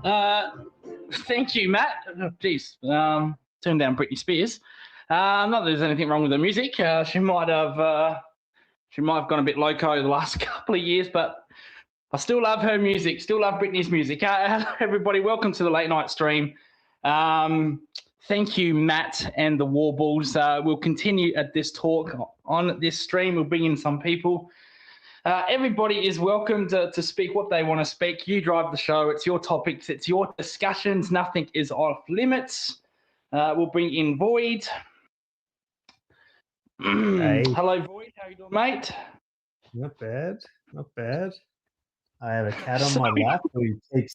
Thank you, Matt. Jeez, turn down Britney Spears. Not that there's anything wrong with the music. She might have gone a bit loco the last couple of years, but I still love her music. Still love Britney's music. Hello, everybody. Welcome to the late night stream. Thank you, Matt and the Warballs. We'll continue at this talk on this stream. We'll bring in some people. Everybody is welcome to speak what they want to speak. You drive the show. It's your topics. It's your discussions. Nothing is off limits. We'll bring in Void. Hey. Hello, Void. How you doing, mate? Not bad. Not bad. I have a cat on my lap who keeps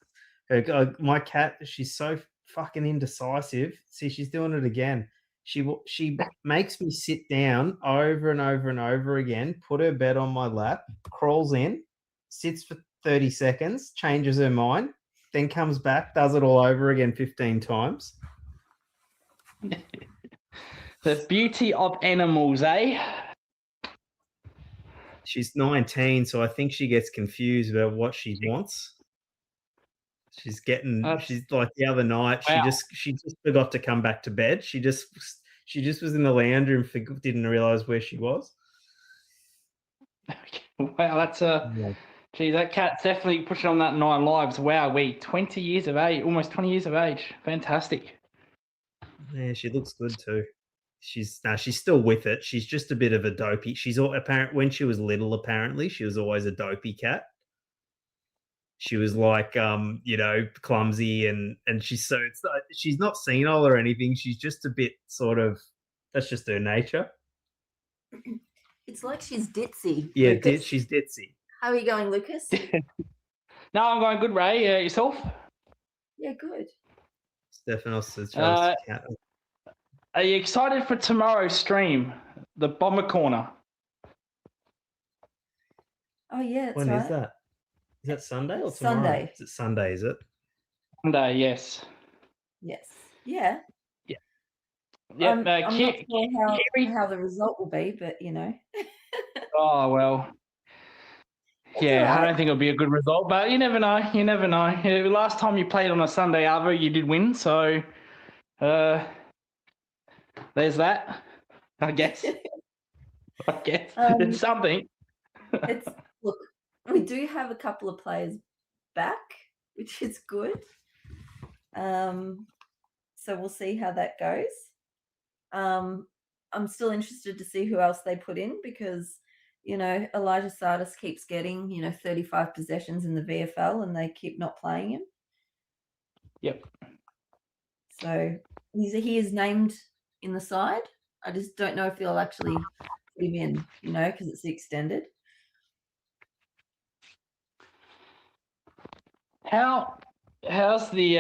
my cat. She's so fucking indecisive. See, she's doing it again. She makes me sit down over and over and over again, put her bed on my lap, crawls in, sits for 30 seconds, changes her mind, then comes back, does it all over again 15 times. The beauty of animals, eh? She's 19, so I think she gets confused about what she wants. She's like the other night. Wow. She just forgot to come back to bed. She just was in the lounge room, didn't realize where she was. Wow, that's Geez, that cat's definitely pushing on that 9 lives. Wow, 20 years of age, almost 20 years of age. Fantastic. Yeah, she looks good too. She's still with it. She's just a bit of a dopey. She's when she was little. Apparently, she was always a dopey cat. She was like, clumsy and she's not senile or anything. She's just a bit sort of, that's just her nature. It's like she's ditzy. Yeah, she's ditzy. How are you going, Lucas? No, I'm going good, Ray. Yourself? Yeah, good. Stephanos says, cat. Are you excited for tomorrow's stream, the Bomber Corner? Oh, yeah, that's when right. Is that? Is that Sunday or tomorrow? Sunday. Is it Sunday, is it? Sunday, yes. Yes. Yeah. Yeah. I'm not sure how the result will be, but, Oh, well. Yeah, right. I don't think it'll be a good result, but you never know. You never know. Last time you played on a Sunday, Arvo, you did win, so there's that, I guess. It's something. Look, we do have a couple of players back, which is good. So we'll see how that goes. I'm still interested to see who else they put in because, Elijah Sardis keeps getting, 35 possessions in the VFL and they keep not playing him. Yep. So he is named in the side. I just don't know if they'll actually put him in, because it's the extended. How's the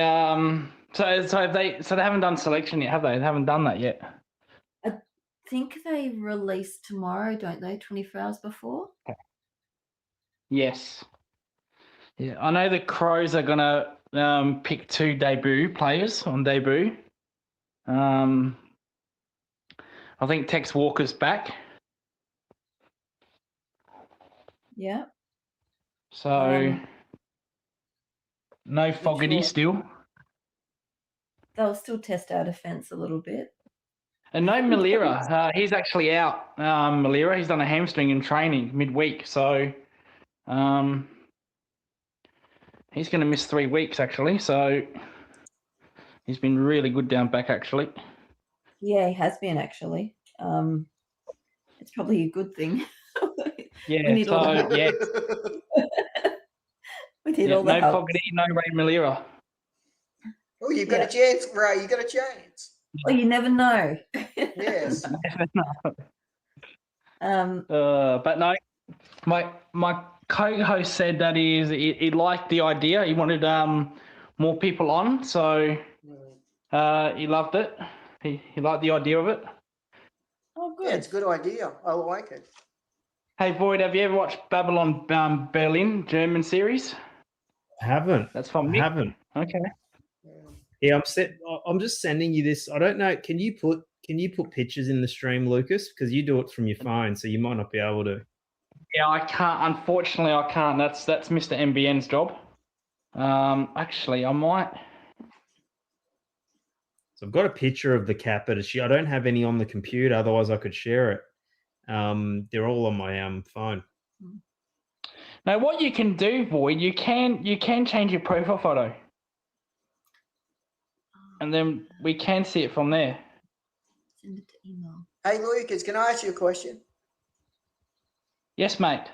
so they haven't done selection yet, have they? They haven't done that yet. I think they release tomorrow, don't they? 24 hours before. Yes. Yeah, I know the Crows are gonna pick 2 debut players on debut. I think Tex Walker's back. Yeah. So no Fogarty still. They'll still test our defence a little bit. And no Malira. He's actually out. Malira, he's done a hamstring in training midweek. So he's going to miss 3 weeks, actually. So he's been really good down back, actually. Yeah, he has been, actually. It's probably a good thing. Yeah, we need all the help. Yeah. We need all the no help. Fogarty, no Ray Malira. Oh, you've got a chance, Ray. You've got a chance. Well, you never know. Yes. But no, my co-host said that he liked the idea. He wanted more people on, so he loved it. He liked the idea of it. Oh, good. Yeah, it's a good idea. I like it. Hey, Void, have you ever watched Babylon Berlin German series? I haven't. That's from Nick. I haven't. Okay. Yeah, I'm just sending you this. I don't know. Can you put pictures in the stream, Lucas? Because you do it from your phone, so you might not be able to. Yeah, I can't. Unfortunately, I can't. That's Mr. MBN's job. Actually, I might. So I've got a picture of the cat, but I don't have any on the computer. Otherwise, I could share it. They're all on my phone. Now, what you can do, Void, you can change your profile photo, and then we can see it from there. Send it to email. Hey, Lucas, can I ask you a question? Yes, mate.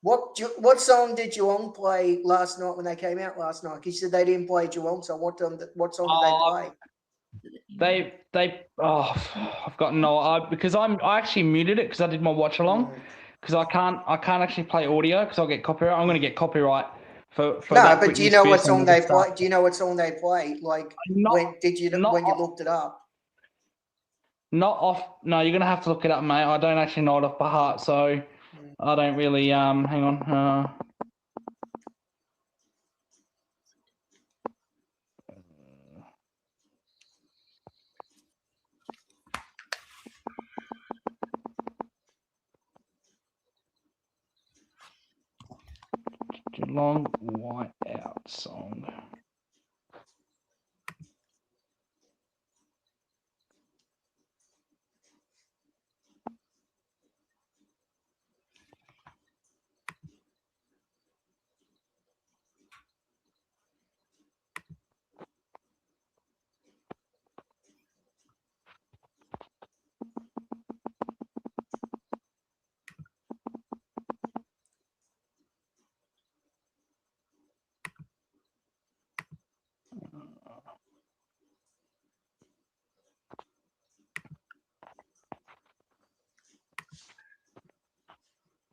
What song did Geelong play last night when they came out last night? 'Cause you said they didn't play Geelong, so what song did they play? I've got because I actually muted it because I did my watch along because I can't actually play audio because I'll get copyright. I'm going to get copyright for No, that but Britney do you know what Spears song they stuff. play? Do you know what song they play? Like when you looked it up? Not off. No, you're going to have to look it up, mate. I don't actually know it off by heart, so I don't really. Hang on. Geelong Whiteout song.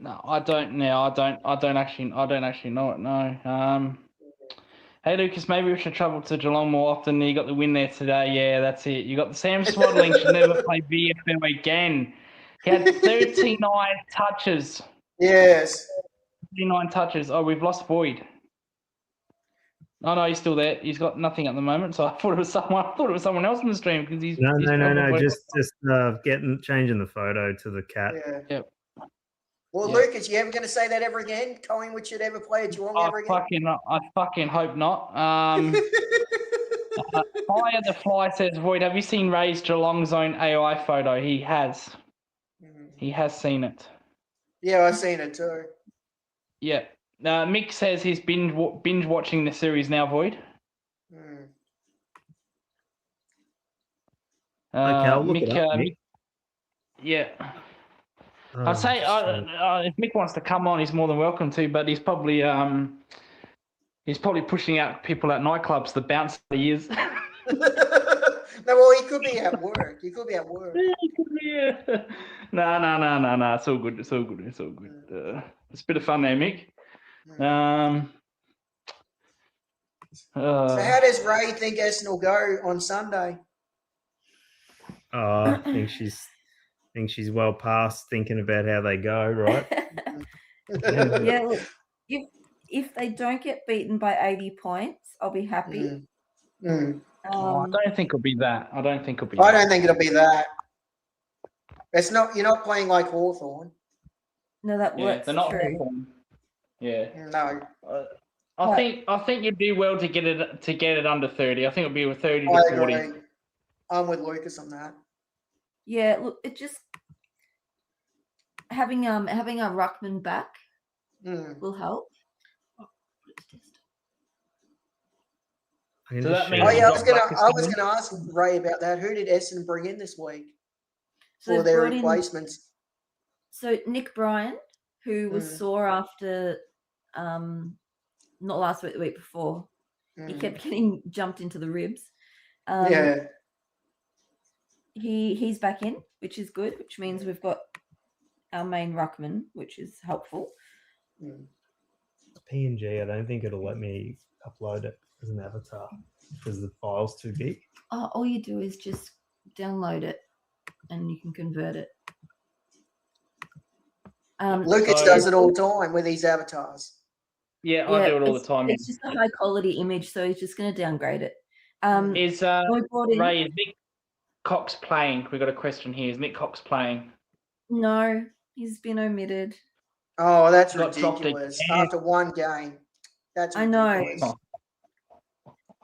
No, I don't now. I don't actually know it. No. Hey Lucas, maybe we should travel to Geelong more often. You got the win there today. Yeah, that's it. You got the Sam Swaddling should never play VFL again. He had 39 touches. Yes. 39 touches. Oh, we've lost Void. Oh no, he's still there. He's got nothing at the moment. So I thought it was someone else in the stream because he's No. probably- Just changing the photo to the cat. Yeah. Yep. Well, Yeah. Lucas, you ever going to say that ever again? Collingwood should ever play at Geelong ever again? I fucking hope not. Fire the Fly says, Void, have you seen Ray's Geelong Zone AI photo? He has. He has seen it. Yeah, I've seen it too. Yeah. Mick says he's binge watching the series now, Void. Okay, I'll look it up, Mick, yeah. I'd say if Mick wants to come on, he's more than welcome to, but he's probably pushing out people at nightclubs, the bouncer he is. No, well, he could be at work. Yeah. No. It's all good. It's all good. It's a bit of fun there, Mick. So how does Ray think Essendon will go on Sunday? I think she's well past thinking about how they go, right? Yeah, look, if they don't get beaten by 80 points, I'll be happy. I don't think it'll be that. I don't think it'll be that. It's not. You're not playing like Hawthorn. No, that works. They're not true. Hawthorn. Yeah. No. I think you'd do well to get it under 30. I think it'll be with 30 I to 40. agree. I'm with Lucas on that. Yeah, look, it just having a ruckman back will help. So that means I was gonna ask Ray about that. Who did Essendon bring in this week for their replacements? So Nick Bryan, who was sore after not last week, the week before. He kept getting jumped into the ribs. He's back in, which is good, which means we've got our main ruckman, which is helpful. PNG, I don't think it'll let me upload it as an avatar because the file's too big. All you do is just download it and you can convert it. Lucas does it all the time with these avatars. Yeah, I do it all the time. It's just a high quality image, so he's just going to downgrade it. Is Ray, is Nick Cox playing? We've got a question here. Is Nick Cox playing? No, he's been omitted. Oh, that's ridiculous. After one game. That's ridiculous. I know.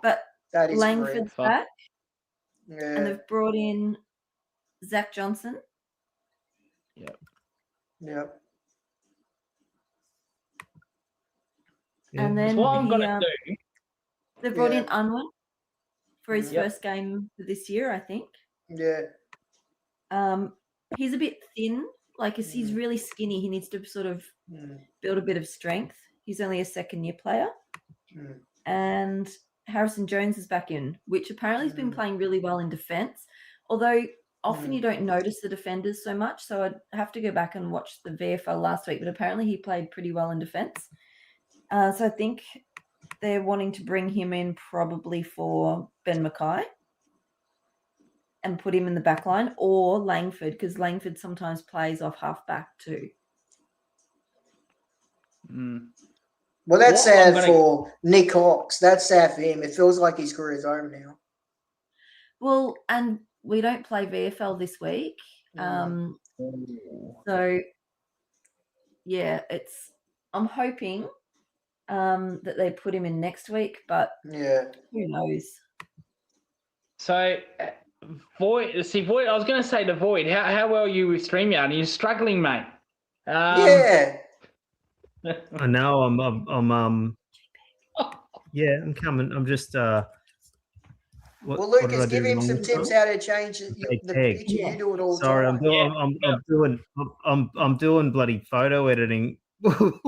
But That is Langford's Fuck. back, correct. and Yeah. they've brought in Zach Johnson. Yep. And then What I'm gonna do. they've brought in Yeah. Unwin for his Yep. first game for this year, I think. Yeah. He's a bit thin. Like, he's Mm. really skinny. He needs to sort of Mm. build a bit of strength. He's only a second-year player. Mm. And Harrison Jones is back in, which apparently has been playing really well in defence. Although often you don't notice the defenders so much. So I'd have to go back and watch the VFL last week. But apparently he played pretty well in defence. So I think they're wanting to bring him in probably for Ben Mackay and put him in the back line, or Langford, because Langford sometimes plays off half-back too. Mm. Well, that's What I'm sad gonna- for Nick Hawks. That's sad for him. It feels like his career's over now. Well, and we don't play VFL this week. So, yeah, I'm hoping that they put him in next week, but Yeah. who knows? So, Void. See, Void. I was going to say to Void, how well are you with StreamYard? Are you struggling, mate? Yeah. I know. I'm yeah, I'm coming. I'm just. What, Well, what did I Lucas, do give him wrong some this tips time? how to change the Peg. picture. You do it all the Sorry, time. I'm doing bloody photo editing. Well,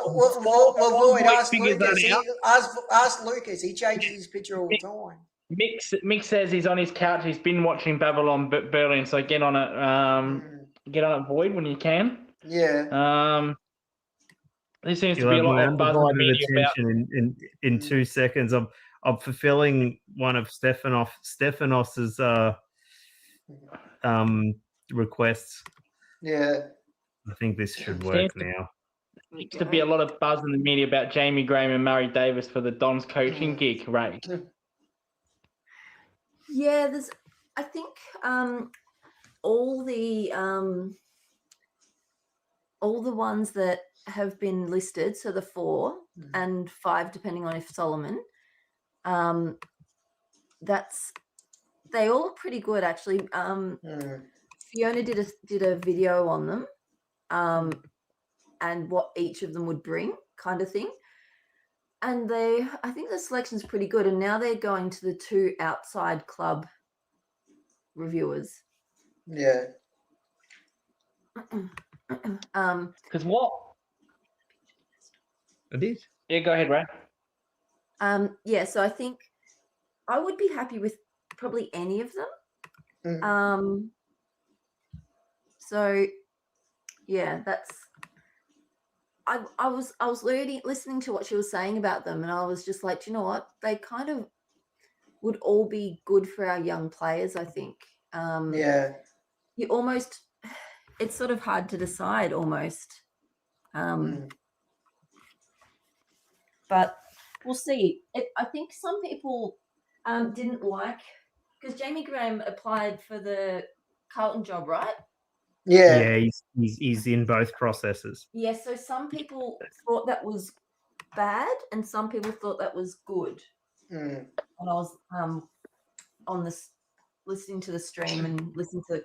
Void, Void ask figures Lucas. that Ask Lucas. He changes his picture all the time. Mick says he's on his couch. He's been watching Babylon Berlin. So get on it. Get on it, Void, when you can. Yeah. There seems to You'll be a have lot my of buzz in the undivided media about. attention in 2 seconds. I'm fulfilling one of Stefanos's requests. Yeah. I think this should work now. There seems to be a lot of buzz in the media about Jamie Graham and Murray Davis for the Dons coaching gig, Ray. Yeah, I think all the ones that have been listed, so the 4 and 5, depending on if Solomon, they all are pretty good actually. Fiona did a video on them, and what each of them would bring, kind of thing. And I think the selection's pretty good. And now they're going to the 2 outside club reviewers. Yeah. Because what? I did. Yeah, go ahead, Ray. Yeah, so I think I would be happy with probably any of them. So yeah, I was listening to what she was saying about them, and I was just like, you know what? They kind of would all be good for our young players, I think. Yeah. You almost, it's sort of hard to decide almost. But we'll see. I think some people didn't like, because Jamie Graham applied for the Carlton job, right? Yeah. Yeah, he's in both processes. Yeah, so some people thought that was bad and some people thought that was good. And I was on this, listening to the stream and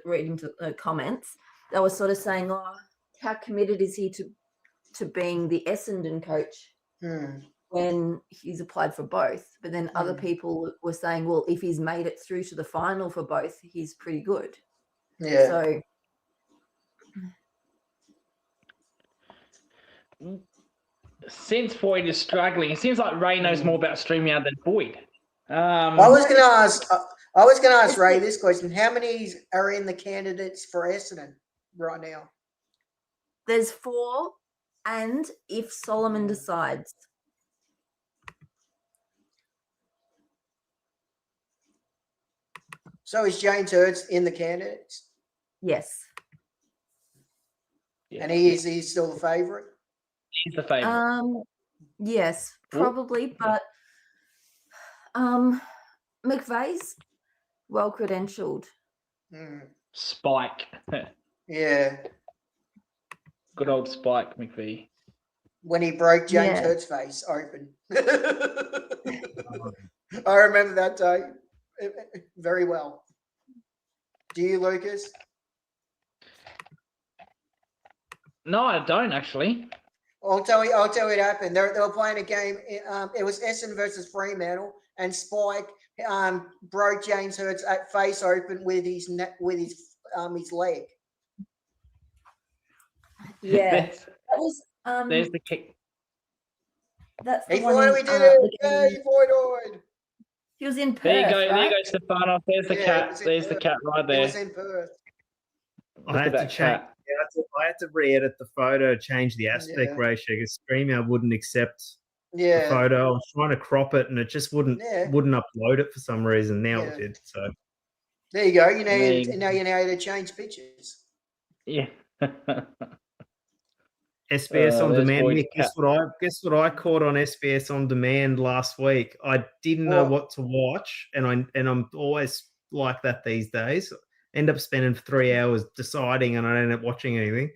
reading the comments, they were sort of saying, oh, how committed is he to being the Essendon coach when he's applied for both? But then other people were saying, well, if he's made it through to the final for both, he's pretty good. Yeah. So Since Void is struggling, it seems like Ray knows more about StreamYard than Void. I was going to ask Ray this question: how many are in the candidates for Essendon right now? there's 4, and if Solomon decides. So is James Hurst in the candidates? Yes. Yeah. And he's still the favourite? He's the favourite. Yes, probably, but McVeigh's well credentialed. Spike. Yeah. Good old Spike McVeigh. when he broke James Yeah. Hurd's face open. I remember that day very well. Do you, Lucas? No, I don't actually. I'll tell you what happened. They were playing a game. It was Essendon versus Fremantle, and Spike broke James Hurd's face open with his leg. Yeah, There's, that was there's the kick. that's the He one. finally in, did the it! game- Yay, Voidoid! He was in Perth, There you go. right? There you go, Stefanos. There's the Yeah, it cat. was in There's the Perth. cat right It there. was in Perth. I Look had at to that change. cat. I had to re-edit the photo, change the aspect Yeah. ratio because StreamYard wouldn't accept the Yeah, photo. I was trying to crop it and it just wouldn't Yeah. upload it for some reason. Now Yeah. it did. So there you go. You There you know you know how to change pictures. Yeah. SBS on there's demand. Boyd's Nick, guess what I caught on SBS on demand last week? I didn't know what to watch, and I'm always like that these days. End up spending 3 hours deciding, and I don't end up watching anything.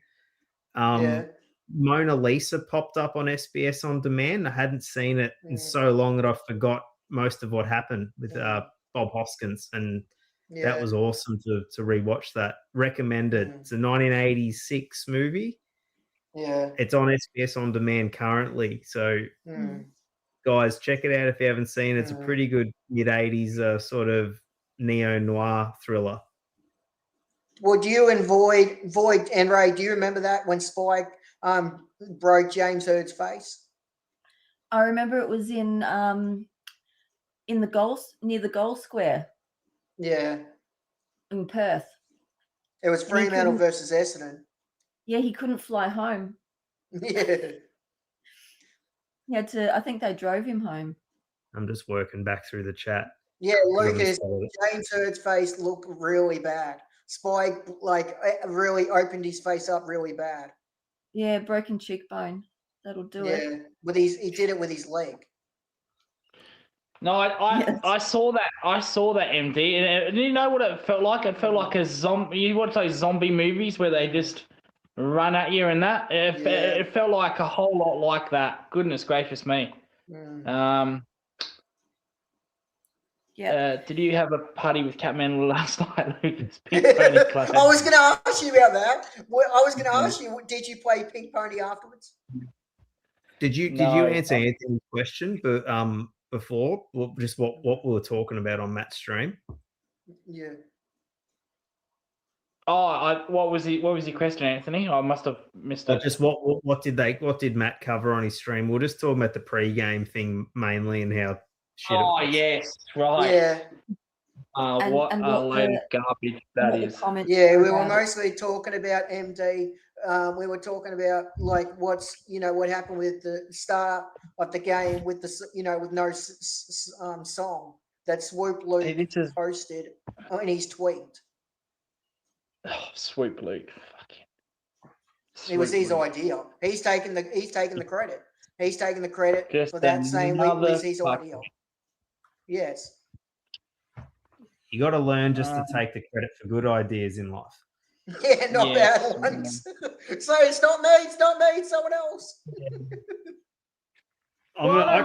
Yeah. Mona Lisa popped up on SBS on demand. I hadn't seen it in Mm. so long that I forgot most of what happened with Mm. Bob Hoskins, and Yeah. that was awesome to rewatch that. Recommended. It's a 1986 movie. Yeah. It's on SBS on demand currently. So, Mm. guys, check it out if you haven't seen it. It's a Mm. pretty good mid-80s sort of neo-noir thriller. Well, do you and Void and Ray, do you remember that when Spike broke James Hurd's face? I remember it was in the goals near the goal square Yeah. in Perth. It was And he Fremantle couldn't- versus Essendon. Yeah, he couldn't fly home. Yeah. He had to. I think they drove him home. I'm just working back through the chat. Yeah, Lucas, Followed it. James Hurd's face looked really bad. Spike really opened his face up really bad. Yeah, broken cheekbone. That'll do it. Yeah, he did it with his leg. No, I Yes. saw that. I saw that MD, and you know what it felt like? It felt like a zombie. You watch those zombie movies where they just run at you and that. It felt like a whole lot like that. Goodness gracious me. Mm. Yeah. Did you have a party with Catman last night, Lucas? I Pink Pony Club. was going to ask you about that. Well, I was going to ask you, did you play Pink Pony afterwards? Did you No. answer Anthony's question? But before, just what we were talking about on Matt's stream. Yeah. Oh, what was your question, Anthony? I must have missed it. Just what did Matt cover on his stream? We're just talking about the pre-game thing mainly and how shit. Oh it was. yes, right. Yeah. What a load of garbage that is. Yeah, we were mostly talking about MD. We were talking about like what happened with the start of the game with with no song that Swoop Luke posted in his tweet. Oh, Swoop Luke, fucking. It was his idea. He's taking the credit. He's taking the credit Just for that saying it was his another idea. Yes. You got to learn just to take the credit for good ideas in life. Yeah, not bad ones. So it's not me. It's not me. It's someone else. I'm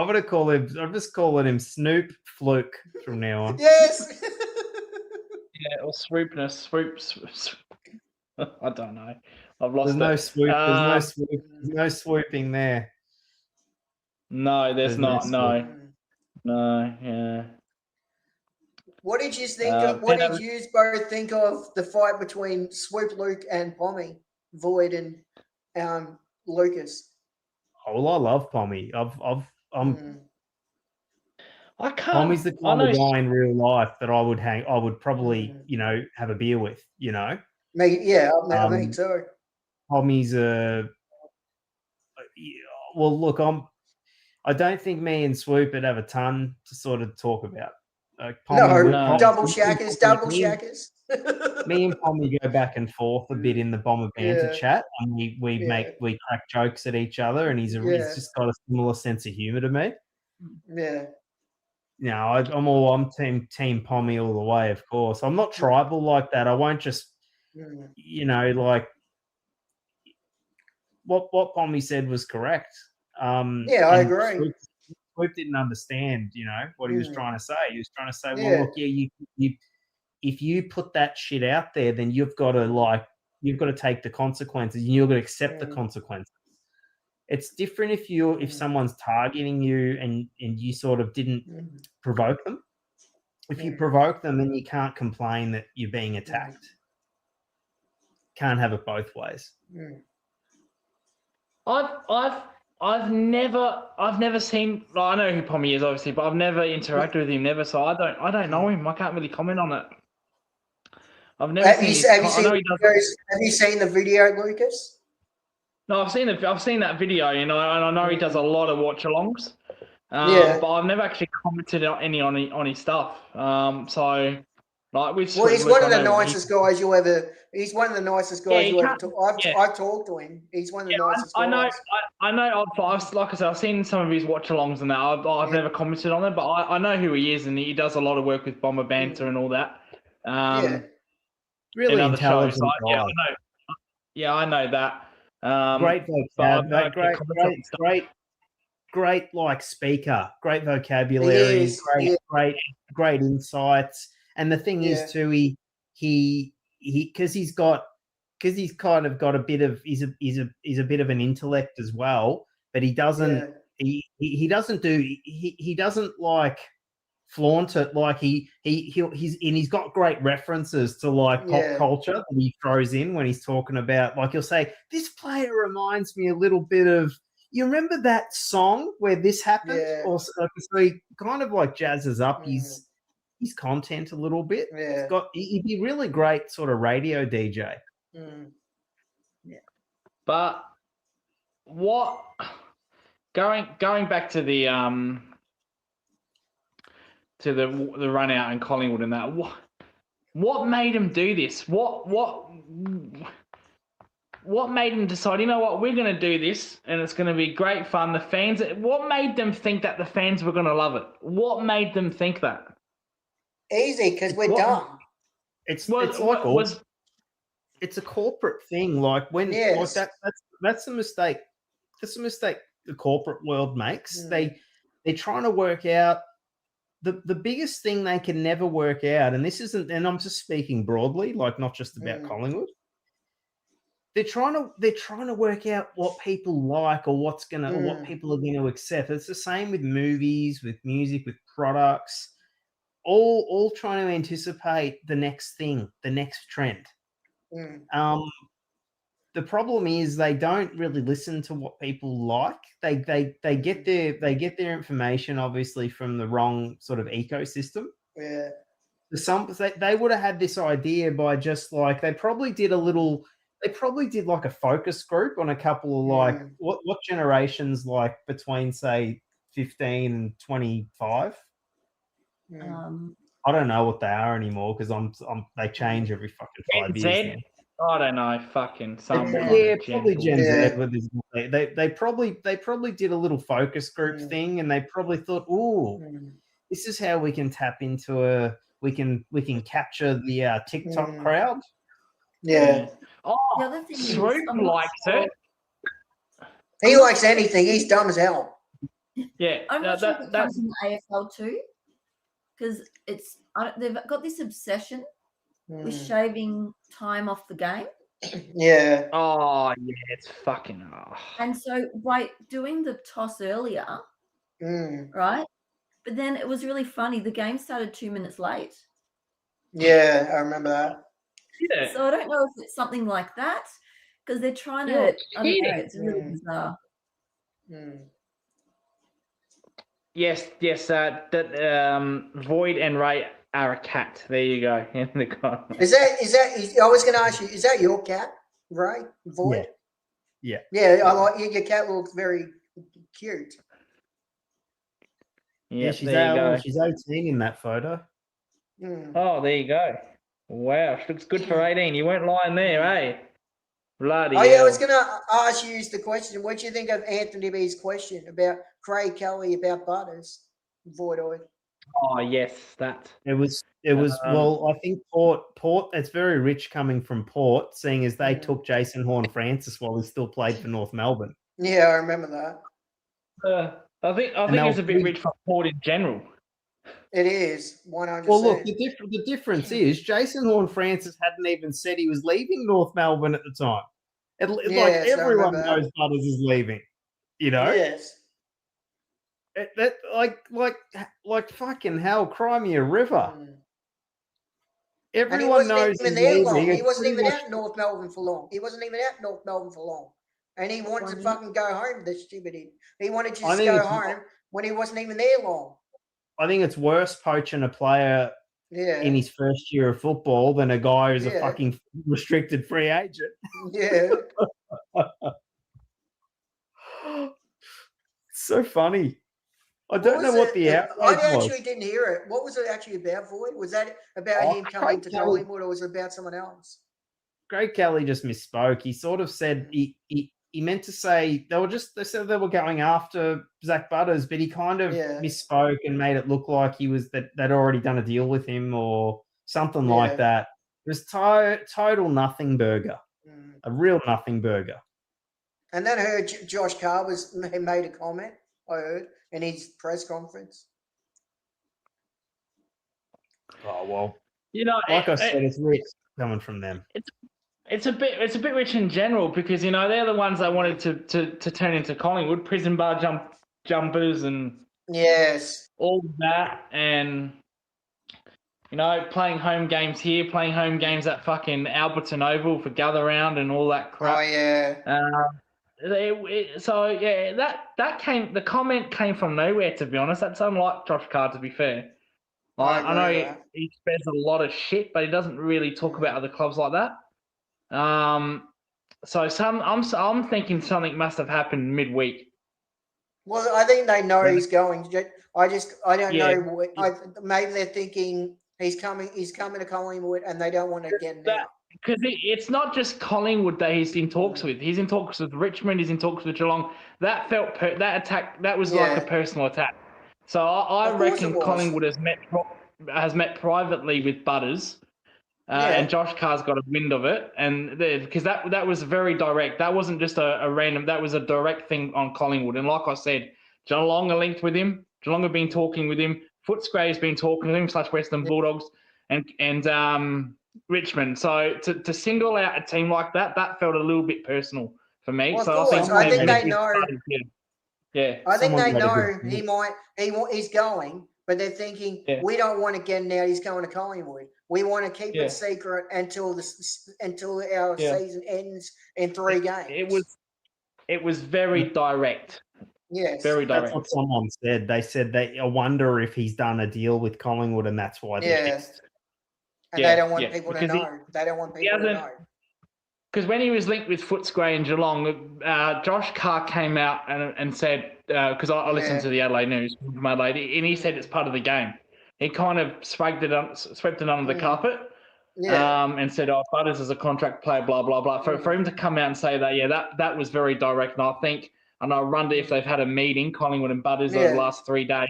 going to call him. I'm just calling him Snoop Fluke from now on. Yes. Yeah, or Swoopness. Swoop. I don't know. I've lost There's no it. swoop. There's no swooping there. No, there's not. no No. Yeah. What did you think of? What did you both think of the fight between Swoop Luke and Pommy, Void and Lucas? Oh, well, I love Pommy. I can't. Pommy's the kind of guy in real life that I would probably, have a beer with, Me, me too. Pommy's well, look, I don't think me and Swoop would have a ton to sort of talk about. Double shackers. Me and Pommy go back and forth a bit in the Bomber Banter chat, and we crack jokes at each other, and he's just got a similar sense of humor to me. Yeah. No, I'm team Pommy all the way, of course. I'm not tribal like that. I won't just, what Pommy said was correct. Yeah, I and agree. Swoop didn't understand, what he was trying to say. He was trying to say, Yeah. well, look, you if you put that shit out there, then you've got to take the consequences, and you've got to accept the consequences. It's different if someone's targeting you and you sort of didn't provoke them. If you provoke them, then you can't complain that you're being attacked. Can't have it both ways. I've never seen. Well, I know who Pommy is, obviously, but I've never interacted with him. Never, so I don't know him. I can't really comment on it. I've never seen his. Have you seen the video, Lucas? No, I've seen that video, and I know he does a lot of watch-alongs. Yeah. But I've never actually commented on his stuff. So, like, he's one of the nicest guys you ever. He's one of the nicest guys you ever talk. I've talked to him. He's one of the nicest guys. I know. Like I said, I've seen some of his watch-alongs and that. I've never commented on it, but I know who he is, and he does a lot of work with Bomber Banter and all that. Really intelligent guy. I know that. Great vocab, great like speaker, great vocabulary, great insights. And the thing is too, he's kind of got a bit of he's a bit of an intellect as well, but he doesn't he doesn't like flaunt it. Like he's got great references to like pop culture that he throws in when he's talking about, like, he'll say, this player reminds me a little bit of, you remember that song where this happened? Yeah. Or so he kind of like jazzes up his content a little bit. Yeah. He'd be really great sort of radio DJ. Yeah. But what going back to the run out in Collingwood and that, what made him do this? What made him decide, you know what, we're going to do this and it's going to be great fun. The fans, what made them think that the fans were going to love it? What made them think that? Easy, because we're dumb. It's a corporate thing. Like that's a mistake. That's a mistake the corporate world makes. They're trying to work out the biggest thing they can never work out, and this isn't, and I'm just speaking broadly, like not just about Collingwood. They're trying to work out what people like or what people are going to accept. It's the same with movies, with music, with products, all trying to anticipate the next thing, the next trend. The problem is they don't really listen to what people like. They get their information obviously from the wrong sort of ecosystem. Yeah. They would have had this idea by just like they probably did like a focus group on a couple of like what generations like between say 15 and 25. I don't know what they are anymore because they change every fucking 5 years. I don't know, fucking some. Yeah, probably Gen Z. They probably did a little focus group thing, and they probably thought, this is how we can tap into we can capture the TikTok crowd. Yeah. Oh, the other thing Swoop likes it. He likes anything. He's dumb as hell. Yeah, I'm not sure if it comes in the AFL too, because they've got this obsession with shaving time off the game. Yeah. Oh, yeah, it's fucking. And so by doing the toss earlier, right? But then it was really funny. The game started 2 minutes late. Yeah, I remember that. Yeah. So I don't know if it's something like that because they're trying to. I don't know. It's really bizarre. Yes. That Void and Ray are a cat. There you go. In the corner. Is that? I was going to ask you. Is that your cat, Ray? Void. Yeah. Yeah, I like your cat. Looks very cute. Yes, she's there you go. She's 18 in that photo. Oh, there you go. Wow, she looks good for 18. You weren't lying there, eh? Bloody yeah, hell. I was going to ask you the question. What do you think of Anthony B's question about Craig Kelly about Butters, Voidoid? Oh, yes, that. It was It was I think Port. It's very rich coming from Port, seeing as they took Jason Horne-Francis while he still played for North Melbourne. Yeah, I remember that. I think it's a bit rich for Port in general. It is 100%. Well, look, the difference is Jason Horne-Francis hadn't even said he was leaving North Melbourne at the time. Like everyone knows Butters is leaving, you know. Yes. That like fucking hell, Crimea River. Everyone knows he's leaving. He wasn't even out North Melbourne for long. And he wanted to fucking go home. The stupid idiot. He wanted to just go home when he wasn't even there long. I think it's worse poaching a player in his first year of football than a guy who's a fucking restricted free agent. Yeah. So funny. I don't know what the outrage was. I actually didn't hear it. What was it actually about, Void? Was that about him coming to Collingwood, or was it about someone else? Greg Kelly just misspoke. He sort of said he meant to say they said they were going after Zach Butters, but he kind of misspoke and made it look like he was that they'd already done a deal with him or something like that. It was total nothing burger, a real nothing burger. And then I heard Josh Carr made a comment. I heard in his press conference. Oh well, like I said, it's rich coming from them. It's a bit rich in general because they're the ones that wanted to turn into Collingwood, prison bar jumpers and all that, and playing home games here, playing home games at fucking Alberton Oval for Gather Round and all that crap. Oh yeah. The comment came from nowhere, to be honest. That's unlike Josh Carr, to be fair. I know he spares a lot of shit, but he doesn't really talk about other clubs like that. So I'm thinking something must have happened midweek. Well, I think they know he's going. I don't know. Maybe they're thinking he's coming to Collingwood, and they don't want to get him out. Because it's not just Collingwood that he's in talks with. He's in talks with Richmond. He's in talks with Geelong. That that attack. That was like a personal attack. So I reckon Collingwood has met privately with Butters, and Josh Carr's got a wind of it, and because that was very direct. That wasn't just a random. That was a direct thing on Collingwood. And like I said, Geelong are linked with him. Geelong have been talking with him. Footscray's been talking with him / Western Bulldogs, and Richmond. So to single out a team like that felt a little bit personal for me. Well, so I think they know. I think they know he's going, but they're thinking we don't want to get him out. He's going to Collingwood. We want to keep it secret until our season ends in 3 games. It was very direct. Yes, very direct. That's what someone said. They said I wonder if he's done a deal with Collingwood, and that's why they're pissed. And they don't want people to know. They don't want people to know. Because when he was linked with Footscray and Geelong, Josh Carr came out and said, because I listened to the Adelaide News from Adelaide, and he said it's part of the game. He kind of swept it under the carpet and said, Butters is a contract player, blah, blah, blah. For him to come out and say that was very direct. And I wonder if they've had a meeting, Collingwood and Butters, over the last 3 days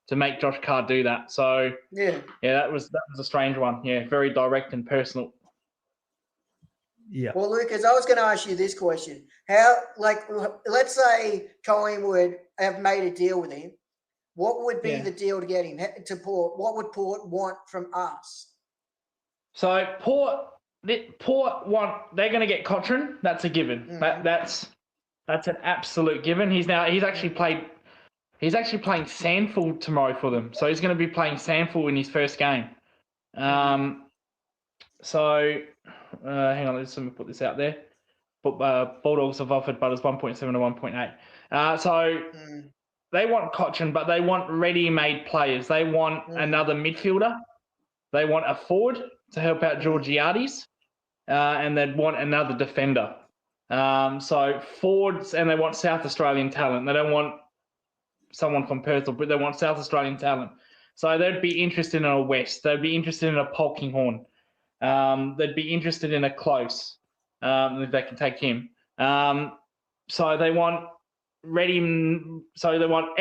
to make Josh Carr do that. So, that was a strange one. Yeah, very direct and personal. Yeah. Well, Lucas, I was going to ask you this question. Let's say Collingwood have made a deal with him. What would be the deal to get him to Port? What would Port want from us? So Port want, they're going to get Cotran. That's a given. Mm-hmm. That's an absolute given. He's actually playing Sandford tomorrow for them. So he's going to be playing Sandford in his first game. Hang on, let me put this out there. But Bulldogs have offered Butters 1.7 to 1.8. They want Cotran, but they want ready-made players. They want another midfielder. They want a forward to help out Georgiades, and they'd want another defender. So forwards, and they want South Australian talent. They don't want someone from Perth, but they want South Australian talent. So they'd be interested in a West. They'd be interested in a Polkinghorne. They'd be interested in a Close, if they can take him. So they want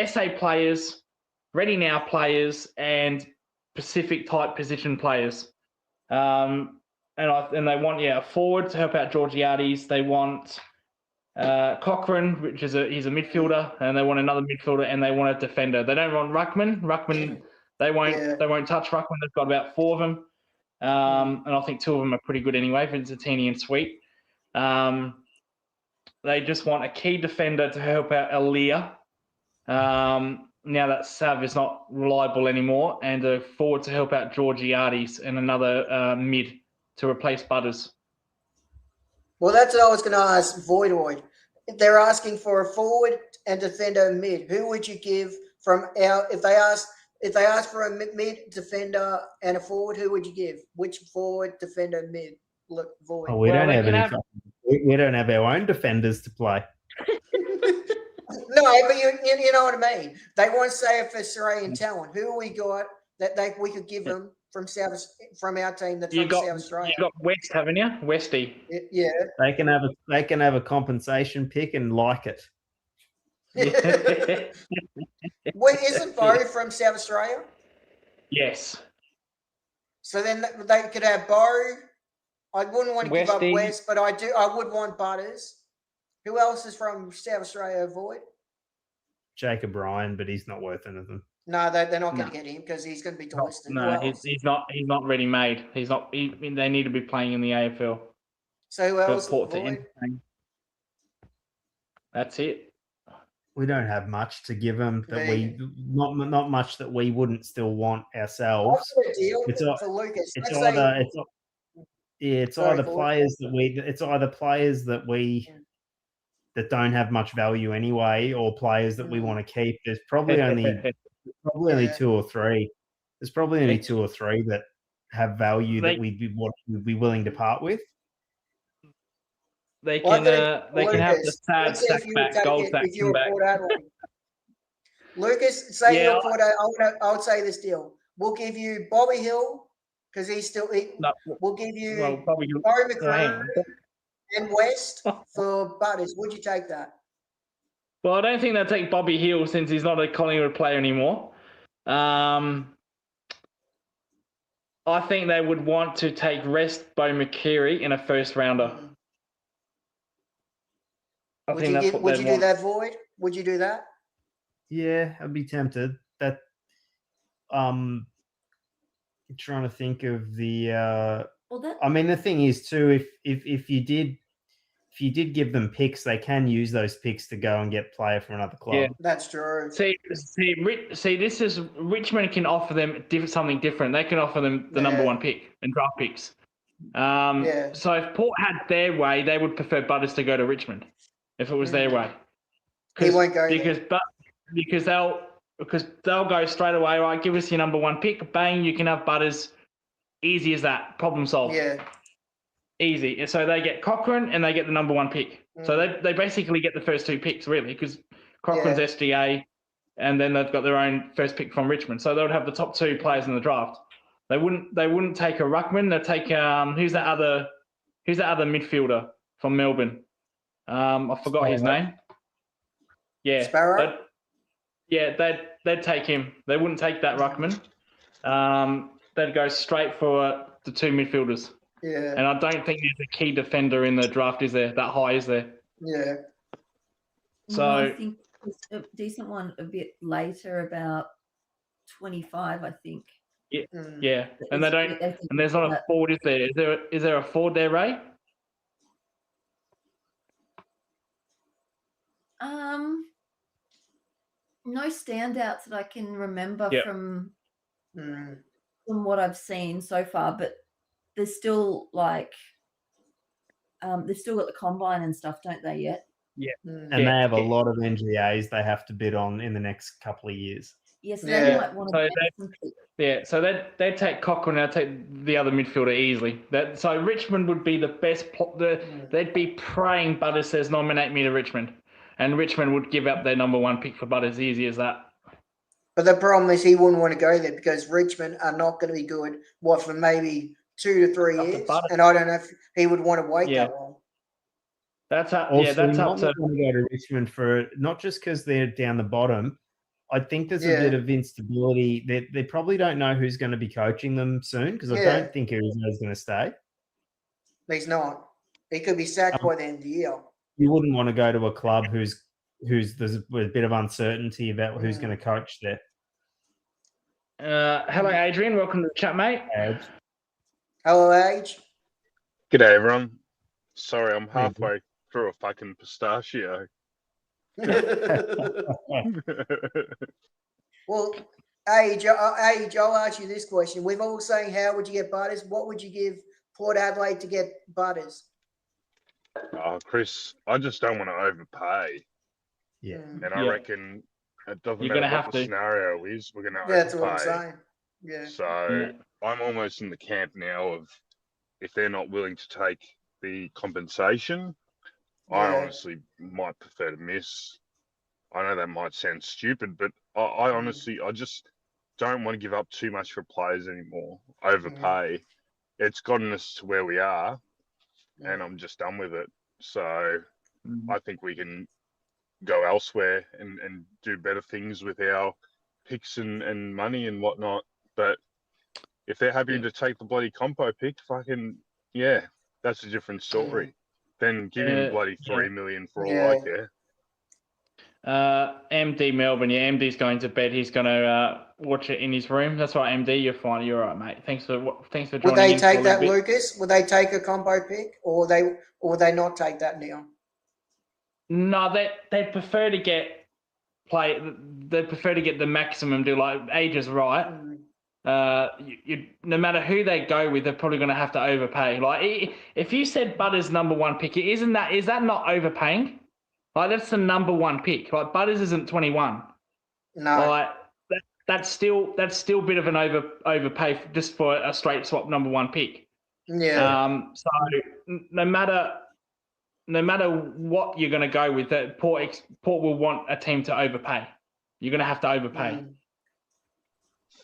SA players, ready now players, and specific type position players. And they want a forward to help out Georgiades. They want Cochrane, which is he's a midfielder, and they want another midfielder, and they want a defender. They don't want Ruckman. They won't touch Ruckman. They've got about 4 of them, and I think 2 of them are pretty good anyway, Vincentini and Sweet. They just want a key defender to help out Elia. Now that Sav is not reliable anymore, and a forward to help out Georgiades, and another mid to replace Butters. Well, that's what I was going to ask Voidoid. If they're asking for a forward and defender and mid, who would you give from our? If they ask for a mid defender and a forward, who would you give? Which forward, defender, mid? Look, Void. Oh, we don't have our own defenders to play. No, but you know what I mean. They want to say for Australian talent. Who we got that we could give them from our team that's from South Australia? You got West, haven't you? Westy. Yeah. They can have a compensation pick and like it. Wait, isn't Bo from South Australia? Yes. So then they could have Bo. I wouldn't want to give up Westy. West, but I would want Butters. Who else is from South Australia? Void. Jacob Ryan, but he's not worth anything. No, they're not going to get him because he's going to be delisted. No, he's not ready made. He's not. They need to be playing in the AFL. So who else? Void. That's it. We don't have much to give them that not much that we wouldn't still want ourselves. What's the deal for Lucas? It's either players that that don't have much value anyway, or players that we want to keep. There's probably only 2 or 3. There's probably only 2 or 3 that have value that we'd be willing to part with. They can have the sad sack back, gold sack back. Lucas, say you're Port Adelaide. I would say this deal. We'll give you Bobby Hill because he's still. We'll give you Barry McLean and West for Butters. Would you take that? Well, I don't think they'll take Bobby Hill since he's not a Collingwood player anymore. I think they would want to take rest Bo McKerry in a first rounder. Would you do that, Void? Would you do that? Yeah, I'd be tempted. That I'm trying to think of the I mean, the thing is too, if you did give them picks, they can use those picks to go and get a player from another club. Yeah, that's true. See, this is Richmond can offer them something different. They can offer them the number 1 pick and draft picks. So if Port had their way, they would prefer Butters to go to Richmond if it was their way. He won't go because they'll go straight away. Right, give us your number 1 pick. Bang, you can have Butters. Easy as that. Problem solved. Yeah. Easy. And so they get Cochrane and they get the number 1 pick. So they basically get the first 2 picks, really, because Cochrane's SGA, and then they've got their own first pick from Richmond. So they would have the top 2 players in the draft. They wouldn't take a Ruckman. They'll take who's that other midfielder from Melbourne? I forgot his name. Yeah. Sparrow? They'd take him. They wouldn't take that Ruckman. They'd go straight for the 2 midfielders. Yeah. And I don't think there's a key defender in the draft, is there? That high, is there? Yeah. So I think it's a decent one a bit later, about 25, I think. Yeah. Yeah. And they don't and there's not a forward, is there? Is there a forward there, Ray? No standouts that I can remember from what I've seen so far, but there's still they've still got the combine and stuff, don't they, yet? Yeah. And they have a lot of NGAs they have to bid on in the next couple of years. Yes, they might want to so they'd take Cochrane and they'd take the other midfielder easily. So Richmond would be the best. They'd be praying Butters says nominate me to Richmond. And Richmond would give up their number 1 pick for Butters, easy as that. But the problem is he wouldn't want to go there because Richmond are not going to be good, for maybe 2 to 3 years. And I don't know if he would want to wait that long. That's up. Also, That's up to. Want to go to Richmond for not just because they're down the bottom. I think there's Yeah. a bit of instability. They probably don't know who's going to be coaching them soon because I Yeah. don't think Arizona's going to stay. He's not. He could be sacked by the end of the year. You wouldn't want to go to a club who's there's a bit of uncertainty about who's going to coach there. Hello, Adrian. Welcome to the chat, mate. Edge. Hello, Age. G'day, everyone. Sorry, I'm halfway through a fucking pistachio. Well, Age, I'll ask you this question. We've all saying, how would you get Butters? What would you give Port Adelaide to get Butters? Oh, Chris, I just don't want to overpay. Yeah. And I reckon it doesn't You're matter gonna what have the to. scenario is, we're going to Yeah, that's what I'm overpay. saying. Yeah. So I'm almost in the camp now of if they're not willing to take the compensation, I Yeah. honestly might prefer to miss. I know that might sound stupid, but I honestly, I just don't want to give up too much for players anymore. Overpay. It's gotten us to where we are, and I'm just done with it. So I think we can go elsewhere and do better things with our picks and money and whatnot. But if they're happy to take the bloody compo pick, fucking yeah, that's a different story. Then give him bloody 3 million for all I care. MD Melbourne, MD's going to bed. He's going to watch it in his room. That's right, MD. You're fine. You're all right, mate. Thanks for joining. Would they in take for a that, little bit. Lucas? Would they take a combo pick, or would they not take that now? No, they prefer to get They prefer to get the maximum deal. Like Age is right. You no matter who they go with, they're probably going to have to overpay. Like if you said Butters number one pick, is that not overpaying? Like that's the number one pick. Like Butters isn't 21. No. Like that's still a bit of an overpay just for a straight swap number one pick. Yeah. So no matter what you're going to go with, that Port will want a team to overpay. You're going to have to overpay.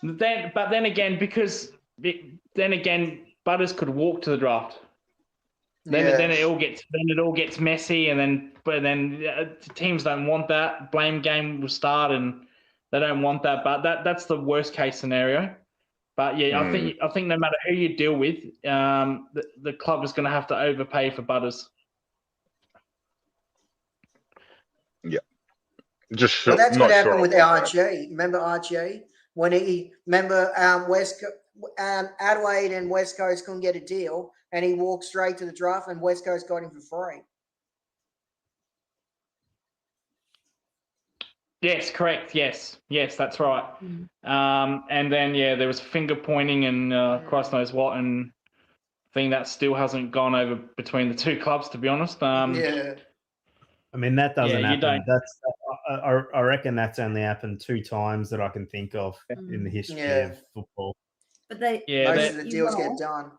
But then again, Butters could walk to the draft. Then it all gets messy, but then teams don't want that. Blame game will start, and they don't want that. But that's the worst case scenario. But yeah, I think no matter who you deal with, the club is going to have to overpay for Butters. Yeah, just Well, that's not what happened sure with about RG. Remember RG when Adelaide and West Coast couldn't get a deal, and he walked straight to the draft, and West Coast got him for free. Yes, correct. Yes, that's right. And then there was finger pointing and Christ knows what, and I think that still hasn't gone over between the two clubs, to be honest. I mean, that doesn't you happen. don't- That's I reckon that's only happened 2 times that I can think of in the history of football. But they Most of the deals get done.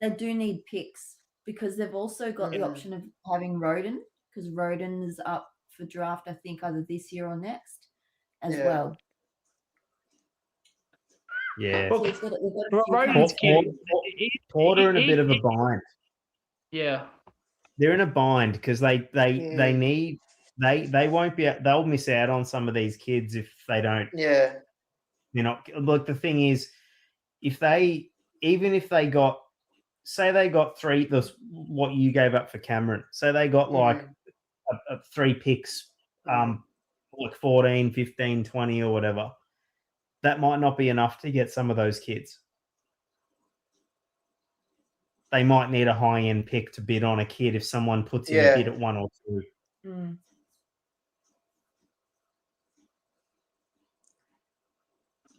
They do need picks because they've also got the option of having Roden, because Roden is up for draft, I think, either this year or next as well. Yeah. So they've got a few Roden's candidates. Porter in a bit of a bind. Yeah. They're in a bind because they need they won't be they'll miss out on some of these kids if they don't. Yeah. You know, look, the thing is, if they got, say they got what you gave up for Cameron, so they got like a 3 picks, like 14, 15, 20 or whatever, that might not be enough to get some of those kids. They might need a high-end pick to bid on a kid if someone puts in a bid at 1 or 2.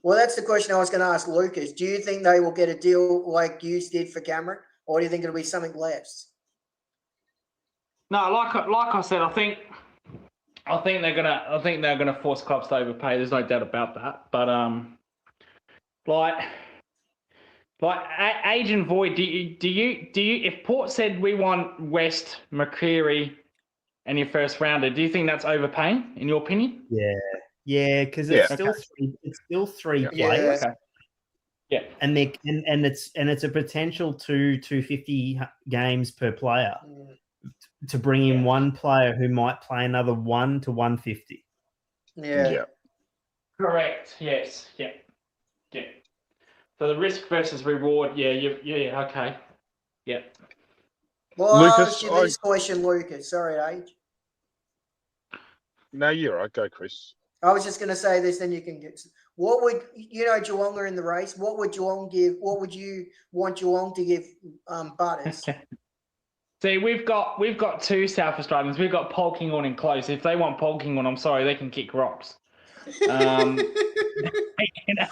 Well, that's the question I was going to ask Lucas. Do you think they will get a deal like you did for Cameron, or do you think it'll be something less? No, like I said, I think they're gonna force clubs to overpay. There's no doubt about that. But like Agent Void, do you if Port said we want West, McCreary, and your first rounder, do you think that's overpaying in your opinion? Yeah, because it's still 3 players. Okay. Yeah, and it's a potential 250 games per player to bring in one player who might play another 1 to 150. Yeah. Correct. Yes. Yeah. Yeah. So the risk versus reward. Yeah. Yeah. Okay. Yeah. Well, I'll Lucas, ask you this question, Lucas. Sorry, Age. no, you're right. Go, Chris. I was just going to say this, then you can get. What would Geelong are in the race? What would Geelong give? What would you want Geelong to give Butters? See, we've got two South Australians. We've got Polkinghorne and Close. If they want Polkinghorne, I'm sorry, they can kick rocks. They can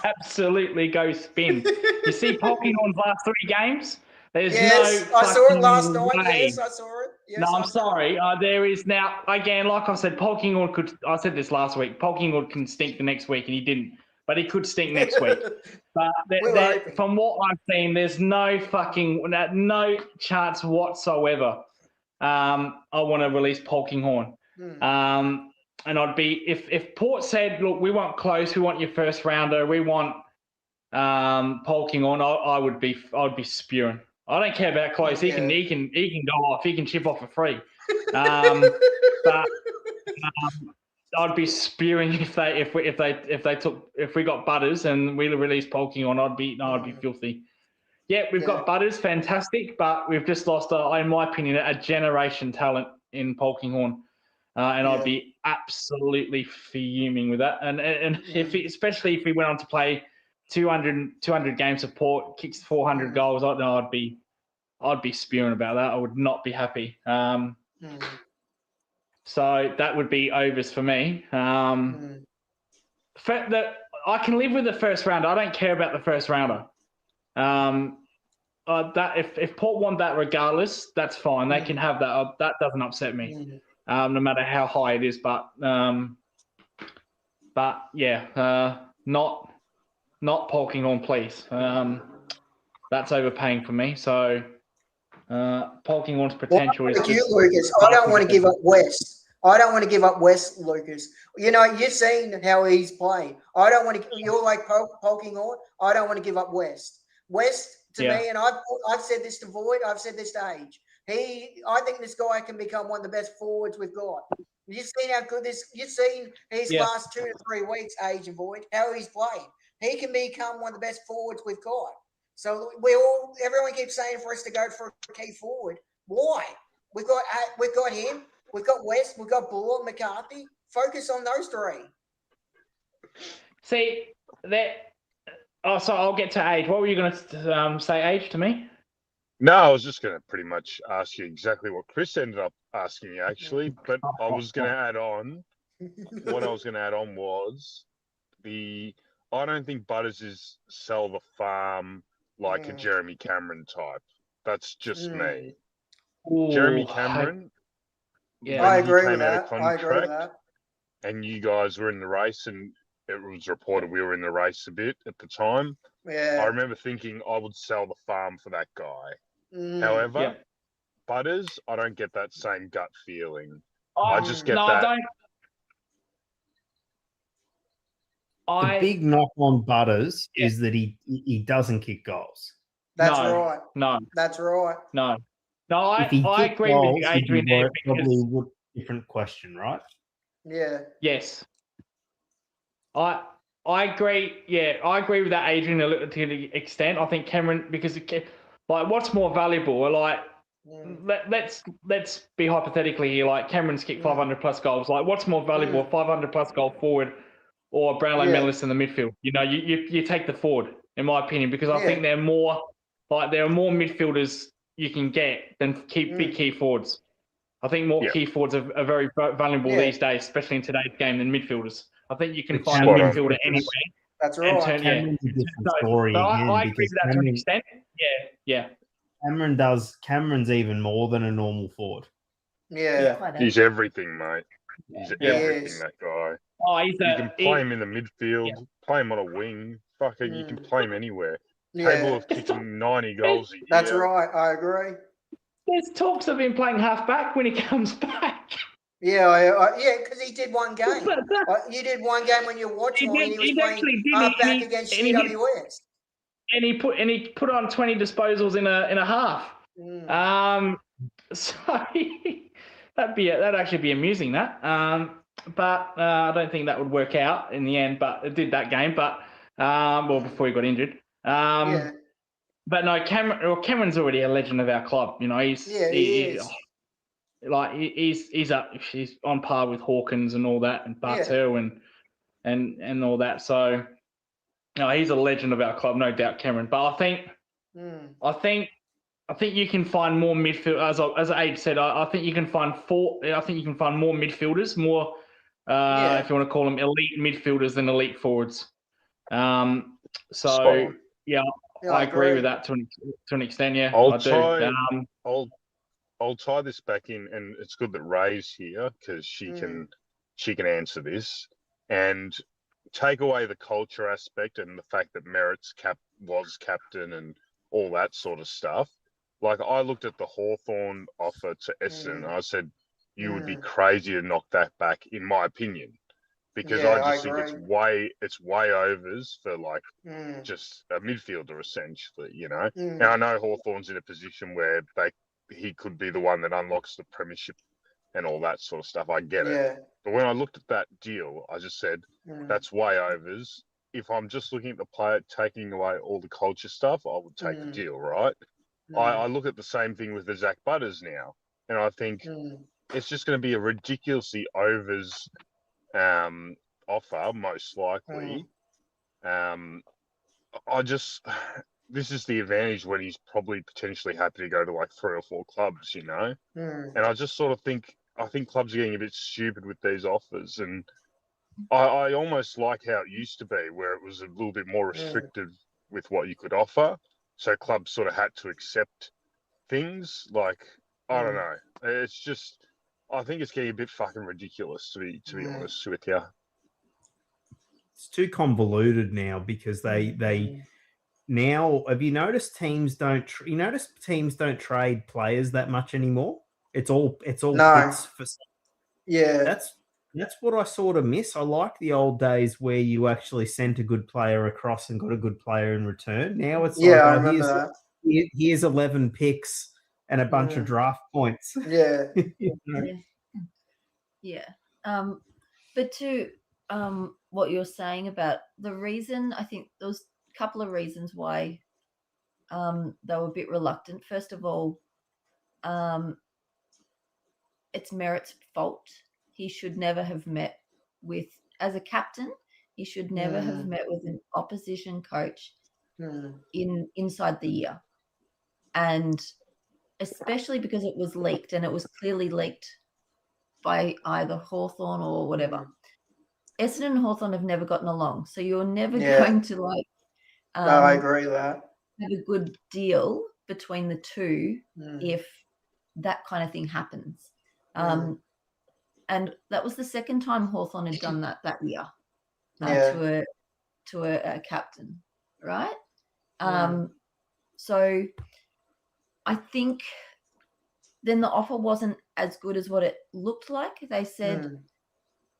absolutely go spin. You see Polkinghorne's last 3 games? There's yes, no I saw it last fucking night. way. Yes, I saw it. Yes, No, I'm sorry. There is now, again, like I said, Polkinghorne could, I said this last week, Polkinghorne can stink the next week, and he didn't. But he could stink next week. But from what I've seen, there's no chance whatsoever. I want to release Polkinghorne. And I'd be, if Port said, look, we want Close, we want your first rounder, we want Polkinghorne, I'd be spewing. I don't care about Close. He can go off. He can chip off for free. But I'd be spewing if we got Butters and we released Polkinghorne. I'd be filthy. Yeah, we've got Butters, fantastic, but we've just lost, in my opinion, a generation talent in Polkinghorne, and I'd be absolutely fuming with that. And especially if we went on to play 200 games of Port, kicks 400 goals, I'd be spewing about that. I would not be happy. So that would be overs for me. I can live with the first rounder. I don't care about the first rounder. That if Port want that regardless, that's fine. They can have that. That doesn't upset me, no matter how high it is. But yeah, not Polkinghorne, please. That's overpaying for me. So Polkinghorne's potential is. Lucas, I don't want to give up West. I don't want to give up West, Lucas. You've seen how he's playing. I don't want to. You're like Polkinghorne. I don't want to give up West. West to me, and I've said this to Void. I've said this to Age. I think this guy can become one of the best forwards we've got. You've seen how good this. You've seen his last 2 to 3 weeks, Age and Void, how he's played. He can become one of the best forwards we've got. So everyone keeps saying for us to go for a key forward. Why? We've got him. We've got West. We've got Buller, McCarthy. Focus on those 3. See that. Oh, so I'll get to Age. What were you going to say, Age, to me? No, I was just going to pretty much ask you exactly what Chris ended up asking you, actually. But I was going to add on. What I was going to add on was I don't think Butters is sell the farm like a Jeremy Cameron type. That's just me. Ooh, Jeremy Cameron. I agree with that. And you guys were in the race, and it was reported we were in the race a bit at the time. Yeah. I remember thinking I would sell the farm for that guy. However, Butters, I don't get that same gut feeling. I just get that. The big knock on Butters is that he doesn't kick goals. That's right. No. That's right. No, I agree with you, Adrian. Probably would different question, right? Yeah. Yes. I agree. Yeah, I agree with that, Adrian, to the extent. I think Cameron, because what's more valuable? Let's be hypothetically here. Like Cameron's kicked 500 plus goals. Like, what's more valuable, a 500 plus goal forward or a Brownlow medalist in the midfield? You take the forward, in my opinion, because I think there are more midfielders you can get than big key forwards. I think more key forwards are very valuable these days, especially in today's game, than midfielders. I think you can find a midfielder anywhere. That's right. Cameron's a different story again. I agree with that to an extent. Yeah. Cameron's even more than a normal forward. Yeah. He's everything, mate. He's everything, that guy. You can play him in the midfield, play him on a wing. Fucking, you can play him anywhere. Capable of kicking 90 goals a year. That's right. I agree. There's talks of him playing half-back when he comes back. Yeah, because he did one game. You did one game when you're watching when he was playing half-back against GWS. And he put on 20 disposals in a half. So that'd actually be amusing. That but I don't think that would work out in the end. But it did that game. But before he got injured. Yeah. But no, Cameron's already a legend of our club. You know, He is. He's on par with Hawkins and all that, and Bartel and all that. So, no, he's a legend of our club, no doubt, Cameron. But I think you can find more midfield. As Abe said, I think you can find I think you can find more midfielders, more if you want to call them elite midfielders than elite forwards. So yeah, I agree with that to an extent. Yeah, I do. I'll tie this back in, and it's good that Ray's here because she can answer this and take away the culture aspect and the fact that Merritt's was captain and all that sort of stuff. Like, I looked at the Hawthorn offer to Essendon, and I said, you would be crazy to knock that back, in my opinion, because I just think it's way overs for like just a midfielder essentially, you know. Now I know Hawthorn's in a position where he could be the one that unlocks the premiership and all that sort of stuff. I get it. But when I looked at that deal, I just said, that's way overs. If I'm just looking at the player taking away all the culture stuff, I would take the deal, right? I look at the same thing with the Zach Butters now, and I think it's just going to be a ridiculously overs offer, most likely. This is the advantage when he's probably potentially happy to go to like 3 or 4 clubs, you know? And I just sort of think clubs are getting a bit stupid with these offers. And I almost like how it used to be, where it was a little bit more restricted with what you could offer. So clubs sort of had to accept things. Like, I don't know. It's just, I think it's getting a bit fucking ridiculous, to be honest with you. It's too convoluted now because they now, have you noticed teams don't trade players that much anymore? It's all picks for. Yeah, that's what I sort of miss. I like the old days where you actually sent a good player across and got a good player in return. Now it's I remember that. Here's 11 picks and a bunch of draft points. Yeah. Yeah. But to what you're saying about the reason, I think there was a couple of reasons why they were a bit reluctant. First of all, it's Merritt's fault. He should never have met with, as a captain, he should never have met with an opposition coach inside the year. And especially because it was leaked, and it was clearly leaked by either Hawthorn or whatever. Essendon and Hawthorn have never gotten along. So you're never going to like no, I agree with that. Have a good deal between the two if that kind of thing happens. And that was the second time Hawthorn had done that year to a captain, right? So I think then the offer wasn't as good as what it looked like. They said,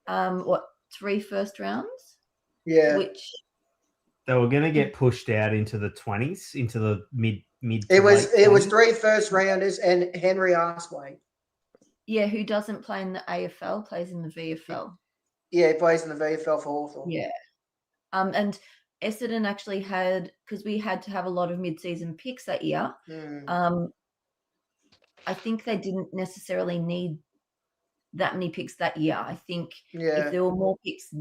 3 first rounds? Yeah. Which they were going to get pushed out into the 20s, into the mid. It was 3 first rounders and Henry Arsway. Yeah, who doesn't play in the AFL, plays in the VFL. Yeah, he plays in the VFL for Hawthorn. Yeah. And Essendon actually had, because we had to have a lot of mid-season picks that year, I think they didn't necessarily need that many picks that year. I think if there were more picks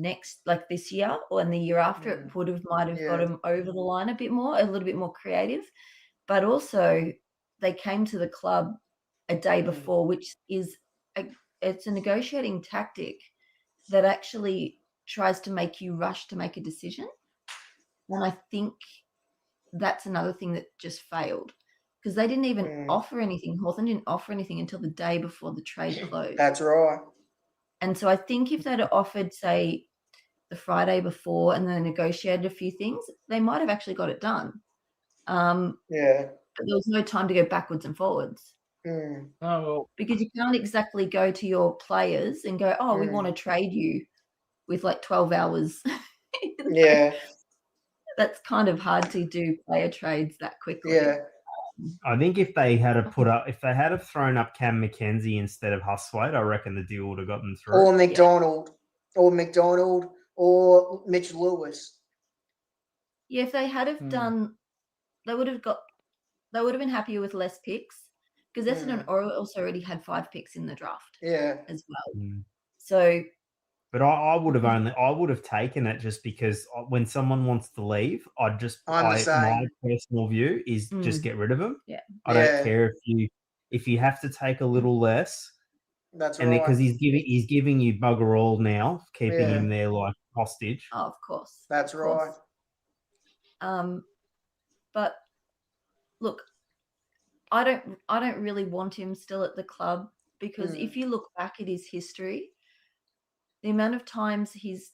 like this year or in the year after, it might have got them over the line a bit more, a little bit more creative. But also they came to the club a day before, which is it's a negotiating tactic that actually tries to make you rush to make a decision. And I think that's another thing that just failed, because they didn't even offer anything. Hawthorn didn't offer anything until the day before the trade closed. That's right. And so I think if they'd have offered, say, the Friday before and then negotiated a few things, they might have actually got it done. But there was no time to go backwards and forwards. Oh, well. Because you can't exactly go to your players and go, we want to trade you with like 12 hours. Yeah. That's kind of hard to do player trades that quickly. Yeah. I think if they had thrown up Cam McKenzie instead of Hustwaite, I reckon the deal would have gotten through. Or McDonald, or Mitchell Lewis. Yeah, if they had have done, they would have been happier with less picks because Essendon also already had 5 picks in the draft. Yeah. As well. Mm. So. But I would have taken it just because when someone wants to leave, my personal view is just get rid of them. Yeah. I don't care if you have to take a little less. That's right. And because he's giving you bugger all now, keeping him there like hostage. Oh, of course. That's right. But look, I don't really want him still at the club because if you look back at his history, the amount of times he's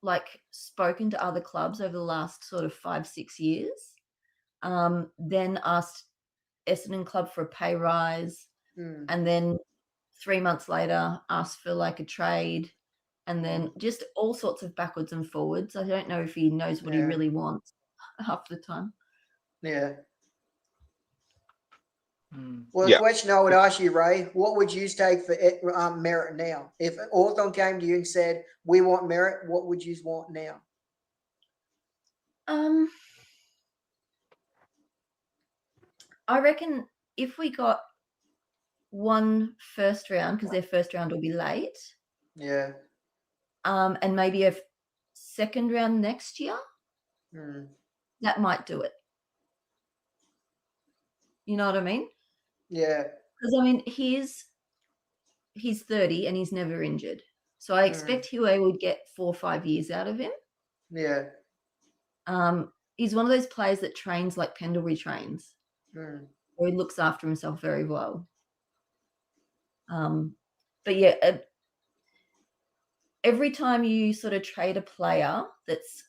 like spoken to other clubs over the last sort of 5-6 years, then asked Essendon club for a pay rise, and then 3 months later asked for like a trade, and then just all sorts of backwards and forwards. I don't know if he knows what he really wants half the time. Yeah. Well, the question I would ask you, Ray, what would you take for Merrett now? If Hawthorn came to you and said, we want Merrett, what would you want now? I reckon if we got 1 first round, because their first round will be late. Yeah. And maybe a second round next year, that might do it. You know what I mean? Yeah. Because I mean, he's 30 and he's never injured, so I expect Huey would get 4 or 5 years out of him. Yeah. He's one of those players that trains like Pendlebury trains, or he looks after himself very well. But yeah, every time you sort of trade a player that's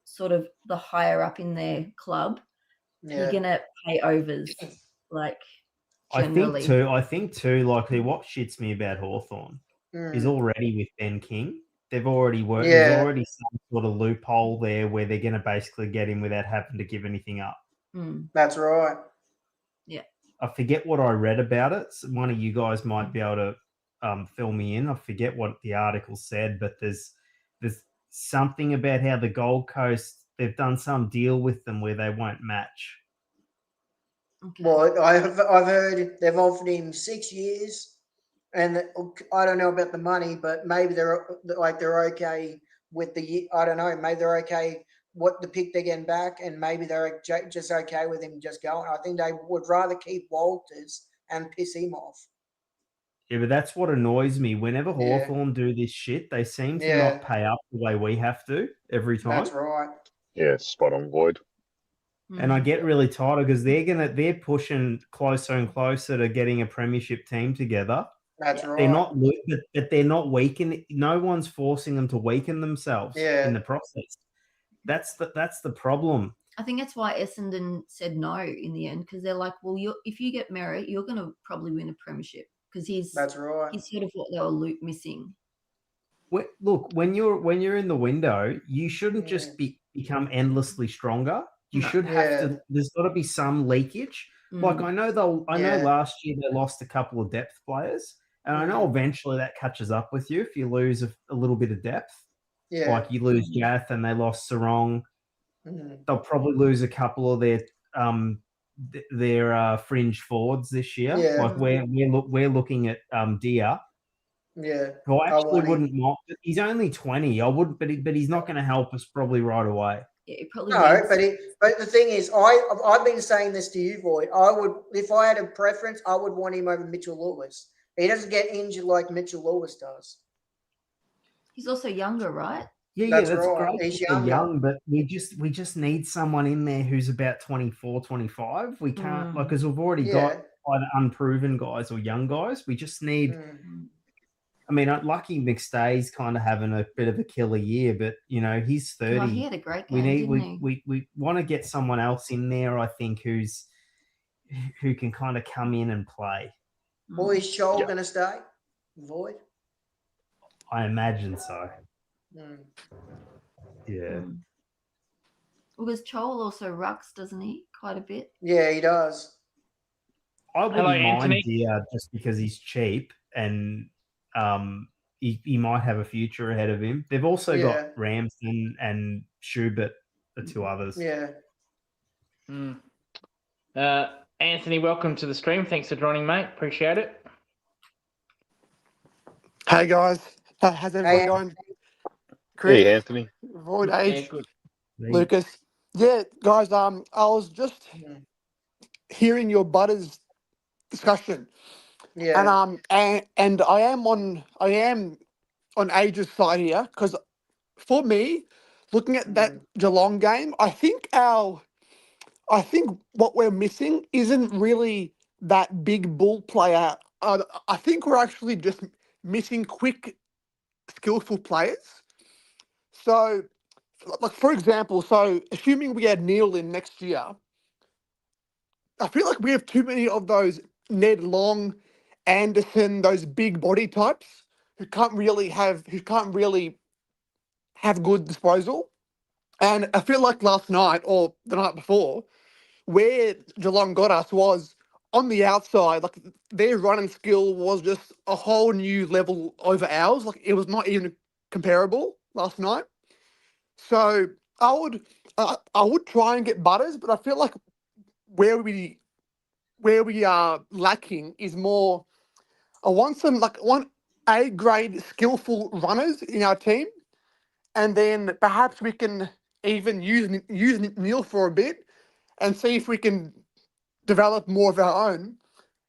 sort of the higher up in their club, you're gonna pay overs, like. Generally. I think too. Like what shits me about Hawthorn is already with Ben King. They've already worked. Yeah. There's already some sort of loophole there where they're going to basically get him without having to give anything up. That's right. Yeah. I forget what I read about it. So one of you guys might be able to fill me in. I forget what the article said, but there's something about how the Gold Coast, they've done some deal with them where they won't match. Okay. Well, I've heard they've offered him 6 years, and I don't know about the money, but maybe they're okay with the. I don't know. Maybe they're okay what the pick they're getting back, and maybe they're just okay with him just going. I think they would rather keep Walters and piss him off. Yeah, but that's what annoys me. Whenever Hawthorn do this shit, they seem to not pay up the way we have to every time. That's right. Yeah, spot on, Void. And I get really tired because they're pushing closer and closer to getting a premiership team together. That's right. They're not weakening. No one's forcing them to weaken themselves in the process. That's the problem. I think that's why Essendon said no in the end, because they're like, well, if you get Merrett, you're going to probably win a premiership because that's right. He's sort of what they were missing. Look, when you're in the window, you shouldn't just become endlessly stronger. You should have to. There's got to be some leakage. Like I know last year they lost a couple of depth players, and I know eventually that catches up with you if you lose a little bit of depth. Yeah, like you lose Jath and they lost Sarong. They'll probably lose a couple of their fringe forwards this year. Yeah. Like we're looking at Dia. Yeah, who I actually wouldn't mind. He's only 20. I wouldn't, but he's not going to help us probably right away. Yeah, probably but the thing is, I've been saying this to you, Void. I would, if I had a preference, I would want him over Mitchell Lewis. He doesn't get injured like Mitchell Lewis does. He's also younger, right? Yeah, that's right. Great. He's young, but we just need someone in there who's about 24, 25. We can't because we've already got either unproven guys or young guys. We just need. I mean, Lucky McStay's kind of having a bit of a killer year, but he's 30. Oh, he had a great game. We want to get someone else in there, I think, who can kind of come in and play. Well, is Shoal going to stay? Void? I imagine so. Yeah. Well, because Chol also rucks, doesn't he? quite a bit. Yeah, he does. I wouldn't Hello, mind Anthony. Dia just because he's cheap and he might have a future ahead of him. They've also Yeah. got Ramsden and Schubert, the two others. Yeah. Anthony, welcome to the stream. Thanks for joining, mate. Appreciate it. Hey guys, how's everyone Hey. going? Chris, Hey, Anthony. Void Yeah, Age, good. Lucas. Yeah, guys. I was just hearing your Butters discussion, Yeah. and I am on Age's side here because for me, looking at that Geelong game, I think what we're missing isn't really that big bull player. I think we're actually just missing quick, skillful players. So, like for example, assuming we had Neil in next year, I feel like we have too many of those Ned Long, Anderson, those big body types who can't really have good disposal. And I feel like last night or the night before, where Geelong got us was on the outside. Like their running skill was just a whole new level over ours. Like it was not even comparable last night. So I would try and get Butters, but I feel like where we are lacking is more. I want A grade skillful runners in our team, and then perhaps we can even use Neil for a bit and see if we can develop more of our own.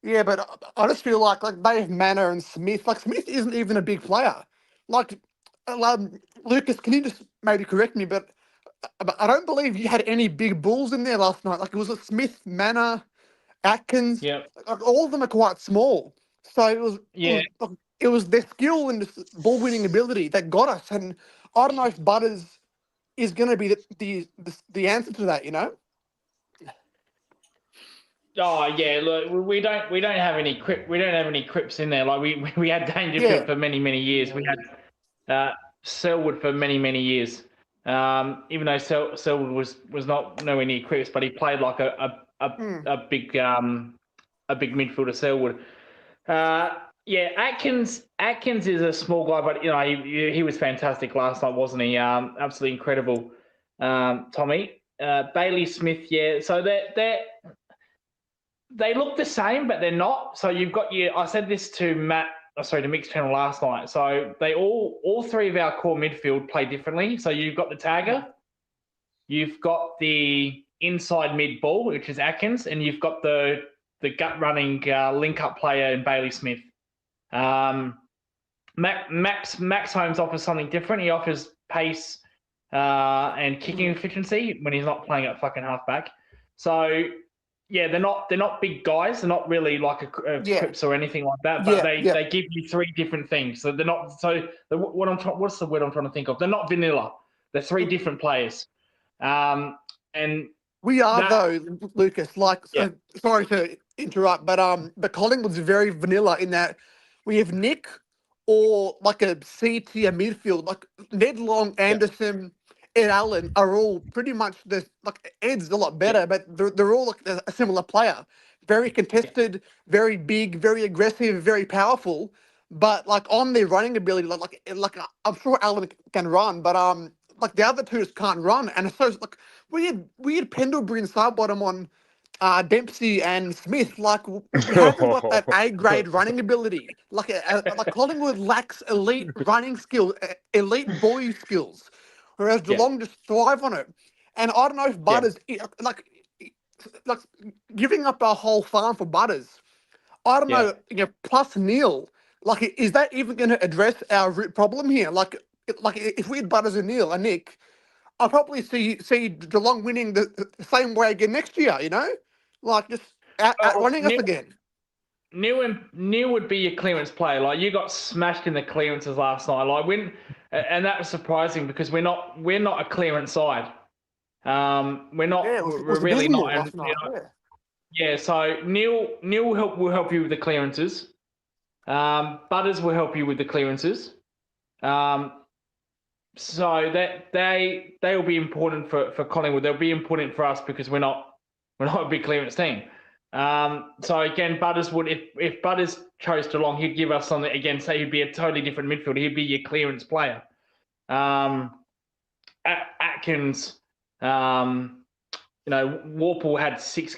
Yeah, but I just feel like they have Manor and Smith. Like Smith isn't even a big player. Like Lucas, can you just maybe correct me? But I don't believe you had any big bulls in there last night. Like it was a Smith, Manor, Atkins. Yep. Like all of them are quite small. So it was their skill and ball winning ability that got us. And I don't know if Butters is going to be the answer to that. You know. Oh yeah, look, we don't have any Crips in there. Like we had Dangerfield for many years. We had Selwood for many years. Even though Selwood was not nowhere near Crips, but he played like a big midfielder. Selwood. Atkins is a small guy, but you know he was fantastic last night, wasn't he? Absolutely incredible, Tommy. Bailey Smith, yeah. So they look the same, but they're not. So you've got I said this to to Mixed Channel last night. So they all three of our core midfield play differently. So you've got the tagger, you've got the inside mid ball, which is Atkins, and you've got the gut running link up player in Bailey Smith. Max Holmes offers something different. He offers pace and kicking efficiency when he's not playing at fucking halfback. So yeah, they're not big guys. They're not really like a Crips or anything like that. But they give you three different things. So they're not. So what's the word I'm trying to think of? They're not vanilla. They're three different players. And we are though, Lucas. Like, sorry to interrupt, but Collingwood's very vanilla in that we have Nick or like a C tier midfield. Like Ned Long, Anderson, Ed Allen are all pretty much Ed's a lot better, but they're all like a similar player. Very contested, very big, very aggressive, very powerful. But like on their running ability, like I'm sure Allen can run, but like the other two just can't run. And so like we had Pendlebury and Sidebottom on Dempsey and Smith. Like we haven't got that A grade running ability. Like Collingwood lacks elite running skill, elite boy skills. Whereas Geelong just thrive on it. And I don't know if Butters, like giving up our whole farm for Butters, I don't know, plus Neil, like, is that even going to address our root problem here? Like if we had Butters and Neil and Nick, I'll probably see Geelong winning the same way again next year, you know? Like just outrunning us again. Neil would be your clearance player. Like you got smashed in the clearances last night. Like and that was surprising because we're not a clearance side. We're not. We're really not. And, so Neil will help you with the clearances. Butters will help you with the clearances. So that they will be important for Collingwood. They'll be important for us because we're not We're not a big clearance team. So again, Butters would, if Butters chose Geelong, he'd give us something again. Say he'd be a totally different midfielder. He'd be your clearance player. Atkins, Warple had six,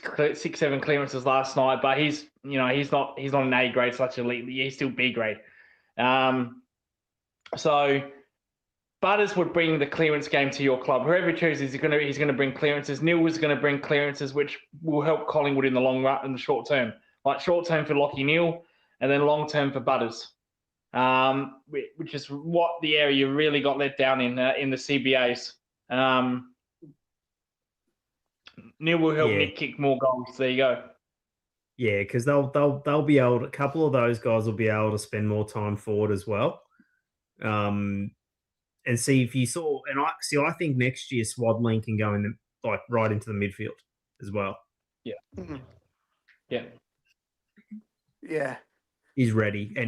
7 clearances last night, but he's not an A grade such elite. He's still B grade. So Butters would bring the clearance game to your club. Whoever he chooses, he's going to bring clearances. Neil was going to bring clearances, which will help Collingwood in the long run, in the short term. Like short term for Lachie Neale, and then long term for Butters, which is what the area really got let down in the CBAs. Neil will help Nick kick more goals. There you go. Yeah, because they'll be able to, a couple of those guys will be able to spend more time forward as well. And see if you saw, and I think next year Swadling can go in right into the midfield as well. Yeah, yeah. He's ready, and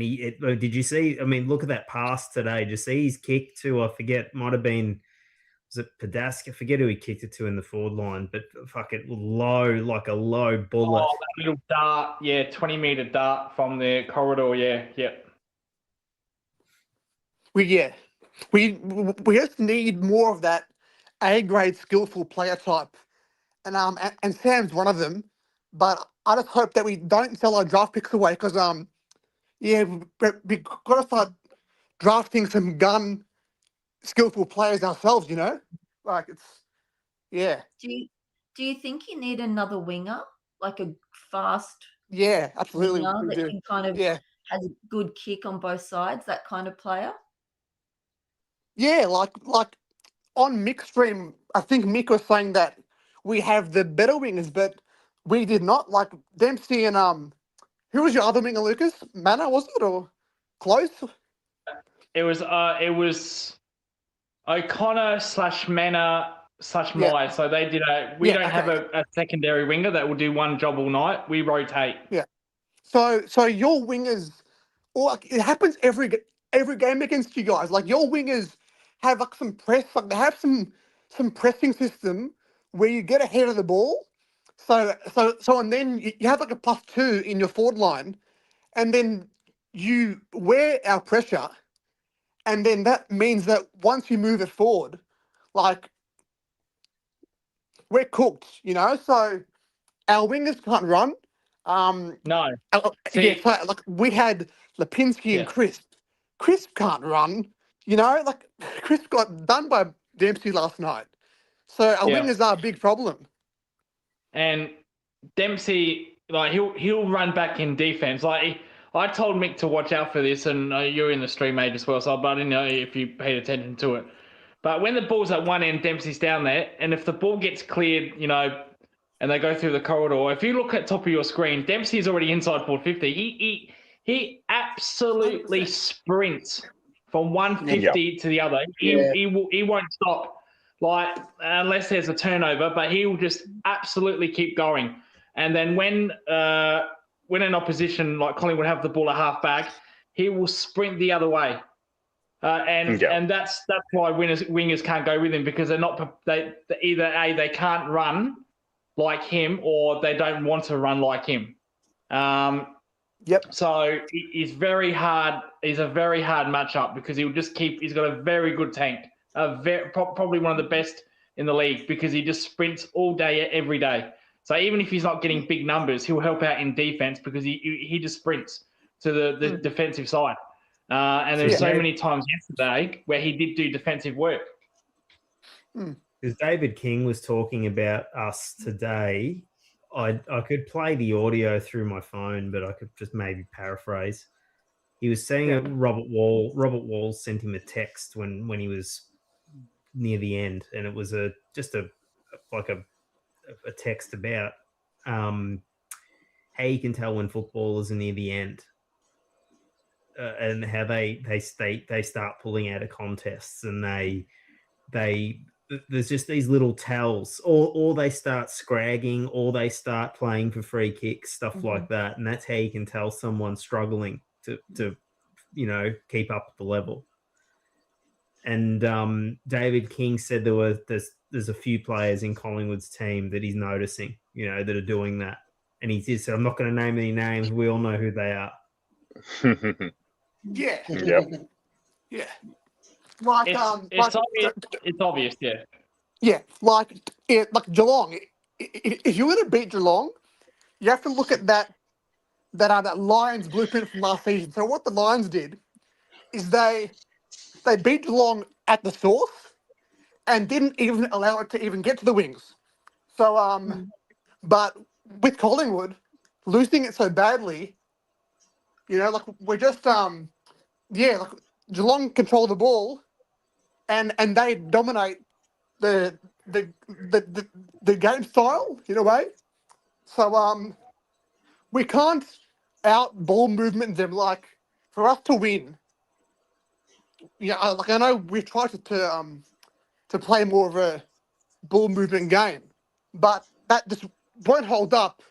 did you see? I mean, look at that pass today. Did you see his kick to? I forget, might have been. Was it Padaska? I forget who he kicked it to in the forward line, but fuck it, like a low bullet. Oh, that little dart, 20-meter dart from the corridor, yeah. We just need more of that A-grade skillful player type, and Sam's one of them. But I just hope that we don't sell our draft picks away because we got to start drafting some gun skillful players ourselves. Like Do you think you need another winger, like a fast? Yeah, absolutely. Winger that can kind of has a good kick on both sides. That kind of player. Yeah, like on Mick's stream, I think Mick was saying that we have the better wingers, but we did not. Like Dempsey and who was your other winger, Lucas? Manor, was it, or close? It was O'Connor / Manor / Moy. So they did we don't have a secondary winger that will do one job all night. We rotate. Yeah. So your wingers, it happens every game against you guys. Like your wingers have like some press, like they have some pressing system where you get ahead of the ball. So and then you have like a +2 in your forward line, and then you wear our pressure, and then that means that once you move it forward, like we're cooked, So our wingers can't run. No. Like we had Lipinski and Crisp. Crisp can't run. Like Crisp got done by Dempsey last night. So our wingers are a big problem. And Dempsey, like he'll run back in defense. Like I told Mick to watch out for this, and you're in the stream age as well, so I didn't know if you paid attention to it. But when the ball's at one end, Dempsey's down there, and if the ball gets cleared, and they go through the corridor, if you look at top of your screen, Dempsey's already inside 450. He absolutely 100%. Sprints from 150 to the other. He won't stop, like unless there's a turnover, but he will just absolutely keep going. And then when an opposition like Collingwood have the ball at half back, he will sprint the other way. And that's why wingers can't go with him, because they can't run like him, or they don't want to run like him. So he's very hard. He's a very hard matchup because he'll just he's got a very good tank, probably one of the best in the league, because he just sprints all day, every day. So even if he's not getting big numbers, he'll help out in defense because he just sprints to the defensive side. And there's so many times yesterday where he did do defensive work. Because David King was talking about us today. I could play the audio through my phone, but I could just maybe paraphrase. He was saying that Robert Wall sent him a text when he was near the end, and it was a text about how you can tell when footballers are near the end, and how they start pulling out of contests, and there's just these little tells, or they start scragging, or they start playing for free kicks, stuff like that, and that's how you can tell someone's struggling to keep up at the level. And David King said there's a few players in Collingwood's team that he's noticing that are doing that. And he just said, I'm not going to name any names. We all know who they are. Yeah, Yep. yeah. Like It's obvious, yeah. yeah, like Geelong. If you're going to beat Geelong, you have to look at that Lions blueprint from last season. So what the Lions did is they beat Geelong at the source and didn't even allow it to even get to the wings. So but with Collingwood losing it so badly, like we're just like Geelong control the ball and they dominate the game style in a way. So we can't out ball movement them. Like for us to win, I know we've tried to play more of a ball movement game, but that just won't hold up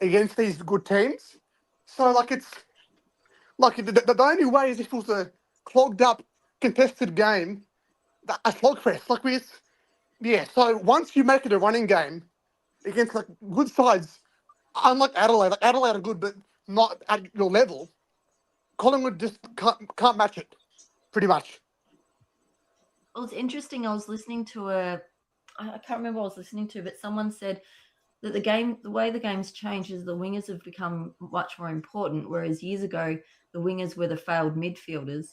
against these good teams. So it's like the only way is if it was a clogged up contested game, a slogfest like with. Yeah, so once you make it a running game against good sides, unlike Adelaide, Adelaide are good but not at your level, Collingwood just can't match it, pretty much. Well, it's interesting. I was listening to I can't remember what I was listening to, but someone said that the way the game's changed is the wingers have become much more important, whereas years ago the wingers were the failed midfielders,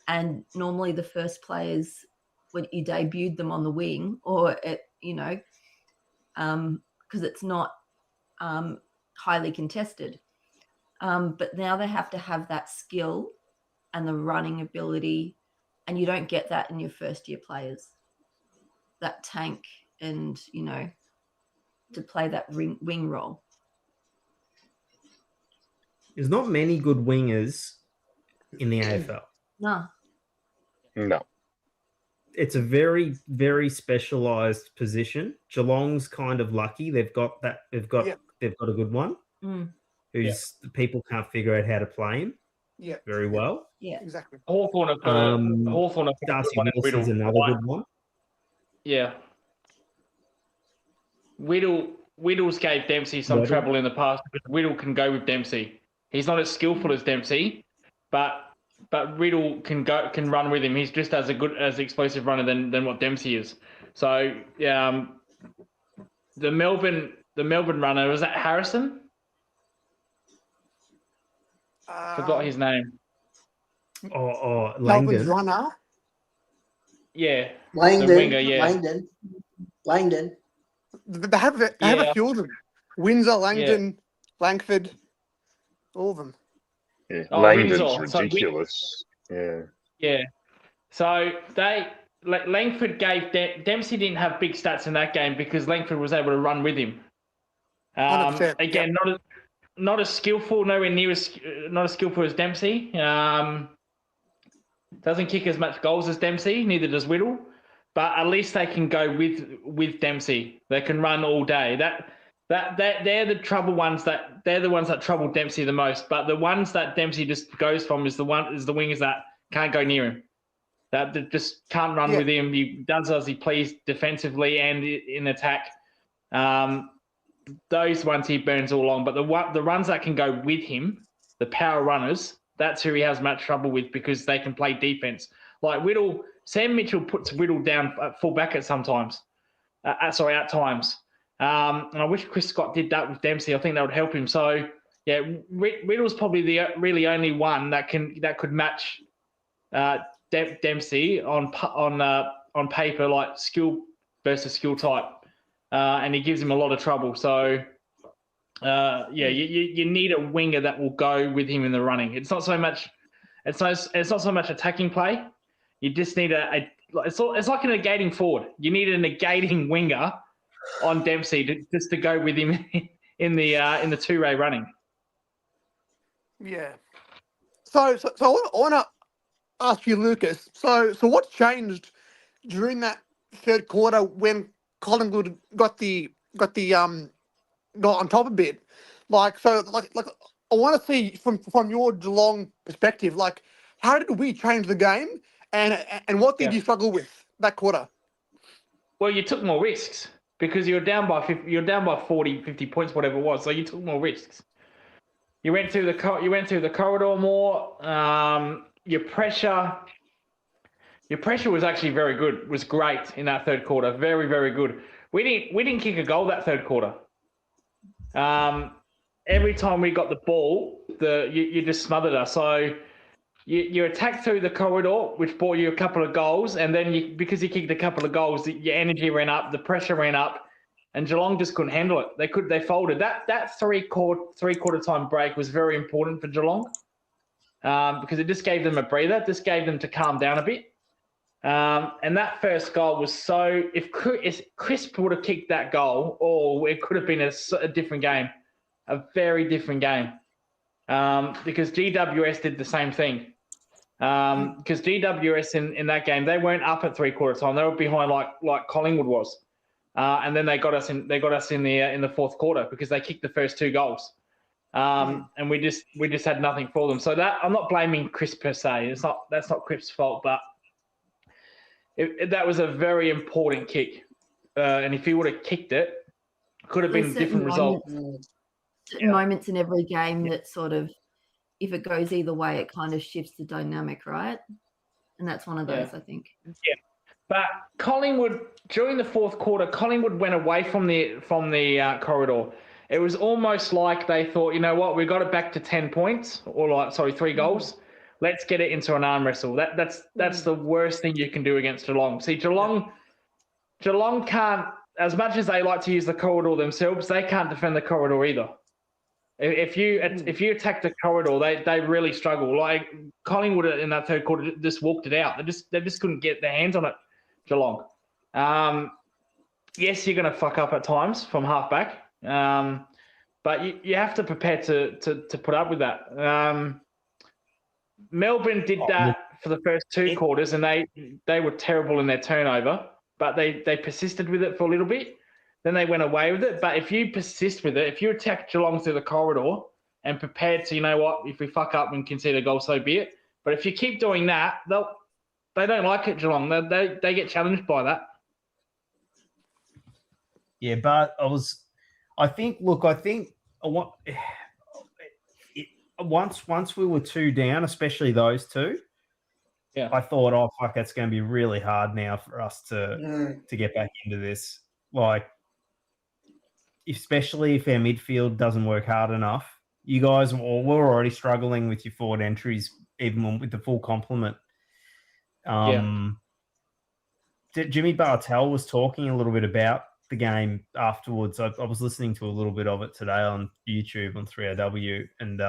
and normally the first players, when you debuted them on the wing or because it's not highly contested. But now they have to have that skill and the running ability, and you don't get that in your first year players. That tank and, to play that wing role. There's not many good wingers in the AFL. No. No. It's a very, very specialised position. Geelong's kind of lucky. They've got a good one. Who's people can't figure out how to play him. Yeah. Very well. Yeah. Exactly. Hawthorn have got Darcy one in Wilson's Whittle. another good one. Yeah. Whittles gave Dempsey some Whittle. trouble in the past because Whittle can go with Dempsey. He's not as skillful as Dempsey, but Whittle can run with him. He's just as explosive runner than what Dempsey is. So the Melbourne runner, was that Harrison? Forgot his name. Melbourne's Langdon. runner. Yeah. Langdon. The winger, yeah. Langdon. They have a few of them. Windsor, Langdon, Langford, all of them. Yeah. Oh, Langdon's Windsor. ridiculous. Yeah. So Langford gave Dempsey didn't have big stats in that game because Langford was able to run with him. 100%, Again, not as skillful, nowhere near not as skillful as Dempsey. Doesn't kick as much goals as Dempsey, neither does Whittle. But at least they can go with Dempsey. They can run all day. They're the trouble ones they're the ones that trouble Dempsey the most. But the ones that Dempsey just goes from is the wingers that can't go near him. That just can't run with him. He does as he please defensively and in attack. Those ones he burns all along. But the runs that can go with him, the power runners, that's who he has much trouble with because they can play defense. Like Whittle, Sam Mitchell puts Whittle down at full back at times. And I wish Chris Scott did that with Dempsey. I think that would help him. So yeah, Whittle's probably the really only one that could match Dempsey on paper, like skill versus skill type, and he gives him a lot of trouble. So you need a winger that will go with him in the running. It's not so much attacking play. You just need it's like a negating forward. You need a negating winger on Dempsey to go with him in the two-way running. Yeah. So I want to ask you, Lucas. So what's changed during that third quarter when Collingwood got on top a bit? Like I want to see from your Geelong perspective, like how did we change the game and what did you struggle with that quarter? Well, you took more risks. because you're down by 40, 50 points, whatever it was. So you took more risks. You went through the corridor more. Your pressure was actually very good. Was great in that third quarter. Very, very good. We didn't kick a goal that third quarter. Every time we got the ball, you just smothered us. So you attacked through the corridor, which brought you a couple of goals, and then because you kicked a couple of goals, your energy ran up, the pressure ran up, and Geelong just couldn't handle it. They folded. That three-quarter time break was very important for Geelong because it just gave them a breather, just gave them to calm down a bit. And that first goal was if Crisp would have kicked that goal, it could have been a different game, a very different game. Because GWS did the same thing. Because GWS in that game, they weren't up at three-quarter time; they were behind like Collingwood was, and then they got us in the fourth quarter because they kicked the first two goals, and we just had nothing for them. So that I'm not blaming Crisp per se. That's not Crisp's fault, but that was a very important kick, and if he would have kicked it, could have been a different result. Certain moments in every game that sort of, if it goes either way, it kind of shifts the dynamic, right? And that's one of those, I think. Yeah, but Collingwood during the fourth quarter, Collingwood went away from the corridor. It was almost like they thought, you know what, we got it back to 10 points, or 3 goals. Let's get it into an arm wrestle. That's the worst thing you can do against Geelong. See, Geelong can't, as much as they like to use the corridor themselves, they can't defend the corridor either. If you attack the corridor, they really struggle. Like Collingwood in that third quarter just walked it out. They just couldn't get their hands on it. Geelong. Yes, you're going to fuck up at times from halfback, but you have to prepare to put up with that. Melbourne did that for the first 2 quarters, and they were terrible in their turnover, but they persisted with it for a little bit. Then they went away with it. But if you persist with it, if you attack Geelong through the corridor and prepared to, you know what, if we fuck up and concede a goal, so be it. But if you keep doing that, they don't like it, Geelong. They get challenged by that. Yeah, but I think once we were 2 down, especially those two, I thought, oh fuck, that's going to be really hard now for us to get back into this. Like, especially if our midfield doesn't work hard enough. You guys were already struggling with your forward entries, even with the full complement. Jimmy Bartell was talking a little bit about the game afterwards. I was listening to a little bit of it today on YouTube on 3AW, and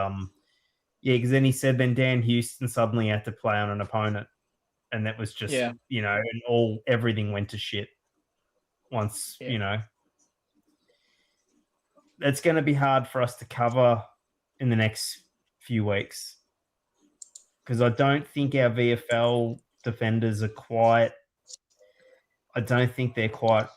because then he said then Dan Houston suddenly had to play on an opponent, and that was just and everything went to shit once It's going to be hard for us to cover in the next few weeks because I don't think our VFL defenders are quite. I don't think they're quite.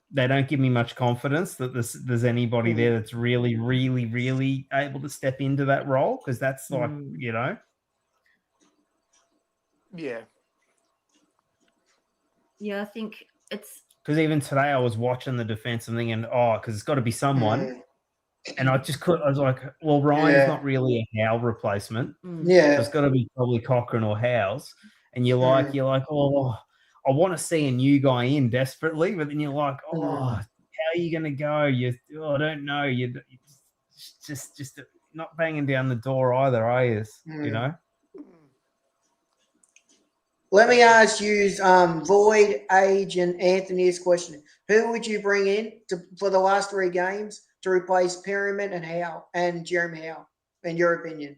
They don't give me much confidence that there's anybody there that's really, really, really able to step into that role because that's like Yeah. Yeah, I think it's. Because even today I was watching the defense and thinking, because it's got to be someone. And I just couldn't. I was like, well, Ryan's not really a Howe replacement. Yeah. So it's got to be probably Cochrane or Howes. And you're like, I want to see a new guy in desperately. But then you're like, how are you going to go? I don't know. You're just not banging down the door either, are you? You know? Let me ask you, Void, Age, and Anthony's question. Who would you bring in for the last 3 games to replace Perryman and Howe and Jeremy Howe, in your opinion?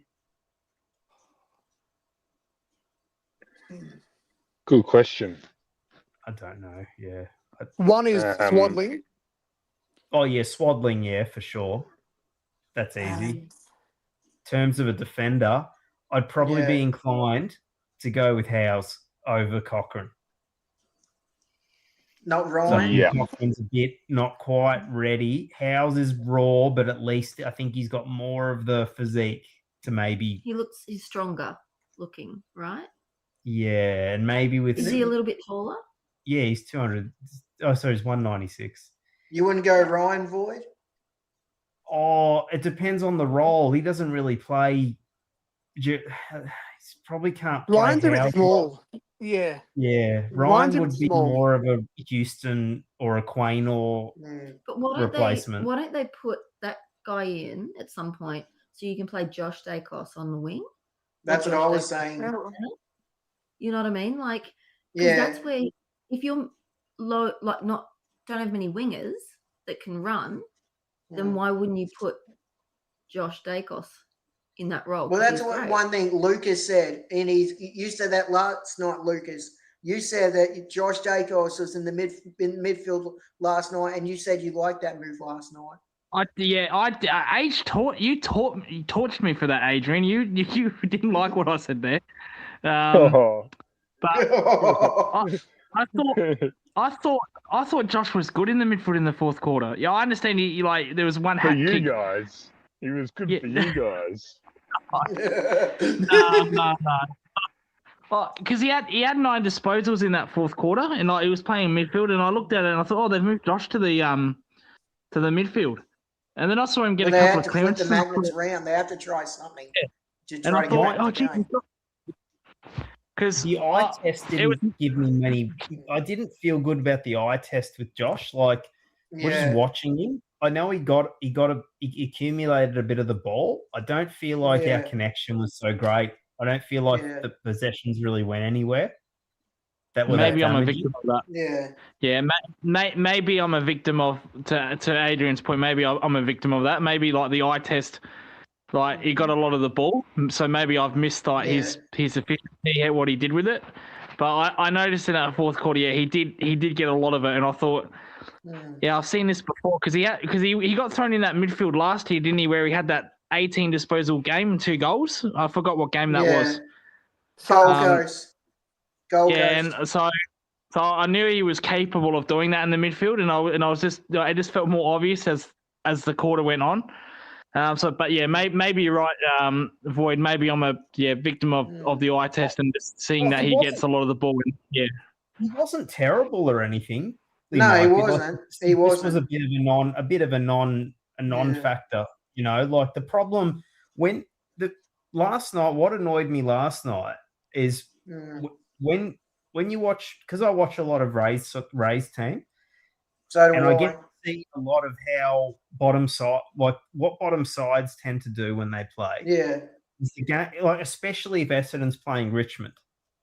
Good question. I don't know. Yeah. One is Swadling. Oh, yeah, Swadling, yeah, for sure. That's easy. In terms of a defender, I'd probably be inclined to go with Howes over Cochrane. Not Ryan? So Cochrane's a bit not quite ready. Howes is raw, but at least I think he's got more of the physique to maybe... He's stronger looking, right? Yeah, and maybe with... Is he a little bit taller? Yeah, he's 200 Oh, sorry, he's 196. You wouldn't go Ryan Void? Oh, it depends on the role. He doesn't really play. He probably can't play. Ryan's a bit Howard. small. Yeah. Yeah, Ryan's Ryan a would bit be small. more of a Houston or a Quain or But why don't replacement. why don't they put that guy in at some point so you can play Josh Dacos on the wing? That's what I was Dacos saying. You know what I mean? Like, 'cause Yeah. that's where if you're low, like don't have many wingers that can run, then why wouldn't you put Josh Dacos in that role? Well, 'Cause that's he's what great. one thing Lucas said, and you said that last night, Lucas. You said that Josh Dacos was in the midfield last night, and you said you liked that move last night. Age tortured me for that, Adrian. You didn't like what I said there. But I thought Josh was good in the midfield in the fourth quarter. Yeah, I understand he like there was one For hat you kick. guys, he was good Yeah. for you guys. No. Because he had 9 disposals in that fourth quarter, and he was playing midfield. And I looked at it and I thought, oh, they've moved Josh to the midfield. And then I saw him get Well, a they couple have of to flip clearances. the magnets around. They have to try something to And try I to get thought, back in the game. because The eye test didn't give me many. I didn't feel good about the eye test with Josh. Like we're just Yeah. watching him. I know he accumulated a bit of the ball. I don't feel like our Yeah. connection was so great. I don't feel like Yeah. the possessions really went anywhere. That were maybe that I'm a damaging. victim of that. Yeah. Yeah, maybe I'm a victim of to Adrian's point. Maybe I'm a victim of that. Maybe like the eye test, like he got a lot of the ball, so maybe I've missed like his efficiency, what he did with it. But I noticed in that fourth quarter, yeah, he did get a lot of it, and I thought, yeah, I've seen this before because he got thrown in that midfield last year, didn't he? Where he had that 18 disposal game and 2 goals. I forgot what game that was. Gold Coast. Gold Yeah, Coast. and so I knew he was capable of doing that in the midfield, and I was just it just felt more obvious as the quarter went on. But yeah, maybe you're right, Void. Maybe I'm a victim of the eye test and just seeing that he gets a lot of the ball. And, yeah, he wasn't terrible or anything. No, he wasn't. He wasn't. This was a bit of a non-factor. You know, like the problem last night. What annoyed me last night is when you watch, because I watch a lot of Ray's team. So do I get to see a lot of how what bottom sides tend to do when they play. Yeah. It's the game, like especially if Essendon's playing Richmond.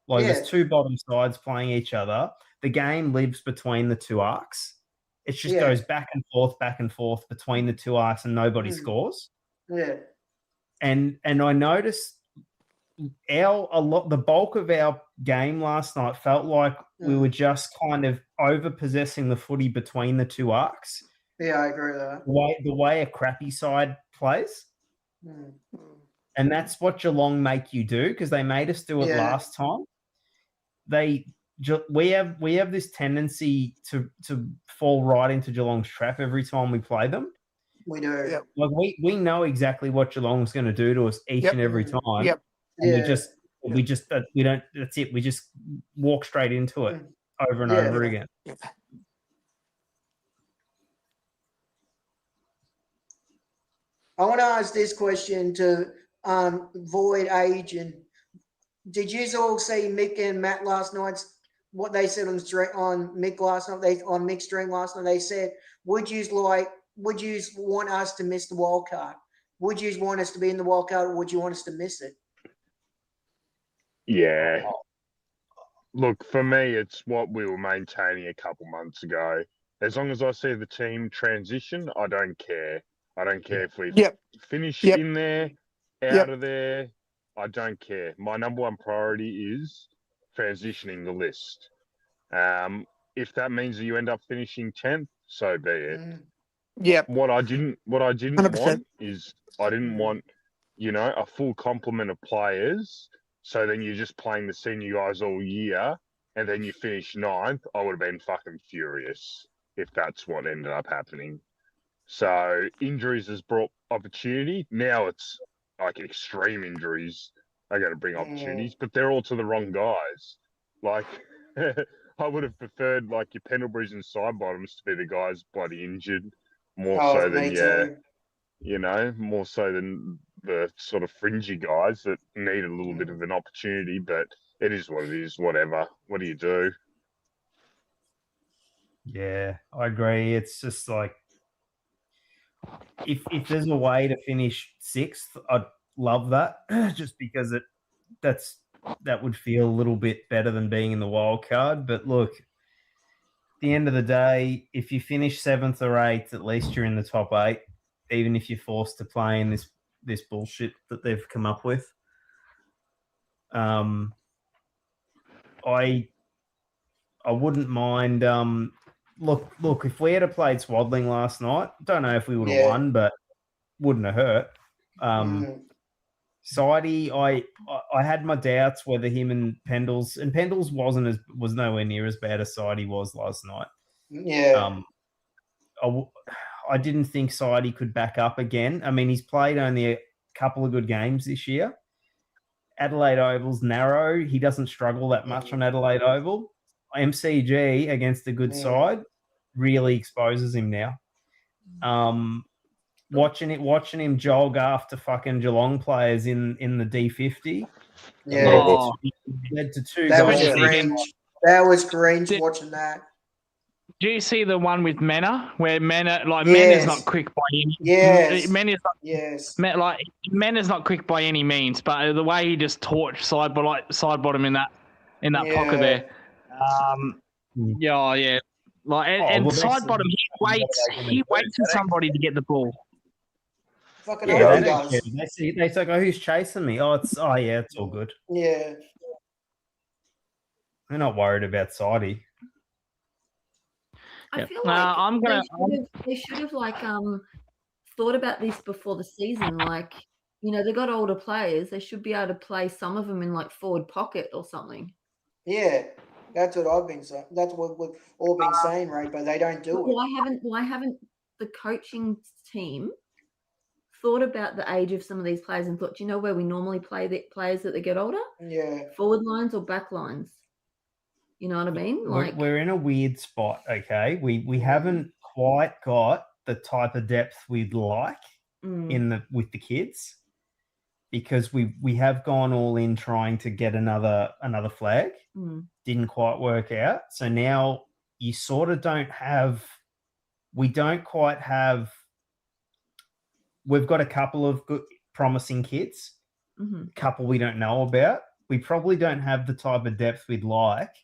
Like there's 2 bottom sides playing each other. The game lives between the 2 arcs. It just goes back and forth between the 2 arcs, and nobody scores. Yeah. And I noticed the bulk of our game last night felt like we were just kind of over possessing the footy between the 2 arcs. Yeah, I agree with that. The way a crappy side plays. And that's what Geelong make you do, because they made us do it last time. We have this tendency to fall right into Geelong's trap every time we play them. We do. Yep. Like we know exactly what Geelong's going to do to us each and every time. Yep. And we don't. That's it. We just walk straight into it over and over again. Yep. I want to ask this question to Void, Age, and did you all see Mick and Matt last night? What they said on Mick last night, on Mick's stream last night, they said, would you want us to miss the wild card? Would you want us to be in the wild card, or would you want us to miss it? Yeah. Look, for me, it's what we were maintaining a couple months ago. As long as I see the team transition, I don't care. I don't care if we finish in there, out of there. I don't care. My number one priority is transitioning the list. If that means that you end up finishing 10th, so be it. Yeah. What I didn't 100%. want is I didn't want, a full complement of players. So then you're just playing the senior guys all year, and then you finish 9th. I would have been fucking furious if that's what ended up happening. So injuries has brought opportunity. Now it's like extreme injuries are going to bring opportunities, but they're all to the wrong guys. Like I would have preferred like your Pendleburys and side bottoms to be the guys bloody injured more Oh, so me than too. more so than the sort of fringy guys that need a little bit of an opportunity. But it is what it is. Whatever. What do you do? Yeah, I agree. It's just like if there's a way to finish 6th, I'd love that. Just because that would feel a little bit better than being in the wild card. But look, at the end of the day, if you finish 7th or 8th, at least you're in the top 8. Even if you're forced to play in this bullshit that they've come up with. I wouldn't mind. Look, if we had played Swaddling last night, don't know if we would have won, but wouldn't have hurt. Sidey, I had my doubts whether him and Pendles was nowhere near as bad as Sidey was last night. Yeah. I didn't think Sidey could back up again. I mean, he's played only a couple of good games this year. Adelaide Oval's narrow. He doesn't struggle that much on Adelaide Oval. MCG against a good side really exposes him now. Watching him jog after fucking Geelong players in the D50. Yeah. Led to 2 That was goals. cringe. That was cringe watching that. Do you see the one with Mena, where Mena, Yes. Mena's not quick by any Yes. Mena's not quick by any means, but the way he just torched side bottom in that pocket there. Yeah. Side bottom, he waits for somebody to get the ball. Fucking They Oval don't does. care. They say, "Oh, who's chasing me?" It's all good. Yeah. They're not worried about Sidey. I feel they should have thought about this before the season. Like, they got older players. They should be able to play some of them in forward pocket or something. Yeah. That's what I've been saying. That's what we've all been saying, right? But they don't do it. Why haven't the coaching team thought about the age of some of these players and thought, where we normally play the players that they get older? Yeah. Forward lines or back lines? You know what I mean? We're in a weird spot, okay? We haven't quite got the type of depth we'd like with the kids, because we have gone all in trying to get another flag. Didn't quite work out. So now you sort of we've got a couple of good promising kids, couple we don't know about. We probably don't have the type of depth we'd like.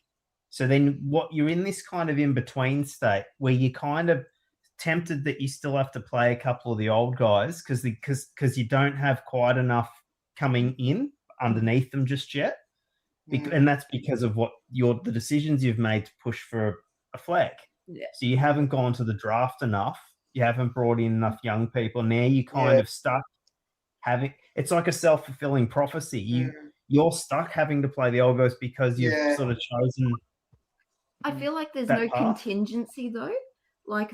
So then you're in this kind of in-between state where you're kind of tempted that you still have to play a couple of the old guys because you don't have quite enough coming in underneath them just yet. And that's because of the decisions you've made to push for a flag. Yeah. So you haven't gone to the draft enough. You haven't brought in enough young people. Now you kind of stuck it's like a self-fulfilling prophecy. You're stuck having to play the old guys because you've sort of chosen. I feel like there's no contingency though.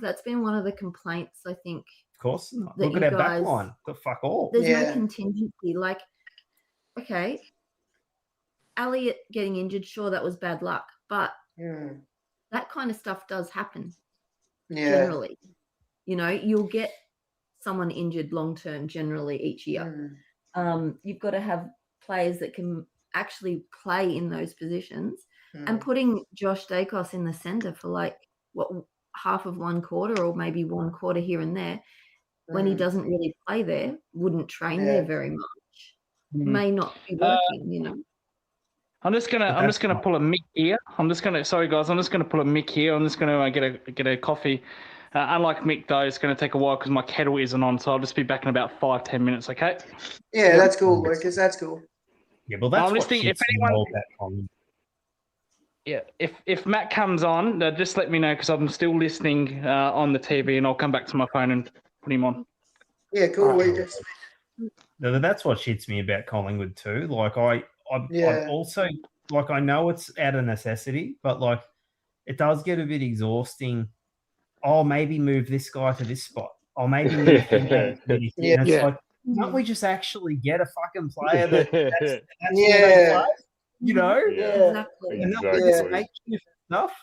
That's been one of the complaints, I think. Of course. Look at our back line. Got fuck all. There's no contingency. Okay, Elliot getting injured, sure, that was bad luck. But that kind of stuff does happen. Generally. You'll get someone injured long-term generally each year. You've got to have players that can actually play in those positions. And putting Josh Dacos in the centre for half of one quarter or maybe one quarter here and there, when he doesn't really play there, wouldn't train there very much, may not be working, I'm just gonna pull a Mick here. I'm just gonna pull a Mick here. I'm just gonna get a coffee. Unlike Mick though, it's gonna take a while because my kettle isn't on, so I'll just be back in about 5-10 minutes. Okay? Yeah, that's cool, Lucas. That's cool. Yeah, well, that's what if anyone. Yeah, if Matt comes on, just let me know because I'm still listening on the TV, and I'll come back to my phone and put him on. Yeah, cool, Lucas. No, that's what shits me about Collingwood too. I also I know it's out of necessity, but it does get a bit exhausting. Oh, maybe move this guy to this spot. Oh, maybe move him to this. It's can't we just actually get a fucking player that's where they play? Exactly. And not just stuff.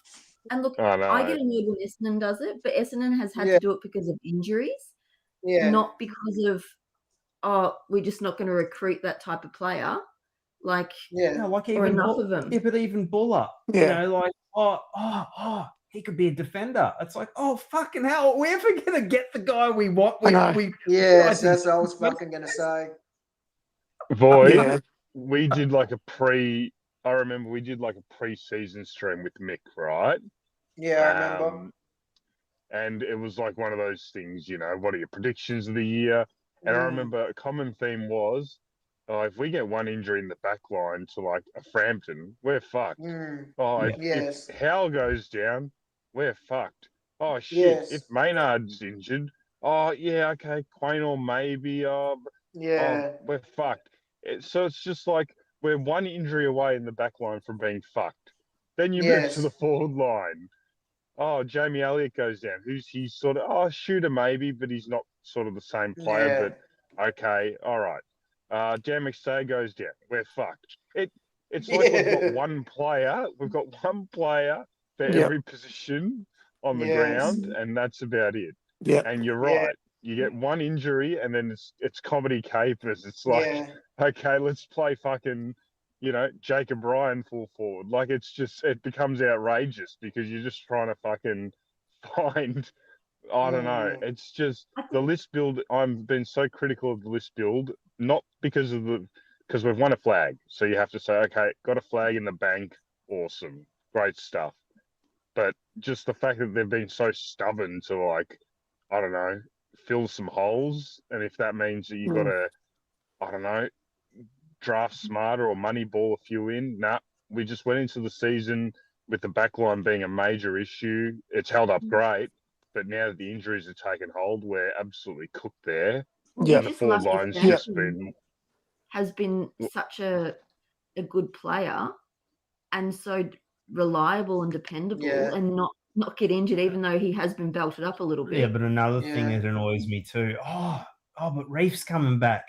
And look, I know. I get annoyed when Essendon does it, but Essendon has had Yeah. to do it because of injuries, Yeah. not because of, oh, we're just not going to recruit that type of player. Like, Yeah. No, like or even enough of them. Yeah, but even Buller, Yeah. like he could be a defender. It's like, oh fucking hell, are we ever gonna get the guy we want? I know. Yes, that's what I was fucking gonna say. Void, Yeah. we did like I remember we did like a pre-season stream with Mick, right? Yeah, I remember. And it was like one of those things, what are your predictions of the year? And I remember a common theme was, if we get one injury in the back line to like a Frampton, we're fucked. Yes. If Howell goes down, we're fucked. Oh shit! Yes. If Maynard's injured, okay, Quaynor maybe. We're fucked. So it's just like we're one injury away in the back line from being fucked. Then you move to the forward line. Oh, Jamie Elliott goes down. He's sort of shooter maybe, but he's not sort of the same player. But okay, all right. Dan McStay goes down. We're fucked. It's like we've got one player. We've got one player for every position on the ground, and that's about it. Yeah. And you're right. You get one injury, and then it's comedy capers. It's like, okay, let's play fucking, Jacob Ryan full forward. Like it becomes outrageous because you're just trying to fucking find. I don't know. It's just the list build. I've been so critical of the list build, not because we've won a flag. So you have to say, okay, got a flag in the bank. Awesome. Great stuff. But just the fact that they've been so stubborn to like, I don't know, fill some holes. And if that means that you got to, I don't know, draft smarter or money ball a few in. We just went into the season with the backline being a major issue. It's held up great, but now that the injuries have taken hold, we're absolutely cooked there. Well, And the forward line's just has been such a good player and so reliable and dependable and not get injured, even though he has been belted up a little bit. Yeah, but another thing that annoys me too. But Reef's coming back.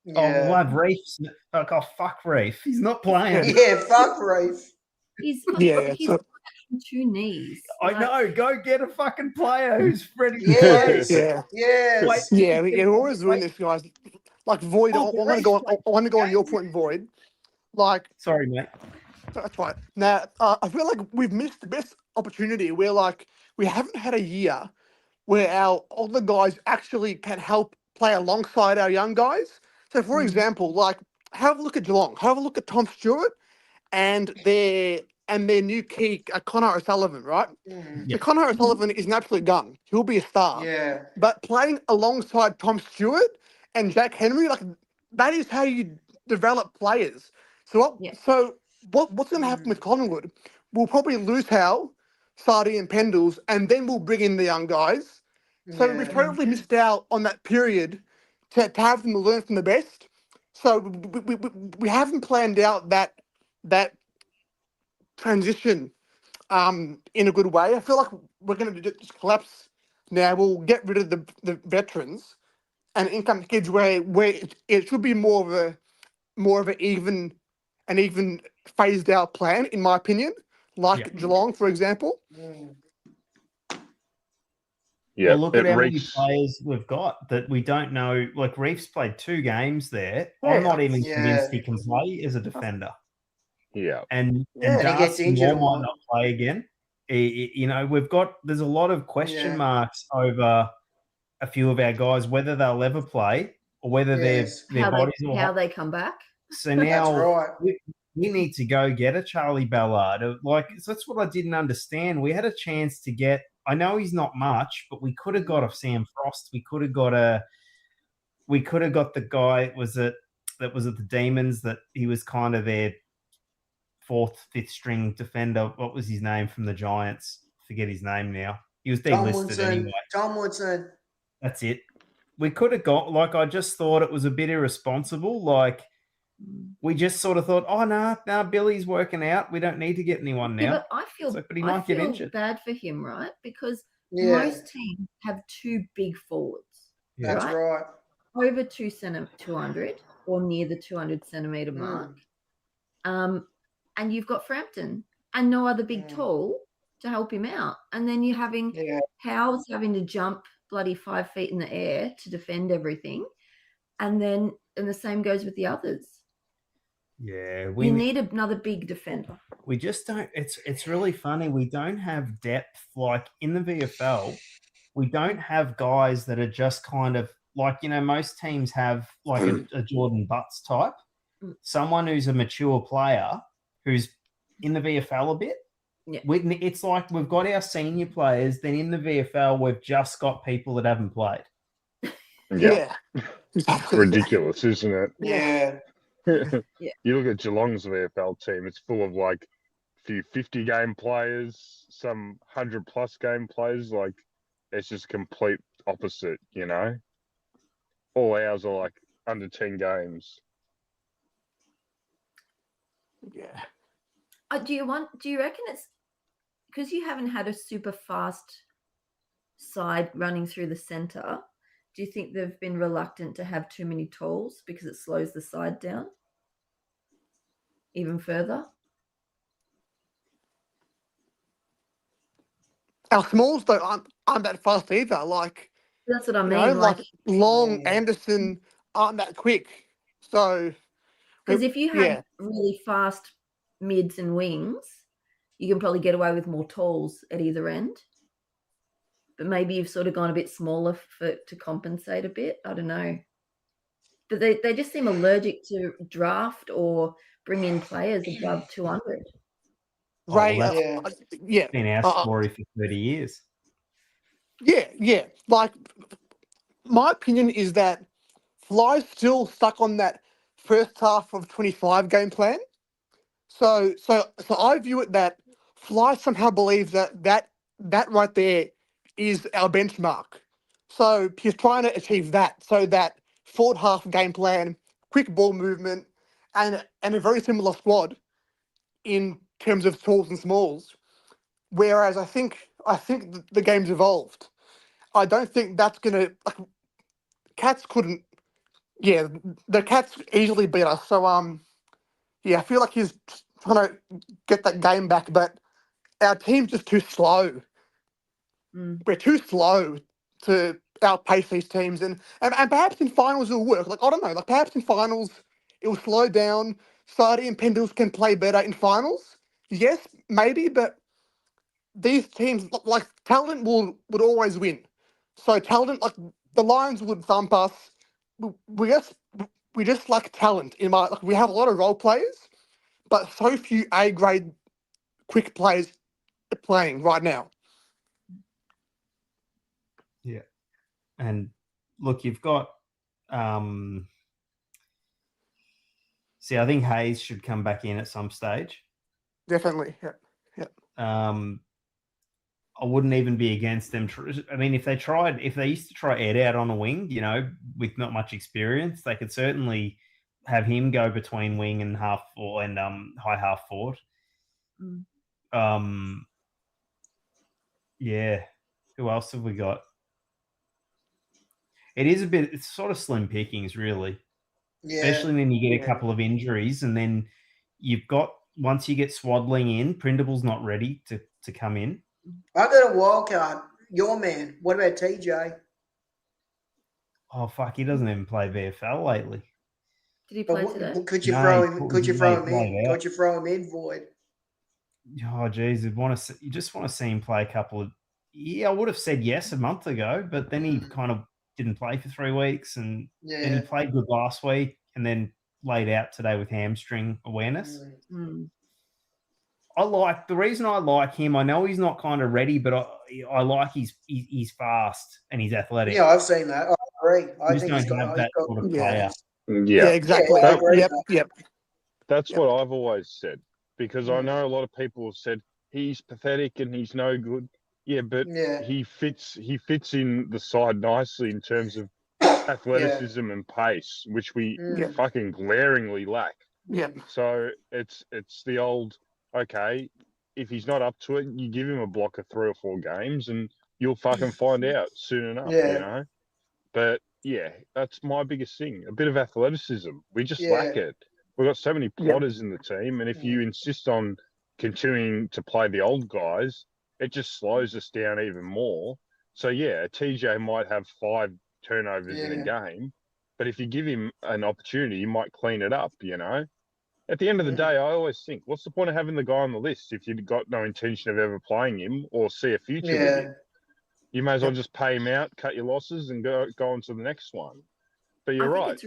Yeah. We'll have Reef's. Like, fuck Reef. He's not playing. Yeah, fuck Reef. He's got 2 knees. I know. Go get a fucking player who's ready to Yes. play. Yes. We're always doing this, guys. Like Void, I want to go on your point, Void. Like, sorry, mate. That's right. Now, I feel like we've missed the best opportunity where, like, we haven't had a year where our older guys actually can help play alongside our young guys. So, for example, like, have a look at Geelong. Have a look at Tom Stewart and their new key, Connor O'Sullivan, right? So Connor O'Sullivan is an absolute gun. He'll be a star. Yeah. But playing alongside Tom Stewart and Jack Henry, like, that is how you develop players. So what's going to happen with Collingwood? We'll probably lose Hal, Sardi and Pendles, and then we'll bring in the young guys. So we've totally missed out on that period to have them learn from the best. So we haven't planned out that transition in a good way. I feel like we're going to just collapse now. We'll get rid of the veterans and income kids where it should be more of an even phased out plan, in my opinion, like Geelong, for example. Yeah, look at how many players we've got that we don't know. Like Reef's played 2 games there. I'm not even convinced he can play as a defender. Yeah, and he gets injured. Moore might not play again. There's a lot of question marks over a few of our guys, whether they'll ever play or whether their bodies will how they come back. So now we need to go get a Charlie Ballard. So that's what I didn't understand. We had a chance to get. I know he's not much, but we could have got a Sam Frost. We could have got the guy that was at the Demons, that he was kind of their 4th, 5th string defender. What was his name from the Giants? Forget his name now. He was delisted anyway. Tom Woodson. That's it. We could have got, I just thought it was a bit irresponsible. We just sort of thought, no, Billy's working out. We don't need to get anyone now. Yeah, but I feel get injured. Bad for him, right? Because most teams have 2 big forwards. Yeah. That's right. Over 200 or near the 200 centimetre mark. And you've got Frampton. and no other big tall to help him out. And then you're having Howard's having to jump bloody 5 feet in the air to defend everything. And the same goes with the others. Yeah, you need another big defender. We just don't. It's really funny. We don't have depth like in the VFL. We don't have guys that are just kind of like, most teams have like a Jordan Butts type, someone who's a mature player who's in the VFL a bit. Yeah. It's like we've got our senior players, then in the VFL we've just got people that haven't played. Yeah. Ridiculous, isn't it? Yeah. You look at Geelong's VFL team, it's full of like a few 50-game players, some 100-plus game players. Like, it's just complete opposite, All ours are like under 10 games. Yeah. Do you reckon it's because you haven't had a super fast side running through the centre? Do you think they've been reluctant to have too many tools because it slows the side down even further? Our smalls though aren't that fast either. Like that's what I mean. Like Long, Anderson aren't that quick. So because if you had really fast mids and wings, you can probably get away with more tools at either end. But maybe you've sort of gone a bit smaller to compensate a bit. I don't know. But they just seem allergic to draft or bring in players above 200. Right. Been our story for 30 years. Yeah. Like, my opinion is that Fly's still stuck on that first half of 25 game plan. So I view it that Fly somehow believes that right there is our benchmark. So he's trying to achieve that. So that forward half game plan, quick ball movement, and a very similar squad in terms of tools and smalls. Whereas I think the game's evolved. I don't think that's gonna. Cats couldn't. Yeah, the Cats easily beat us. So I feel like he's trying to get that game back, but our team's just too slow. We're too slow to outpace these teams, and perhaps in finals it'll work. Like, I don't know. Like, perhaps in finals it'll slow down. Sardi and Pendles can play better in finals. Yes, maybe, but these teams, like, talent would always win. So talent, like the Lions would thump us. We just lack talent. We have a lot of role players, but so few A grade quick players playing right now. Yeah, and look, you've got. See, I think Hayes should come back in at some stage. Definitely, yeah. I wouldn't even be against them. I mean, if they used to try Ed out on a wing, with not much experience, they could certainly have him go between wing and half forward and high half forward. Yeah. Who else have we got? It's sort of slim pickings, really. Yeah. Especially when you get a couple of injuries, and then you've got, once you get Swaddling in, Prindable's not ready to come in. I got a wild card. Your man. What about TJ? Oh fuck, he doesn't even play VFL lately. Did he play today? Could you throw him? Could you throw him in? Could you throw him in, Void? Oh geez, you just want to see him play a couple of. Yeah, I would have said yes a month ago, but then he kind of didn't play for 3 weeks, and then he played good last week, and then laid out today with hamstring awareness. The reason I like him. I know he's not kind of ready, but I like he's fast and he's athletic. Yeah, I've seen that. I agree. I think he's got that sort of player. Yeah, exactly. Yep. That's what I've always said, because I know a lot of people have said he's pathetic and he's no good. Yeah, but he fits in the side nicely in terms of athleticism and pace, which we fucking glaringly lack. Yeah. So it's the old, okay, if he's not up to it, you give him a block of 3 or 4 games and you'll fucking find out soon enough, But yeah, that's my biggest thing. A bit of athleticism. We just lack it. We've got so many plotters in the team, and if you insist on continuing to play the old guys, it just slows us down even more. So yeah, TJ might have 5 turnovers in a game, but if you give him an opportunity, he might clean it up, you know? At the end of the day, I always think, what's the point of having the guy on the list if you've got no intention of ever playing him or see a future with him? You may as well just pay him out, cut your losses, and go on to the next one. But you're right.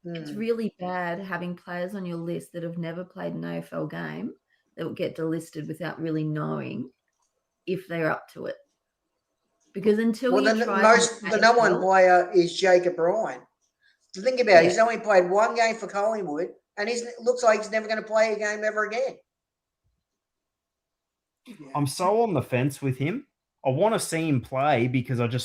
It's really bad having players on your list that have never played an AFL game that will get delisted without really knowing if they're up to it. Because until the number one player is Jacob Ryan. To think about it, he's only played 1 game for Collingwood, and it looks like he's never going to play a game ever again. I'm so on the fence with him. I want to see him play because I'm with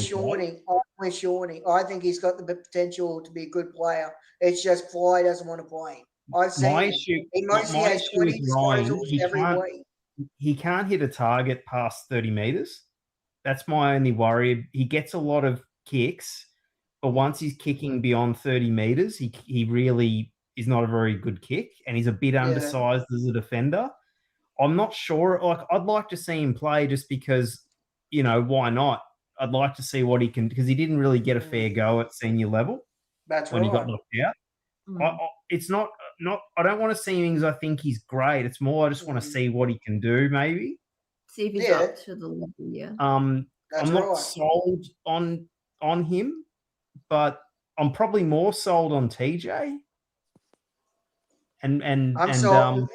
Shawnee. I'm with Shawnee. I think he's got the potential to be a good player. It's just Fly doesn't want to play him. I've seen he mostly has 20 disposals every week. He can't hit a target past 30 meters. That's my only worry. He gets a lot of kicks, but once he's kicking beyond 30 meters, he really is not a very good kick, and he's a bit undersized as a defender. I'm not sure. Like, I'd like to see him play just because, you know, why not? I'd like to see what he can, because he didn't really get a fair go at senior level. That's when right. he got knocked out. It's not. I don't want to see him because I think he's great. It's more I just want to see what he can do. Maybe see if he's up to the level. Yeah. I'm not sold on him, but I'm probably more sold on TJ. I'm sold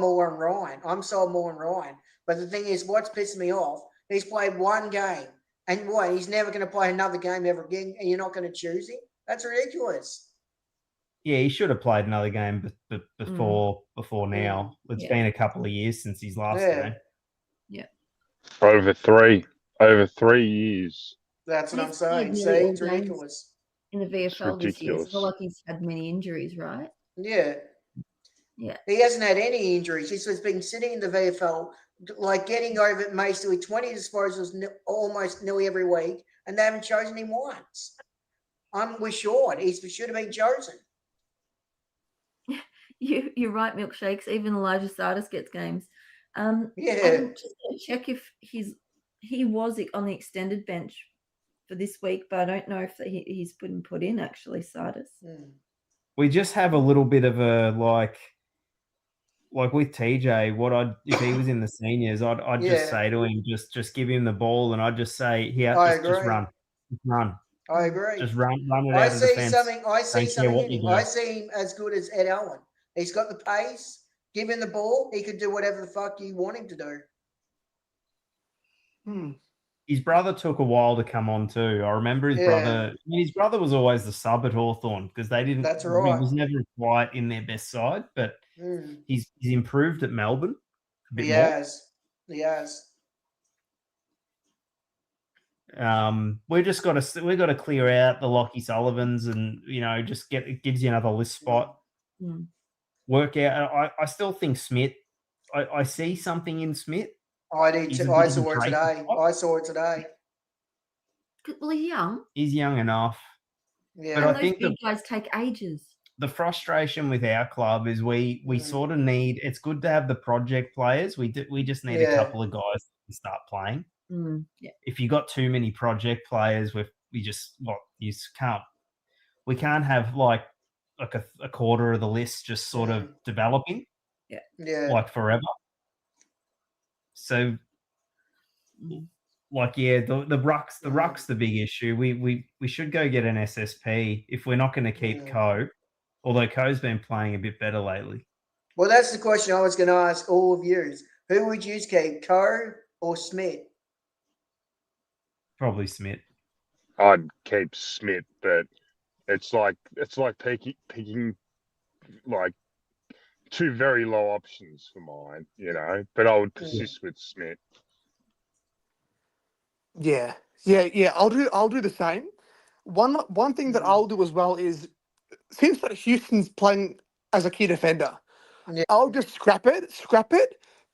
more on Ryan. But the thing is, what's pissing me off, he's played 1 game, and he's never going to play another game ever again, and you're not going to choose him? That's ridiculous. Yeah, he should have played another game before now. It's been a couple of years since his last game. Yeah. Over 3 years. That's what I'm saying. See, it's ridiculous. In the VFL this year, it's not like he's had many injuries, right? Yeah. He hasn't had any injuries. He's just been sitting in the VFL, like getting over it mostly 20 disposals almost nearly every week, and they haven't chosen him once. I'm with Sean. He should have been chosen. You're right, Milkshakes. Even Elijah Sardis gets games. I'm just going to check if he was on the extended bench for this week, but I don't know if he's been put in, actually, Sardis. We just have a little bit of a like with TJ. If he was in the seniors, I'd just say to him, just give him the ball, and I'd just say, just run. I agree. Just run it out of the fence. I see something. I see him as good as Ed Allen. He's got the pace. Give him the ball. He could do whatever the fuck you want him to do. His brother took a while to come on too. I remember his brother. His brother was always the sub at Hawthorn because they didn't. That's right. He was never quite in their best side, but he's improved at Melbourne. He has. We've got to clear out the Lockie Sullivans, and just it gives you another list spot. Work out. I still think Smith. I see something in Smith. I do too. I saw it today. Well, he's young. He's young enough. Yeah, but I think these guys take ages. The frustration with our club is we sort of need. It's good to have the project players. We just need a couple of guys to start playing. If you got too many project players, we can't have like a quarter of the list just sort of developing. Like forever. So, the ruck's the big issue. We should go get an SSP if we're not going to keep Coe, although Coe's been playing a bit better lately. Well, that's the question I was going to ask all of you. Who would you keep, Coe or Smith? Probably Smith. I'd keep Smith, but it's like picking like 2 very low options for mine, but I would persist with Smith. Yeah. I'll do the same. One thing that I'll do as well is, since that Houston's playing as a key defender, I'll just scrap it,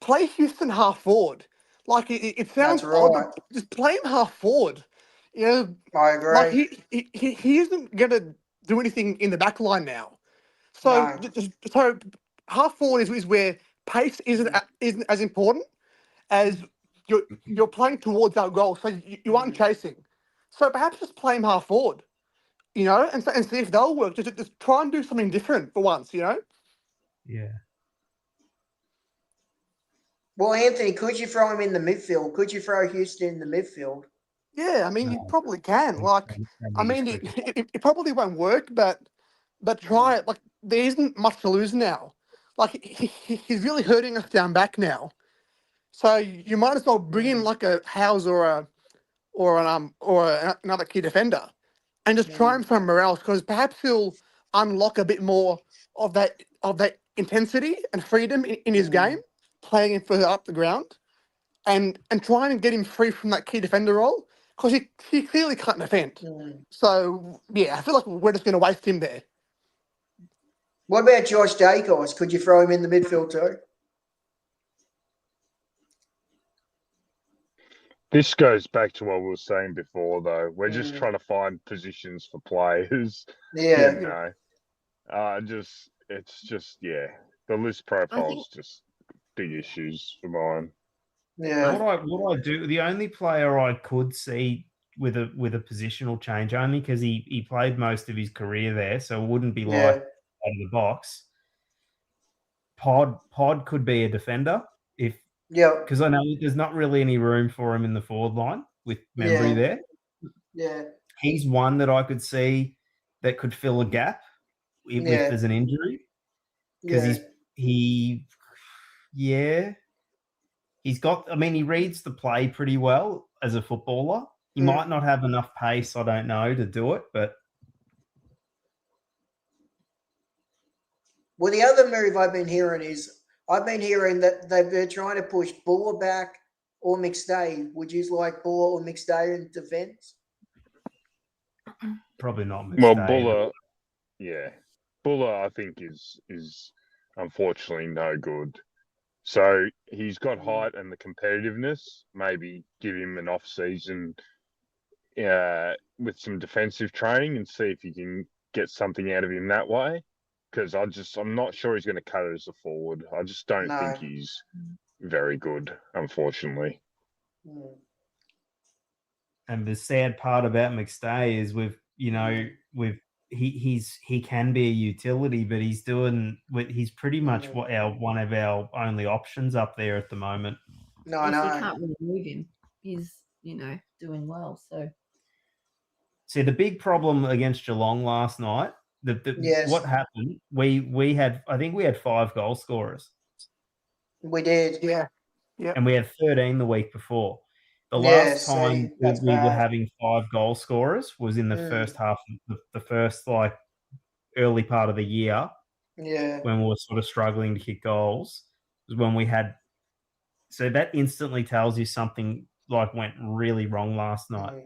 play Houston half forward. Like it sounds odd, just play him half forward. I agree. Like he isn't gonna do anything in the back line now. So half forward is where pace isn't as important as you're playing towards our goal, so you aren't chasing. So perhaps just play him half forward, and see if they'll work. Just try and do something different for once, Yeah. Well, Anthony, could you throw him in the midfield? Could you throw Houston in the midfield? Yeah, I mean, you probably can. It probably won't work, but try it. Like, there isn't much to lose now. Like, he's really hurting us down back now. So you might as well bring in like a Howes or another key defender, and just try him somewhere else, because perhaps he'll unlock a bit more of that intensity and freedom in his game, playing him further up the ground, and trying to get him free from that key defender role, because he clearly can't defend. So yeah, I feel like we're just going to waste him there. What about Josh Dacos? Could you throw him in the midfield too? This goes back to what we were saying before, though. We're just trying to find positions for players. Yeah. It's just the list profile's just big issues for mine. Yeah. What I do, the only player I could see with a positional change, only because he played most of his career there, so it wouldn't be like out of the box. Pod could be a defender because I know there's not really any room for him in the forward line with Membry there. Yeah. He's one that I could see that could fill a gap if there's an injury, because he's got. I mean, he reads the play pretty well as a footballer. He might not have enough pace, I don't know, to do it, but. Well, the other move I've been hearing that they're trying to push Buller back or McStay. Would you like Buller or McStay in defence? Probably not McStay. Well, Buller, I think is unfortunately no good. So he's got height and the competitiveness. Maybe give him an off season with some defensive training and see if you can get something out of him that way. Because I'm not sure he's going to cut it as a forward. I just don't think he's very good, unfortunately. And the sad part about McStay is he can be a utility, but he's pretty much one of our only options up there at the moment. No, I know. You can't really move him. He's doing well. So see, the big problem against Geelong last night. What happened? We had 5 goal scorers. We did, yeah. And we had 13 the week before. The last time we were having 5 goal scorers was in the first half, the first early part of the year. Yeah. When we were sort of struggling to kick goals, was when we had. So that instantly tells you something went really wrong last night.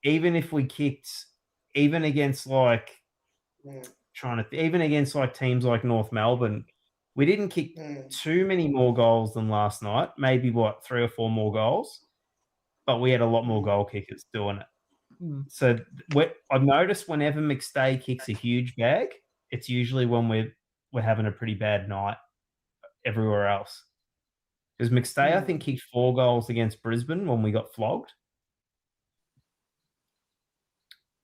Even if we kicked, even against teams like North Melbourne, we didn't kick too many more goals than last night. Maybe 3 or 4 more goals, but we had a lot more goal kickers doing it. So I've noticed whenever McStay kicks a huge bag, it's usually when we're having a pretty bad night everywhere else. Because McStay, I think, kicked 4 goals against Brisbane when we got flogged.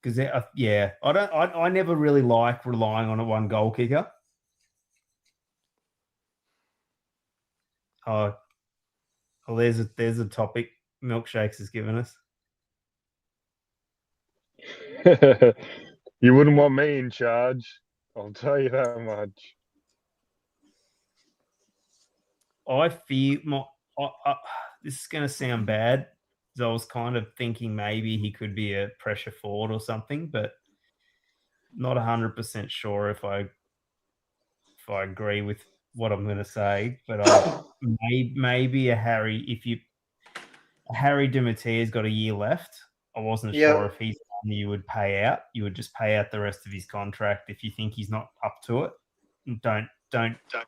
Because I never really like relying on a 1 goal kicker. Oh, well, there's a topic Milkshakes has given us. You wouldn't want me in charge. I'll tell you that much. I fear this is going to sound bad. I was kind of thinking maybe he could be a pressure forward or something, but not 100% sure if I agree with what I'm going to say. But maybe a Harry Demeter's got a year left. I wasn't sure if he's one you would pay out. You would just pay out the rest of his contract if you think he's not up to it. Don't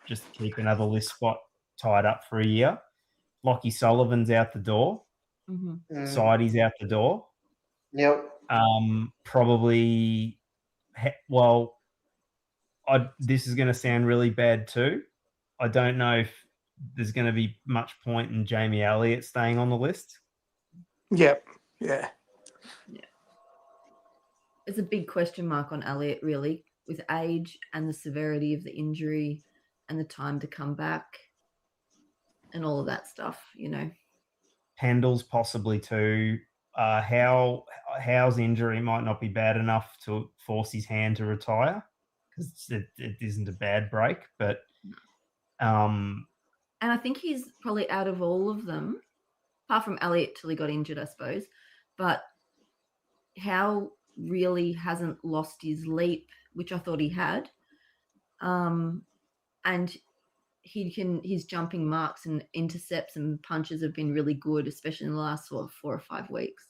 just keep another list spot tied up for a year. Lockie Sullivan's out the door. Sidey's out the door. Yep. Probably. Well, this is going to sound really bad too. I don't know if there's going to be much point in Jamie Elliott staying on the list. Yep. Yeah. It's a big question mark on Elliott, really, with age and the severity of the injury and the time to come back and all of that stuff, you know. Pendle's possibly too. Howe's injury might not be bad enough to force his hand to retire because it isn't a bad break, but and I think he's probably out of all of them, apart from Elliott till he got injured, I suppose. But Howe really hasn't lost his leap, which I thought he had. And his jumping marks and intercepts and punches have been really good, especially in the last 4 or 5 weeks.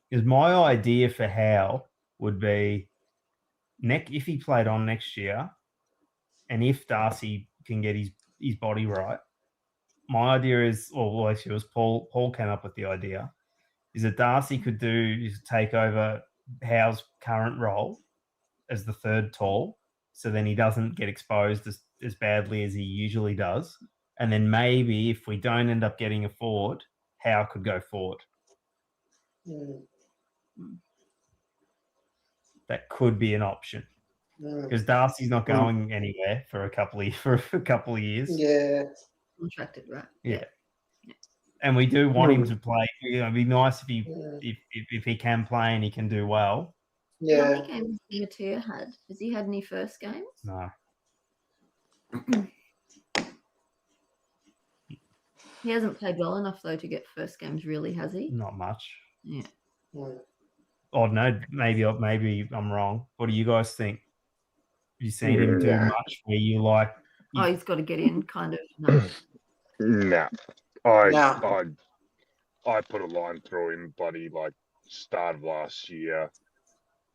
Because my idea for Howe would be if he played on next year, and if Darcy can get his body right, my idea is, well, actually, it was Paul came up with the idea, is that Darcy could take over Howe's current role as the third tall, so then he doesn't get exposed as badly as he usually does. And then maybe if we don't end up getting a forward, Howe could go forward. That could be an option because Darcy's not going anywhere for a couple of years. Yeah, contracted, right? Yeah. And we do want him to play. It'd be nice if he can play and he can do well. How many games has Matia had? Has he had any first games? No. He hasn't played well enough though to get first games, really, has he? Not much. Yeah. Oh no, maybe I'm wrong. What do you guys think? Have you seen him do much where you like? He's got to get in, kind of. No. No. I put a line through him, buddy, like start of last year.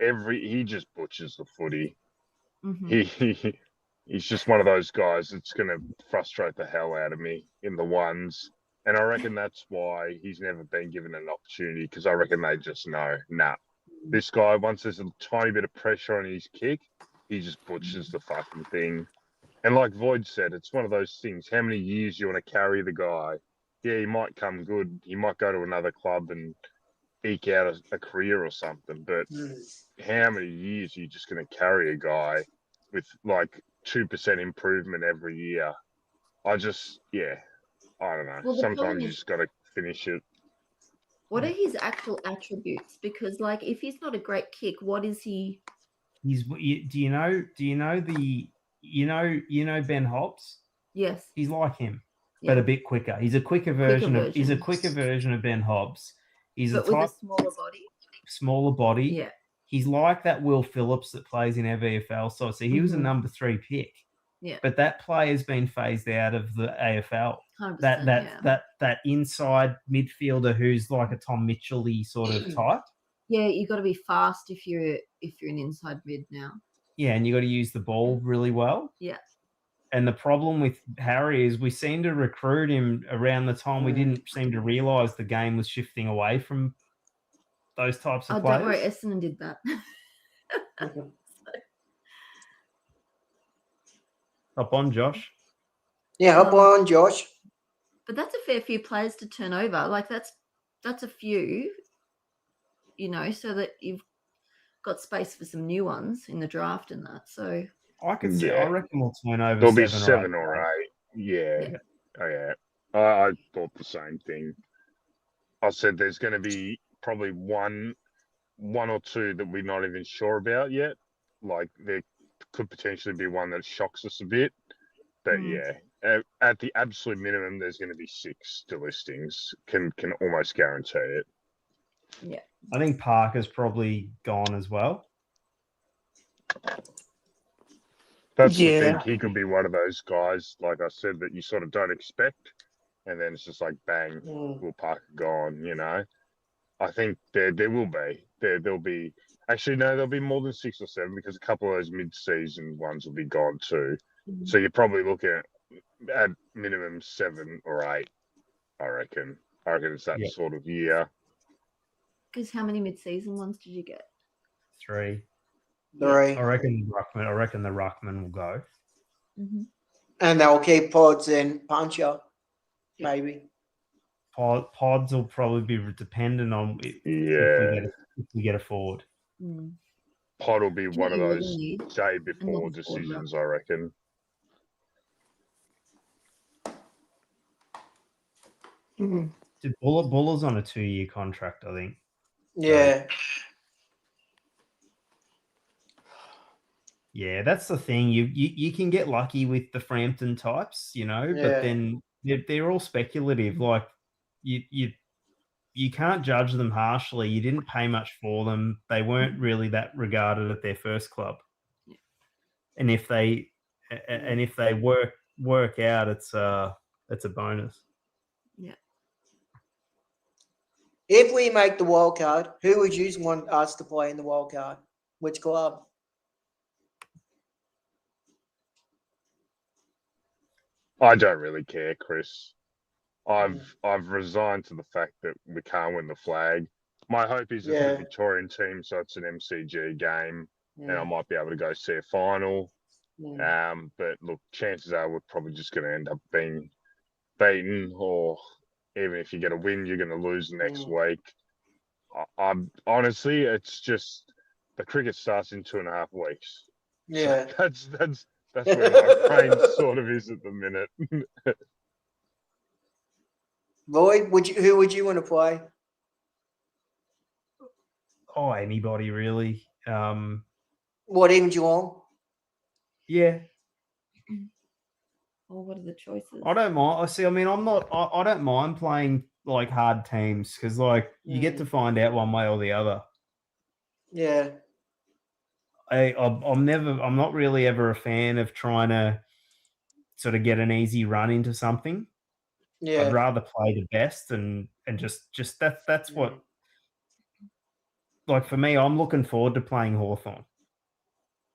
He just butchers the footy. Mm-hmm. He's just one of those guys that's going to frustrate the hell out of me in the ones. And I reckon that's why he's never been given an opportunity, because I reckon they just know, this guy, once there's a tiny bit of pressure on his kick, he just butchers the fucking thing. And like Void said, it's one of those things. How many years you want to carry the guy? Yeah, he might come good. He might go to another club and eke out a career or something. But how many years are you just going to carry a guy with like 2% improvement every year? I don't know. Well, sometimes you just got to finish it. What are his actual attributes? Because like, if he's not a great kick, what is he? Do you know Ben Hobbs? Yes. He's like him, but a bit quicker. He's a quicker version of Ben Hobbs. He's with a smaller body. Yeah. He's like that Will Phillips that plays in our VFL. So he was a number 3 pick. Yeah. But that player's been phased out of the AFL. That inside midfielder who's like a Tom Mitchell-y sort of type. Yeah, you got to be fast if you're an inside mid now. Yeah, and you got to use the ball really well. Yeah. And the problem with Harry is we seem to recruit him around the time we didn't seem to realise the game was shifting away from those types of players. Don't worry, Essendon did that. Up on Josh. Yeah, up on Josh. But that's a fair few players to turn over. Like that's a few, so that you've got space for some new ones in the draft and that. So I could see. I reckon we'll turn over. There'll be 7 or 8. Yeah. Oh yeah. I thought the same thing. I said there's going to be probably one or two that we're not even sure about yet. Like there could potentially be one that shocks us a bit. But at the absolute minimum, there's going to be 6 delistings. Can almost guarantee it. Yeah. I think Parker's probably gone as well. That's the thing. He could be one of those guys, like I said, that you sort of don't expect. And then it's just like, bang, Will Parker gone, I think there will be. There'll be... Actually, no, there'll be more than 6 or 7 because a couple of those mid-season ones will be gone too. Mm-hmm. So you're probably looking at minimum 7 or 8, I reckon. I reckon it's that sort of year. Because how many mid-season ones did you get? 3. Three. I reckon the ruckman will go. Mhm. And they'll keep Pods and Puncher, maybe. Pods will probably be dependent on if we get a forward. Mm. Pod will be Do you one of know what those you need? day before forward decisions, I reckon. Buller's on a 2-year contract, I think. Yeah. Yeah, that's the thing. You can get lucky with the Frampton types, you know, Yeah. but then they're all speculative. Like you can't judge them harshly. You didn't pay much for them. They weren't really that regarded at their first club. Yeah. And if they work out, it's a bonus. Yeah. If we make the wild card, who would you want us to play in the wild card? Which club? I don't really care, Chris. I've resigned to the fact that we can't win the flag. My hope is it's a Victorian team, so it's an MCG game, and I might be able to go see a final. But look, chances are we're probably just going to end up being beaten, or even if you get a win, you're going to lose next week. I'm honestly, it's just the cricket starts in 2.5 weeks. Yeah, so that's where my brain sort of is at the minute. Lloyd, who would you want to play? Oh, anybody really. What, even Geelong? Yeah. Well, what are the choices? I don't mind. I don't mind playing like hard teams because like you get to find out one way or the other. Yeah. I'm not really ever a fan of trying to sort of get an easy run into something. Yeah. I'd rather play the best and just that's what, like for me, I'm looking forward to playing Hawthorn.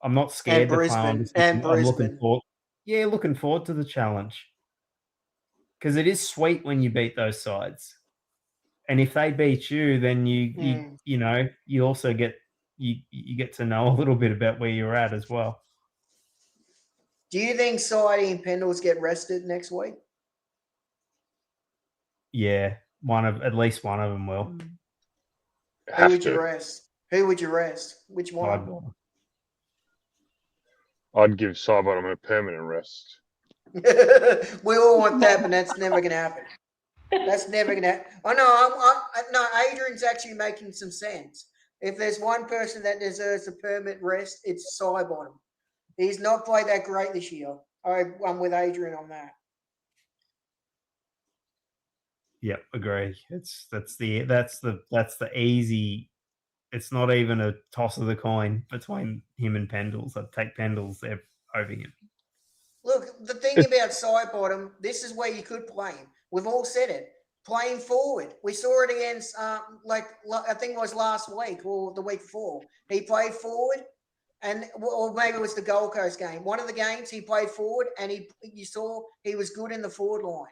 I'm not scared to play. I'm looking forward to the challenge because it is sweet when you beat those sides, and if they beat you, then you also get you get to know a little bit about where you're at as well. Do you think Sidey and Pendles get rested next week? Yeah, at least one of them will. Who would you rest? Which one? Sidebottom. I'd give Sidebottom a permanent rest. We all want that, but that's never going to happen. That's never going to happen. No, Adrian's actually making some sense. If there's one person that deserves a permanent rest, it's Sidebottom. He's not played that great this year. I'm with Adrian on that. Yep, agree. That's the easy. It's not even a toss of the coin between him and Pendles. I'd take Pendles there over him. Look, the thing about Sidebottom, this is where you could play him. We've all said it. Playing forward. We saw it against, I think it was last week or the week before. He played forward, or maybe it was the Gold Coast game. One of the games he played forward, and you saw he was good in the forward line.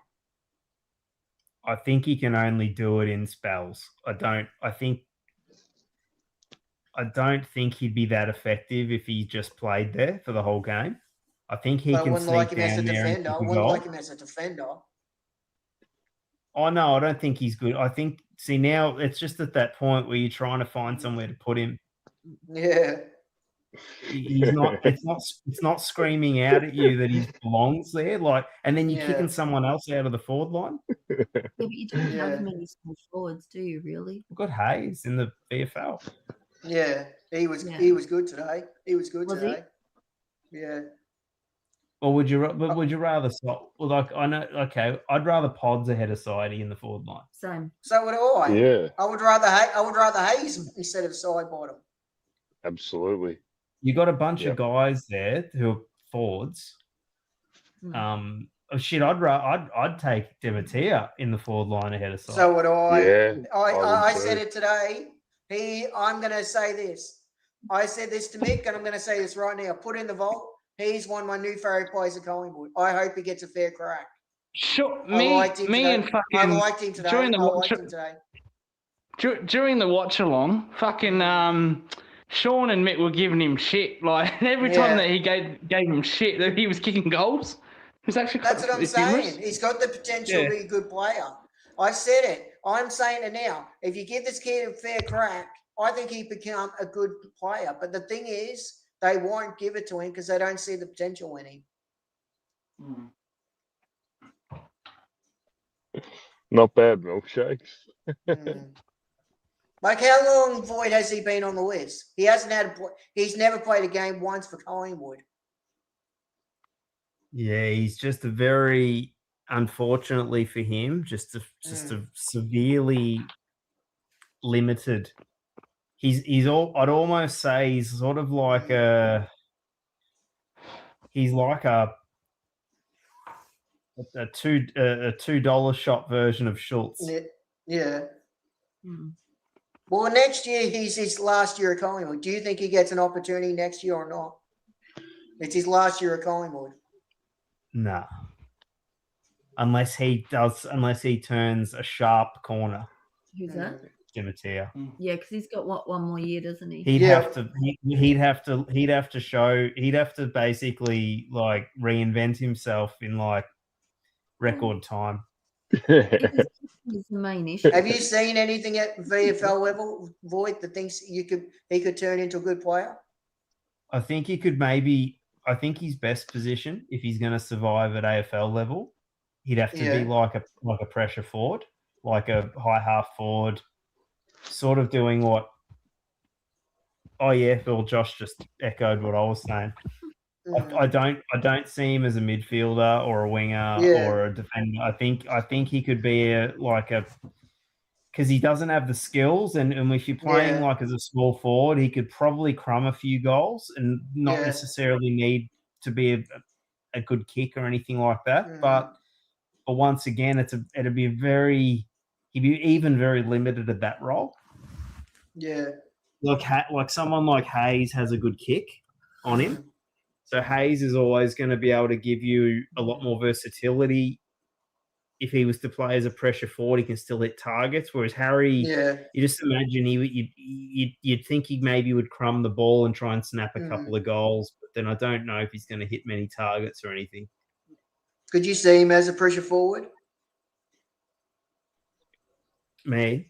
I think he can only do it in spells. I don't think he'd be that effective if he just played there for the whole game. I think he can sneak down there and kick a goal. Like him as a defender. Oh no, I don't think he's good. I think now it's just at that point where you're trying to find somewhere to put him. Yeah. He's not. It's not screaming out at you that he belongs there. And then you're kicking someone else out of the forward line. Yeah, but you don't have many small forwards, do you? Really? We've got Hayes in the VFL. Yeah, he was good today. He was good today. Yeah. Or would you rather stop? Well, I know. Okay, I'd rather Pods ahead of Sidey in the forward line. Same. So would I. Yeah. I would rather Hayes instead of Sidebottom. Absolutely. You got a bunch of guys there who are forwards. I'd take Demetia in the forward line ahead of Sidey. So would I. Yeah, I said it today. I'm going to say this. I said this to Mick, and I'm going to say this right now. Put in the vault. He's one of my new favourite players at Collingwood. I hope he gets a fair crack. Sure, I liked him today. During the watch along, fucking Sean and Mick were giving him shit. Like every time Yeah. that he gave him shit, that he was kicking goals. It was actually That's what I'm it's humorous. saying. He's got the potential Yeah. to be a good player. I said it. I'm saying it now. If you give this kid a fair crack, I think he'd become a good player. But the thing is, they won't give it to him because they don't see the potential in him. Not bad milkshakes. Mm. Like, how long, Void, has he been on the list? He hasn't had. He's never played a game once for Collingwood. Yeah, he's just a very, unfortunately for him, just a severely limited. He's all. I'd almost say he's sort of like he's like a $2 shop version of Schultz. Yeah. Mm. Well, next year he's his last year at Collingwood. Do you think he gets an opportunity next year or not? It's his last year at Collingwood. Nah. Unless he turns a sharp corner, Who's that? Timothea. Yeah, because he's got one more year, doesn't he? He'd Yeah. have to basically like reinvent himself in like record time. Because he's the main issue. Have you seen anything at VFL level, Void, that thinks he could turn into a good player? I think his best position, if he's going to survive at AFL level, he'd have to be like a pressure forward, like a high half forward, sort of doing what. Oh yeah, Phil. Josh just echoed what I was saying. I don't see him as a midfielder or a winger or a defender. I think he could be because he doesn't have the skills, and if you're playing like as a small forward, he could probably crumb a few goals and not necessarily need to be a good kick or anything like that. But once again, he'd be very limited at that role. Yeah. Like someone like Hayes has a good kick on him. So Hayes is always going to be able to give you a lot more versatility. If he was to play as a pressure forward, he can still hit targets. Whereas Harry, you just imagine you'd think he maybe would crumb the ball and try and snap a couple of goals. But then I don't know if he's going to hit many targets or anything. Could you see him as a pressure forward? Me?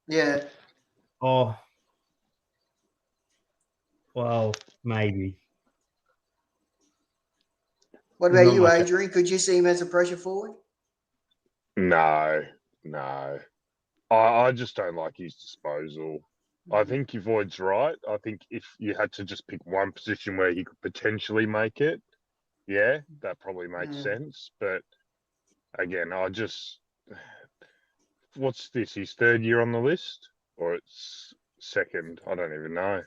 Yeah. Oh, well, maybe. What about Not you, much. Adrian? Could you see him as a pressure forward? No. I just don't like his disposal. I think your Void's right. I think if you had to just pick one position where he could potentially make it, yeah, that probably makes sense. But again, what's this? His third year on the list? Or it's second? I don't even know.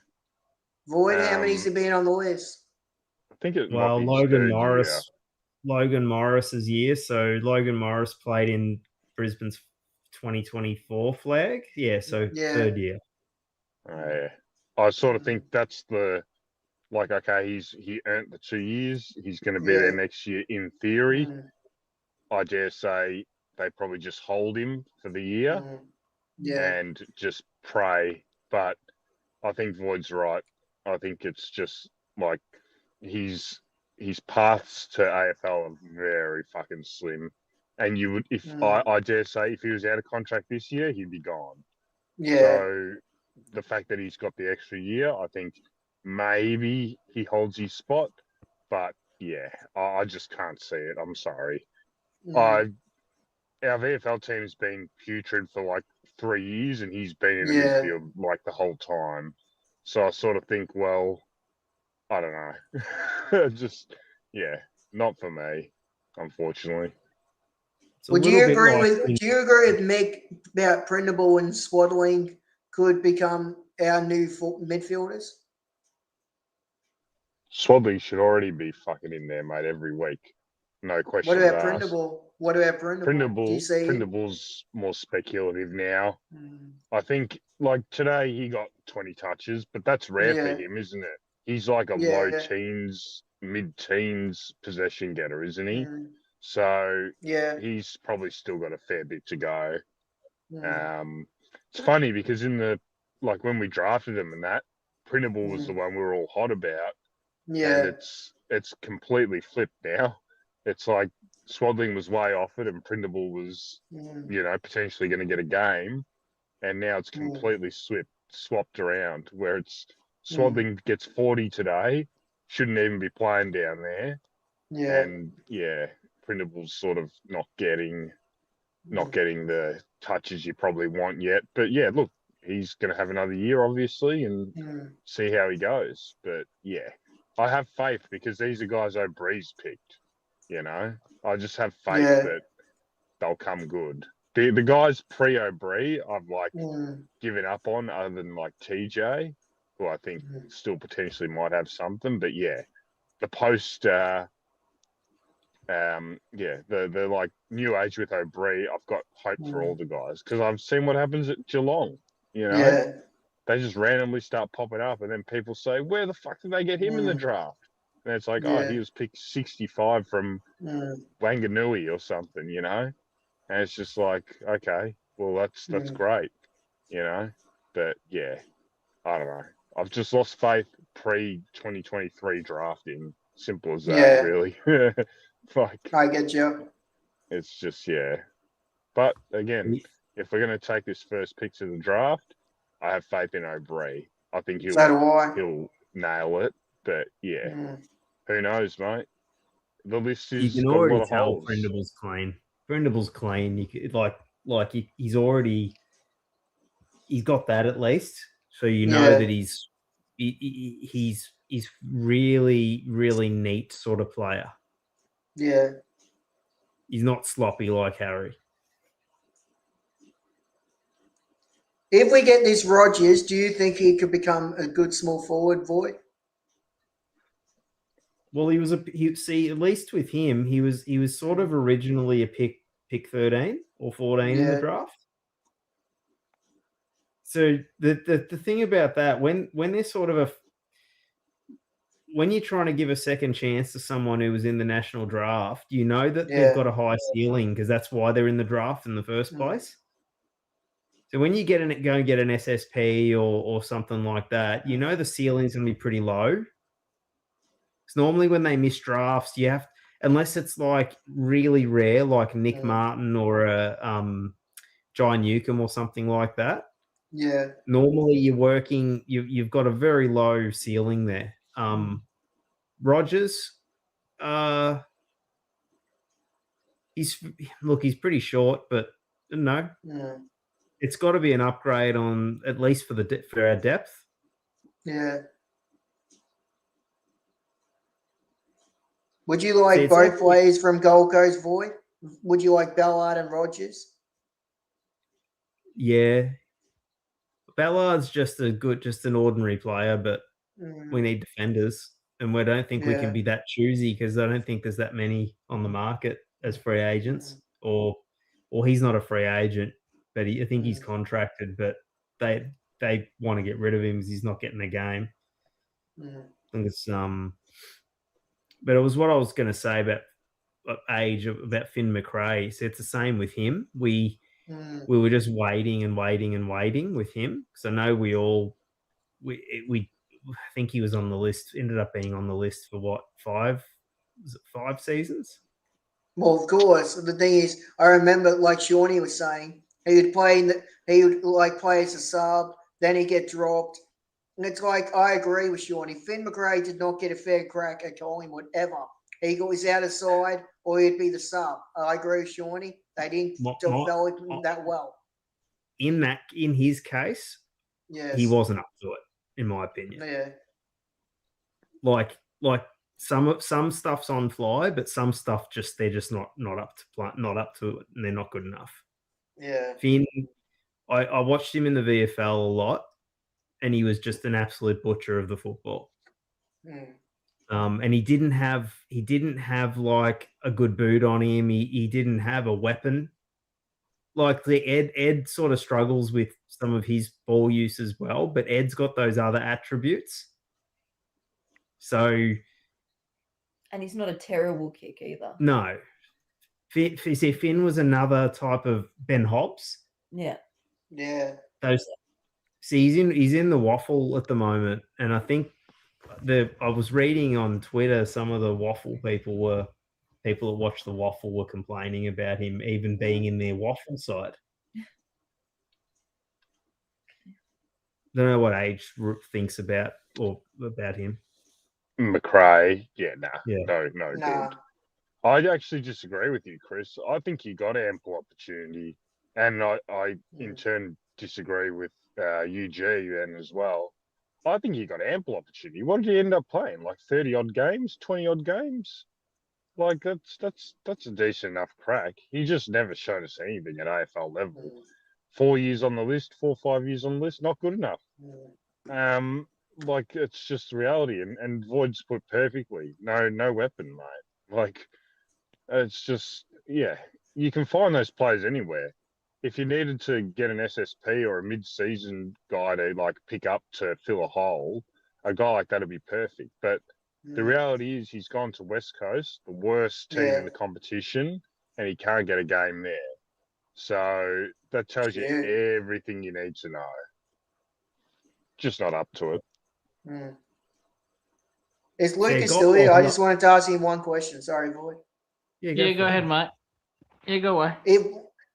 Void, how many's he been on the list? I think it Well, might be his Logan third Morris. year. Logan Morris's year. So Logan Morris played in Brisbane's 2024 flag. Yeah, so third year. Yeah. I sort of think that's okay, he earned the 2 years. He's going to be there next year in theory. I dare say they probably just hold him for the year and just pray. But I think Void's right. I think it's just like his paths to AFL are very fucking slim. And you would, I dare say, if he was out of contract this year, he'd be gone. Yeah. So the fact that he's got the extra year, I think maybe he holds his spot. But yeah, I just can't see it. I'm sorry. Our VFL team's been putrid for like 3 years, and he's been in the midfield like the whole time. So I sort of think, well, I don't know. Just, not for me, unfortunately. Do you agree with Mick about Prindable and Swaddling could become our new midfielders? Swaddling should already be fucking in there, mate, every week. No question. What about Prindable? Do you see Prindable's more speculative now. I think, like, today he got 20 touches, but that's rare for him, isn't it? He's like a low teens, mid-teens possession getter, isn't he? So he's probably still got a fair bit to go. It's funny because when we drafted him and that, Printable was the one we were all hot about, and Yeah. it's completely flipped now. It's like Swadling was way off it, and Printable was, potentially going to get a game, and now it's completely swapped around, where it's Swadling gets 40 today, shouldn't even be playing down there, and Printable's sort of not getting the touches you probably want yet. But yeah, look, he's going to have another year, obviously, and see how he goes. But yeah, I have faith because these are guys O'Bree's picked. I just have faith that they'll come good. The guys pre-O'Bree, I've given up on, other than like TJ, who I think still potentially might have something. But yeah, the post, the like new age with O'Bree, I've got hope for all the guys because I've seen what happens at Geelong. They just randomly start popping up, and then people say, "Where the fuck did they get him in the draft?" And it's like, oh, he was picked 65 from Wanganui or something, and it's just like, okay, well that's great, But yeah, I don't know. I've just lost faith pre-2023 drafting. Simple as that, really. I get you. It's just But again, if we're going to take this first pick to the draft, I have faith in O'Bree. I think he'll nail it. But who knows, mate? The list is You can got a lot already of tell holes. Brindable's clean. Brindable's clean. You could, he's got that at least. So that he's really, really neat sort of player. Yeah. He's not sloppy like Harry. If we get this Rogers, do you think he could become a good small forward, Void? Well, at least with him, he was sort of originally a pick 13 or 14 in the draft. So the thing about that, when they're sort of when you're trying to give a second chance to someone who was in the national draft, that they've got a high ceiling because that's why they're in the draft in the first place. So when you go and get an SSP or something like that, the ceiling's going to be pretty low. Because normally when they miss drafts, you have, unless it's like really rare, like Nick Martin or a Jai Newcomb or something like that. Yeah. Normally you've got a very low ceiling there. Rogers, he's pretty short, but no. It's got to be an upgrade on at least for our depth. Yeah. Would you like both players from Gold Coast, Void? Would you like Ballard and Rogers? Yeah. Ballard's just an ordinary player, but we need defenders. And we don't think we can be that choosy because I don't think there's that many on the market as free agents. Or he's not a free agent, but I think he's contracted, but they want to get rid of him because he's not getting a game. I think it's but it was what I was going to say about age, about Finn McRae. So it's the same with him. We were just waiting and waiting and waiting with him because I know we I think he was on the list. Ended up being on the list for what, 5 seasons? Well, of course. The thing is, I remember, like Shawnee was saying, he would play as a sub, then he'd get dropped. And it's like, I agree with Shawnee. Finn McRae did not get a fair crack at Collingwood ever. He was out of side or he'd be the sub. I agree with Shawnee. They didn't develop him that well. In his case, he wasn't up to it, in my opinion. Yeah. Like some stuff's on fly, but some stuff they're just not up to it, and they're not good enough. Yeah. Finn, I watched him in the VFL a lot, and he was just an absolute butcher of the football. And he didn't have like a good boot on him. He didn't have a weapon. Like Ed sort of struggles with some of his ball use as well, but Ed's got those other attributes. So, and he's not a terrible kick either. No. Finn was another type of Ben Hobbs. Yeah. Yeah. See, he's in the waffle at the moment, and I think I was reading on Twitter some of the waffle people that watch the waffle were complaining about him even being in their waffle side. Don't know what age thinks about him. McRae, Yeah. no Nah. good. I actually disagree with you, Chris. I think he got ample opportunity, and I in turn disagree with UG then as well. I think he got ample opportunity. What did he end up playing? Like 30-odd games, 20-odd games? Like that's a decent enough crack. He just never showed us anything at AFL level. 4 years on the list, 4 or 5 years on the list, not good enough. Like it's just the reality, and Void's put perfectly. No weapon, mate. Like it's just you can find those players anywhere. If you needed to get an SSP or a mid-season guy to like pick up to fill a hole, a guy like that would be perfect. But the reality is he's gone to West Coast, the worst team in the competition, and he can't get a game there. So that tells you everything you need to know. Just not up to it. Is Lucas still here? I just wanted to ask him one question. Sorry, boy. Yeah, go ahead, mate. Yeah, go away.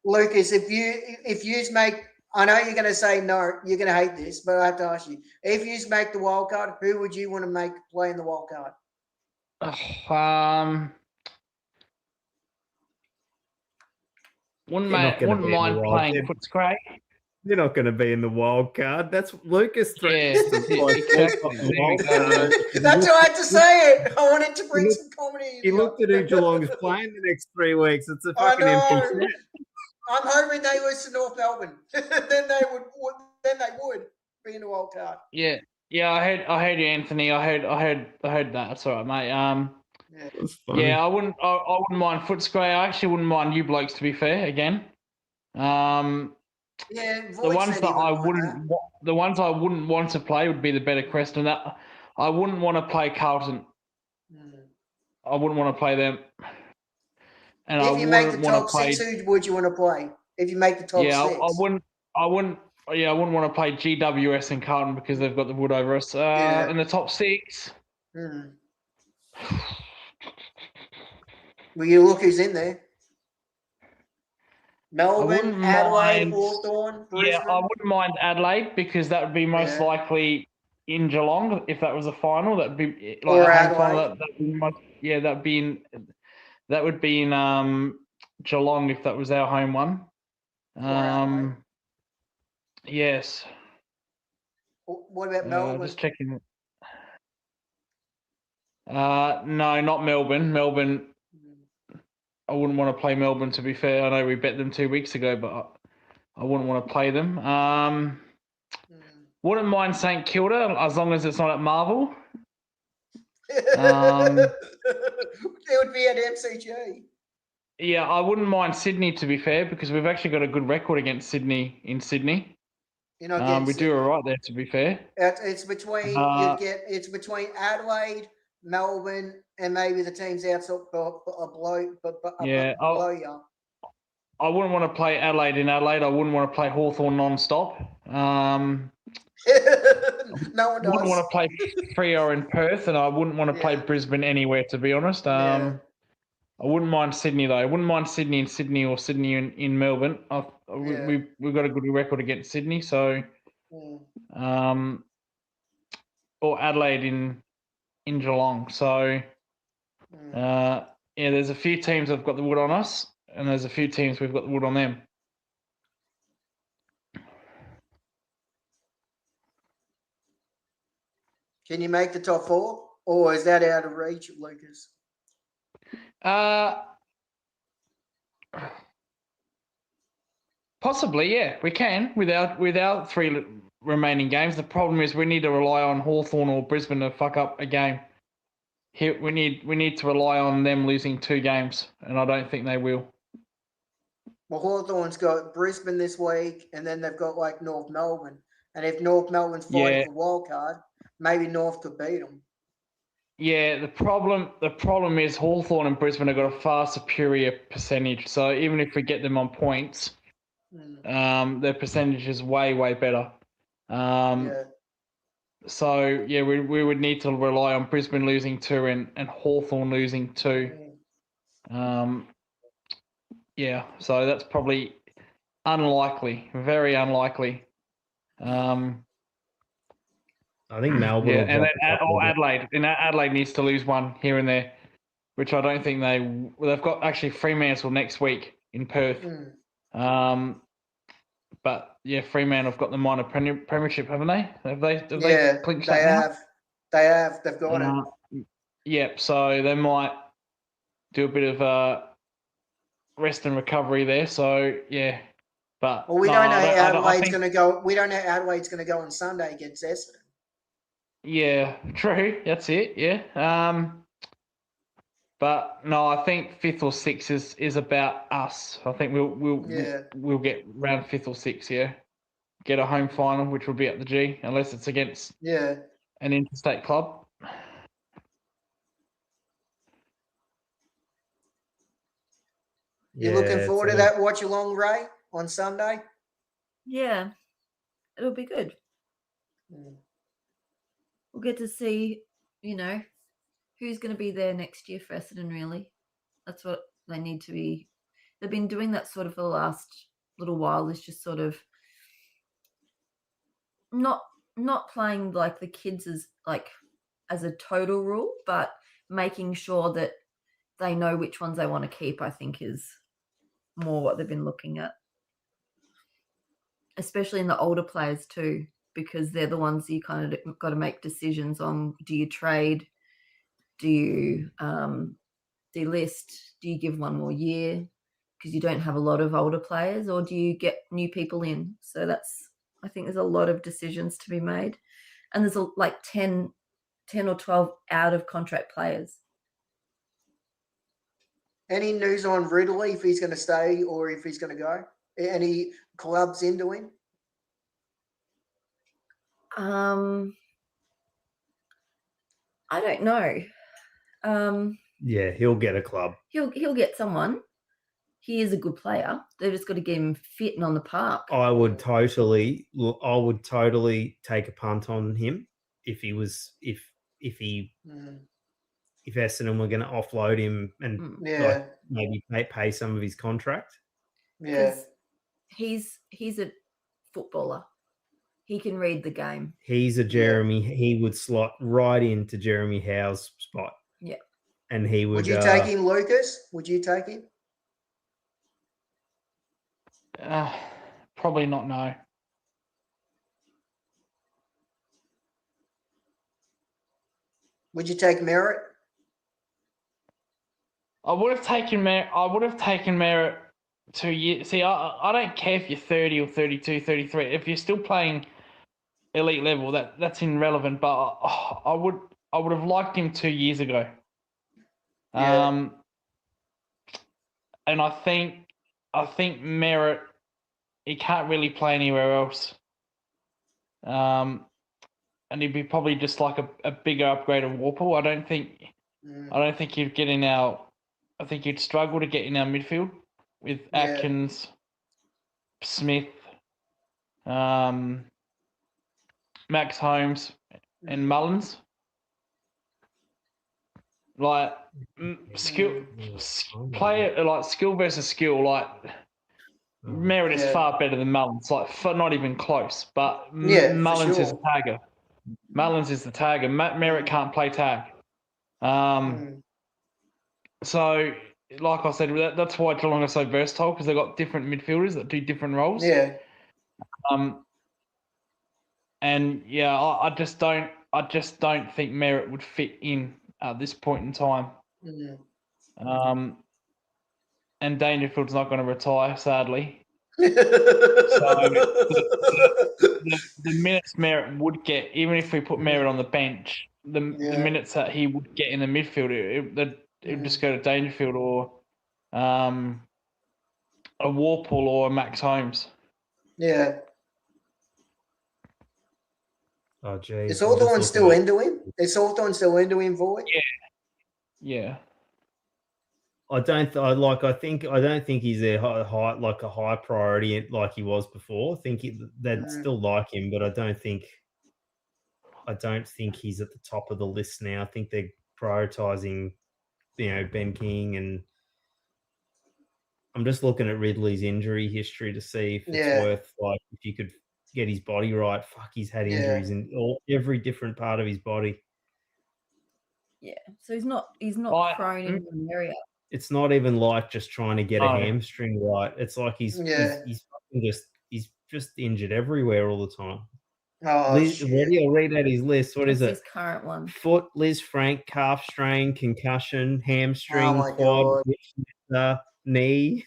Lucas, if you make, I know you're going to say no, you're going to hate this, but I have to ask you, if you make the wild card, who would you want to make play in the wild card? Wouldn't mind playing Footscray. You're not going to be in the wild card. That's Lucas. Exactly. That's why I had to say it. I wanted to bring some comedy. He looked at who Geelong's playing the next 3 weeks. It's a fucking empty set. I'm hoping they lose to North Melbourne. then they would be in the wild card. Yeah, I heard you, Anthony. I heard that. That's all right, mate. I wouldn't mind Footscray. I actually wouldn't mind you blokes, to be fair. Again, the ones I wouldn't want to play would be the better crest, and that I wouldn't want to play Carlton. I wouldn't want to play them. And if you make the top 6, who would you want to play? If you make the top 6, I wouldn't want to play GWS and Carlton because they've got the wood over us. In the top 6. Will you look who's in there? Melbourne, Adelaide, Hawthorn, Brisbane? Yeah, I wouldn't mind Adelaide because that would be most likely in Geelong if that was a final. That would be like or Adelaide. That would be in Geelong if that was our home one. Yes. What about Melbourne? Just checking. No, not Melbourne. Melbourne. I wouldn't want to play Melbourne, to be fair. I know we bet them 2 weeks ago, but I wouldn't want to play them. Wouldn't mind St Kilda as long as it's not at Marvel. It would be at MCG. Yeah, I wouldn't mind Sydney, to be fair, because we've actually got a good record against Sydney in Sydney. We do all right there, to be fair. It's between Adelaide, Melbourne, and maybe the teams outside below you. I wouldn't want to play Adelaide in Adelaide. I wouldn't want to play Hawthorn non-stop. No one does. I wouldn't want to play Freo in Perth, and I wouldn't want to play Brisbane anywhere, to be honest. I wouldn't mind Sydney, though. I wouldn't mind Sydney in Sydney or Sydney in Melbourne. We've got a good record against Sydney, so or Adelaide in Geelong. So there's a few teams that've got the wood on us, and there's a few teams we've got the wood on them. Can you make the top 4, or is that out of reach, Lucas? Possibly, yeah, we can without 3 remaining games. The problem is we need to rely on Hawthorn or Brisbane to fuck up a game. Here, we need to rely on them losing 2 games, and I don't think they will. Well, Hawthorn's got Brisbane this week, and then they've got like North Melbourne. And if North Melbourne's fighting for wild card, maybe North could beat them. Yeah, the problem is Hawthorn and Brisbane have got a far superior percentage. So even if we get them on points, their percentage is way, way better. Yeah. So yeah, we would need to rely on Brisbane losing 2 and Hawthorn losing 2. Yeah, so that's probably unlikely, very unlikely. I think Melbourne. Yeah, will and drop then a couple of Adelaide, and Adelaide needs to lose one here and there, which I don't think they've got actually Fremantle next week in Perth. But yeah, Fremantle have got the minor premiership, haven't they? Have they clinched that now? They have. They've got it. Yep. So they might do a bit of rest and recovery there. So yeah, but Well, we don't know how Adelaide's going to go. We don't know how Adelaide's going to go on Sunday against Essendon. Yeah, true. That's it. Yeah. But no, I think 5th or 6th is about us. I think we'll get round 5th or 6th. Yeah, get a home final, which will be at the G, unless it's against an interstate club. You're looking forward to that watch along, Ray, on Sunday? Yeah, it'll be good. We'll get to see, who's going to be there next year for Essendon, really. That's what they need to be. They've been doing that sort of for the last little while, is just sort of not playing like the kids as a total rule, but making sure that they know which ones they want to keep, I think, is more what they've been looking at. Especially in the older players too, because they're the ones you kind of got to make decisions on. Do you trade? Do you delist? Do you give one more year because you don't have a lot of older players, or do you get new people in? So I think there's a lot of decisions to be made, and there's like 10 or 12 out of contract players. Any news on Ridley, if he's going to stay or if he's going to go? Any clubs into him? I don't know. Yeah, he'll get a club. He'll get someone. He is a good player. They've just got to get him fit and on the park. I would totally take a punt on him if he was if Essendon were going to offload him and maybe pay some of his contract. Yeah, he's a footballer. He can read the game. He's a Jeremy. He would slot right into Jeremy Howe's spot. Yeah, and he would. Would you take him, Lucas? Would you take him? Probably not. No. Would you take Merritt? I would have taken Merritt 2 years. See, I don't care if you're 30 or 32, 33. If you're still playing elite level, that's irrelevant. But I would have liked him 2 years ago. Yeah. And I think Merritt, he can't really play anywhere else. And he'd be probably just like a bigger upgrade of Warple. I don't think he'd get in our. I think he'd struggle to get in our midfield with Atkins, Smith, Max Holmes, and Mullins. Like skill versus skill. Like Merritt is far better than Mullins. Like not even close. But Mullins is a tagger. Mullins is the tagger. Merritt can't play tag. So, like I said, that's why Geelong are so versatile, because they've got different midfielders that do different roles. Yeah. And yeah, I just don't think Merritt would fit in at this point in time. And Dangerfield's not going to retire, sadly. So the minutes Merritt would get, even if we put Merritt on the bench, the minutes that he would get in the midfield, it would just go to Dangerfield or a Warple or a Max Holmes. Yeah. Oh, geez. Is Hawthorn still into him? Is Hawthorn still into him, Void? Yeah. I don't think he's a high priority like he was before. I think they'd still like him, but I don't think he's at the top of the list now. I think they're prioritizing, Ben King, and I'm just looking at Ridley's injury history to see if it's worth, like, if you could get his body right. Fuck, he's had injuries in every different part of his body. Yeah, so he's not prone in one area. It's not even like just trying to get a hamstring right. It's like he's just injured everywhere all the time. Oh, Ready? I'll read out his list. What is it? His current one. Foot, Liz Frank, calf strain, concussion, hamstring, quad, knee.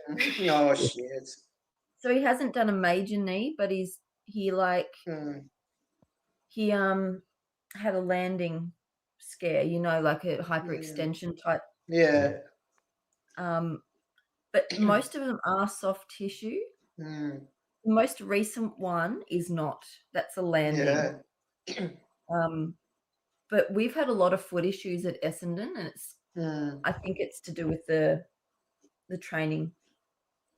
Oh shit! So he hasn't done a major knee, but he had a landing scare, like a hyperextension type. Yeah. But most of them are soft tissue. The most recent one is not. That's a landing. Yeah. But we've had a lot of foot issues at Essendon, and I think it's to do with the training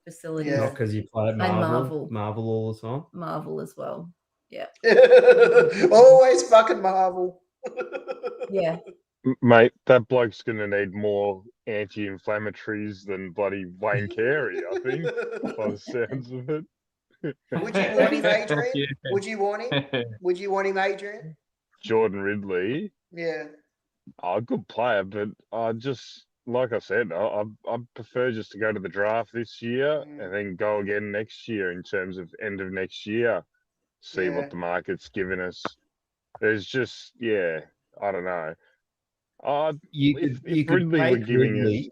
facilities. Not because you play at Marvel all the time. Marvel as well. Yeah. Always fucking Marvel. Yeah. Mate, that bloke's going to need more anti-inflammatories than bloody Wayne Carey, I think, by the sounds of it. Would you want him, Adrian? Yeah. Would you want him? Would you want him, Adrian? Jordan Ridley? Yeah. Good player, but I just, like I said, I prefer just to go to the draft this year and then go again next year in terms of end of next year, see what the market's giving us. There's just, I don't know. You could take Ridley.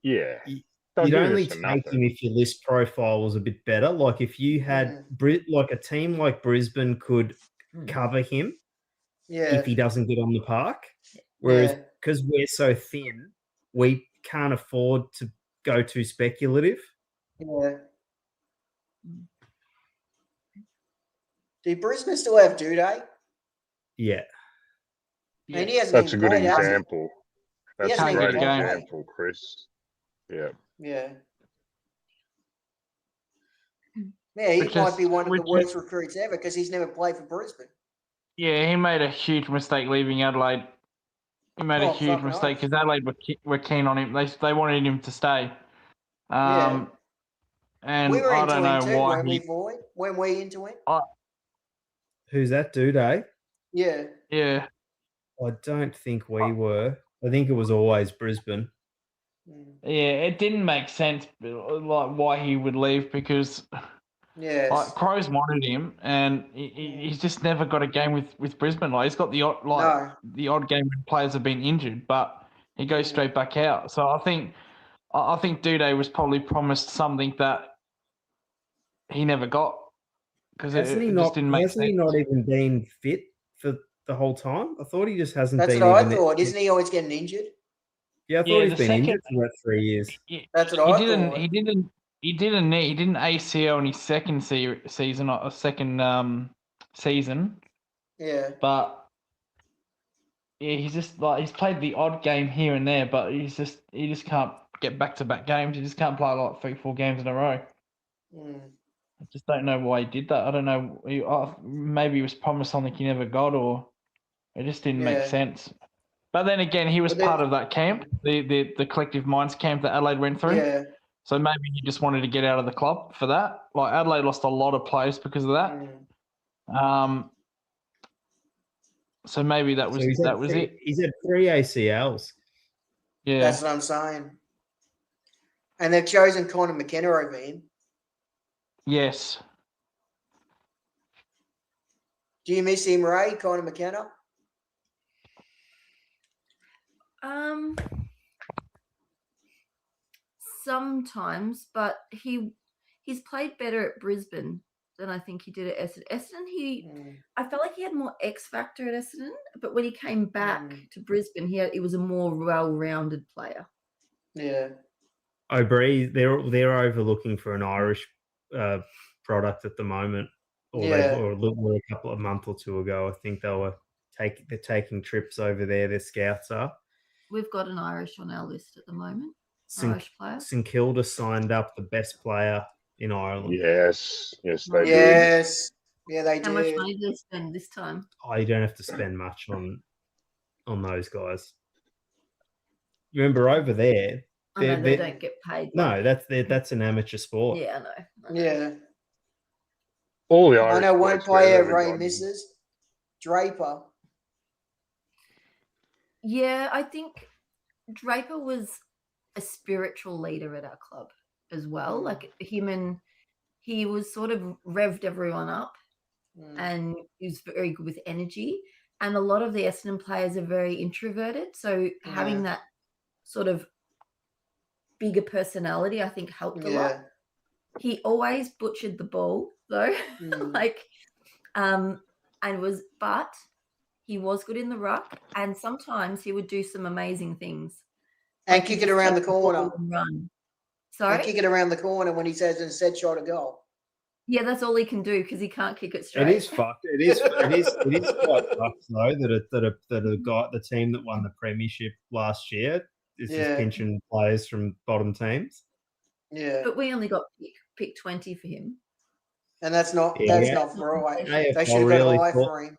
You'd only take him if your list profile was a bit better. Like if you had like a team like Brisbane could cover him if he doesn't get on the park. Whereas because we're so thin, we can't afford to go too speculative. Yeah. Do Brisbane still have Duday? Yeah. And he hasn't That's a even good played, has he? example. That's a great example, Chris. Yeah. Yeah. Yeah, he might be one of the worst recruits ever because he's never played for Brisbane. Yeah, he made a huge mistake leaving Adelaide. He made a huge mistake because Adelaide were keen on him. They wanted him to stay. And we were I into don't him know too, why weren't we, Void? Weren't we into him? Who's that dude, eh? Yeah. Yeah. I don't think we were. I think it was always Brisbane. Yeah, it didn't make sense, like why he would leave because Crows wanted him, and he's just never got a game with Brisbane. Like he's got the odd game when players have been injured, but he goes straight back out. So I think Duday was probably promised something that he never got because it just didn't make sense. Hasn't he not even been fit for the whole time? I thought he just hasn't been. That's what I thought. Isn't he always getting injured? Yeah, I thought he's been injured for about 3 years. That's what I thought. He didn't ACL in his second season or a second season. Yeah. But he's just like he's played the odd game here and there, but he just can't get back-to-back games. He just can't play like 3-4 games in a row. I just don't know why he did that. I don't know. Maybe he was promised something he never got, or it just didn't make sense. But then again, he was part of that camp, the Collective Minds camp that Adelaide went through. Yeah. So maybe he just wanted to get out of the club for that. Like Adelaide lost a lot of players because of that. So maybe that was it. He's had 3 ACLs. Yeah, that's what I'm saying. And they've chosen Connor McKenna over him. Yes. Do you miss him, Ray? Connor McKenna? Sometimes, but he's played better at Brisbane than I think he did at Essendon. I felt like he had more X factor at Essendon, but when he came back to Brisbane, he was a more well-rounded player. Yeah. O'Brien, they're overlooking for an Irish product at the moment, or a couple of months or two ago. I think they're taking trips over there. Their scouts are. we've got an Irish on our list at the moment. St. Irish player. St Kilda signed up the best player in Ireland. Yes, they did. Yes. Yeah, they How much did. money did they spend this time? Oh, you don't have to spend much on those guys. Remember over there, I know they they're- don't get paid. no, like- that's an amateur sport. Yeah, I know. Yeah. All the I Irish know one blokes player wherever Ray gone. misses. Draper. Yeah, I think Draper was a spiritual leader at our club as well. Mm. Like he was sort of revved everyone up, and he was very good with energy. And a lot of the Essendon players are very introverted, so having that sort of bigger personality, I think, helped a lot. Yeah. He always butchered the ball though, Mm. but he was good in the ruck, and sometimes he would do some amazing things. And Like, he'd kick it just around the take ball corner. and run. And Sorry? kick it around the corner when he says and said shot a goal. Yeah, that's all he can do because he can't kick it straight. It is fucked. It is quite fucked though the team that won the premiership last year is just Yeah. pinching players from bottom teams. Yeah. But we only got pick 20 for him. And that's not Yeah. right. They AFL should have really got high thought- for him.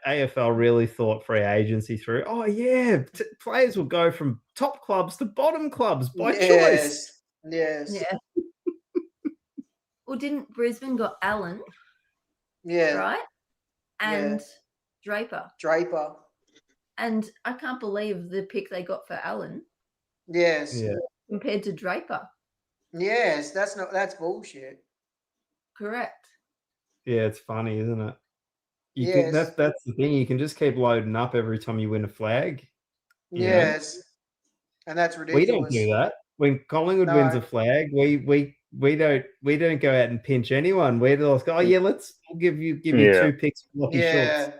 AFL really thought free agency through. Oh yeah, players will go from top clubs to bottom clubs by choice. Yes. Yeah. Well, didn't Brisbane got Allen, Yeah. right? And Draper. Draper. And I can't believe the pick they got for Allen Yes. Yeah. compared to Draper. Yes. That's bullshit. Correct. Yeah, it's funny, isn't it? Yes. That's the thing. You can just keep loading up every time you win a flag. you know? Yes. And that's ridiculous. We don't do that. When Collingwood wins No. a flag, we don't go out and pinch anyone. We're like, oh yeah, we'll give you Yeah. 2 picks for lucky Yeah. shots.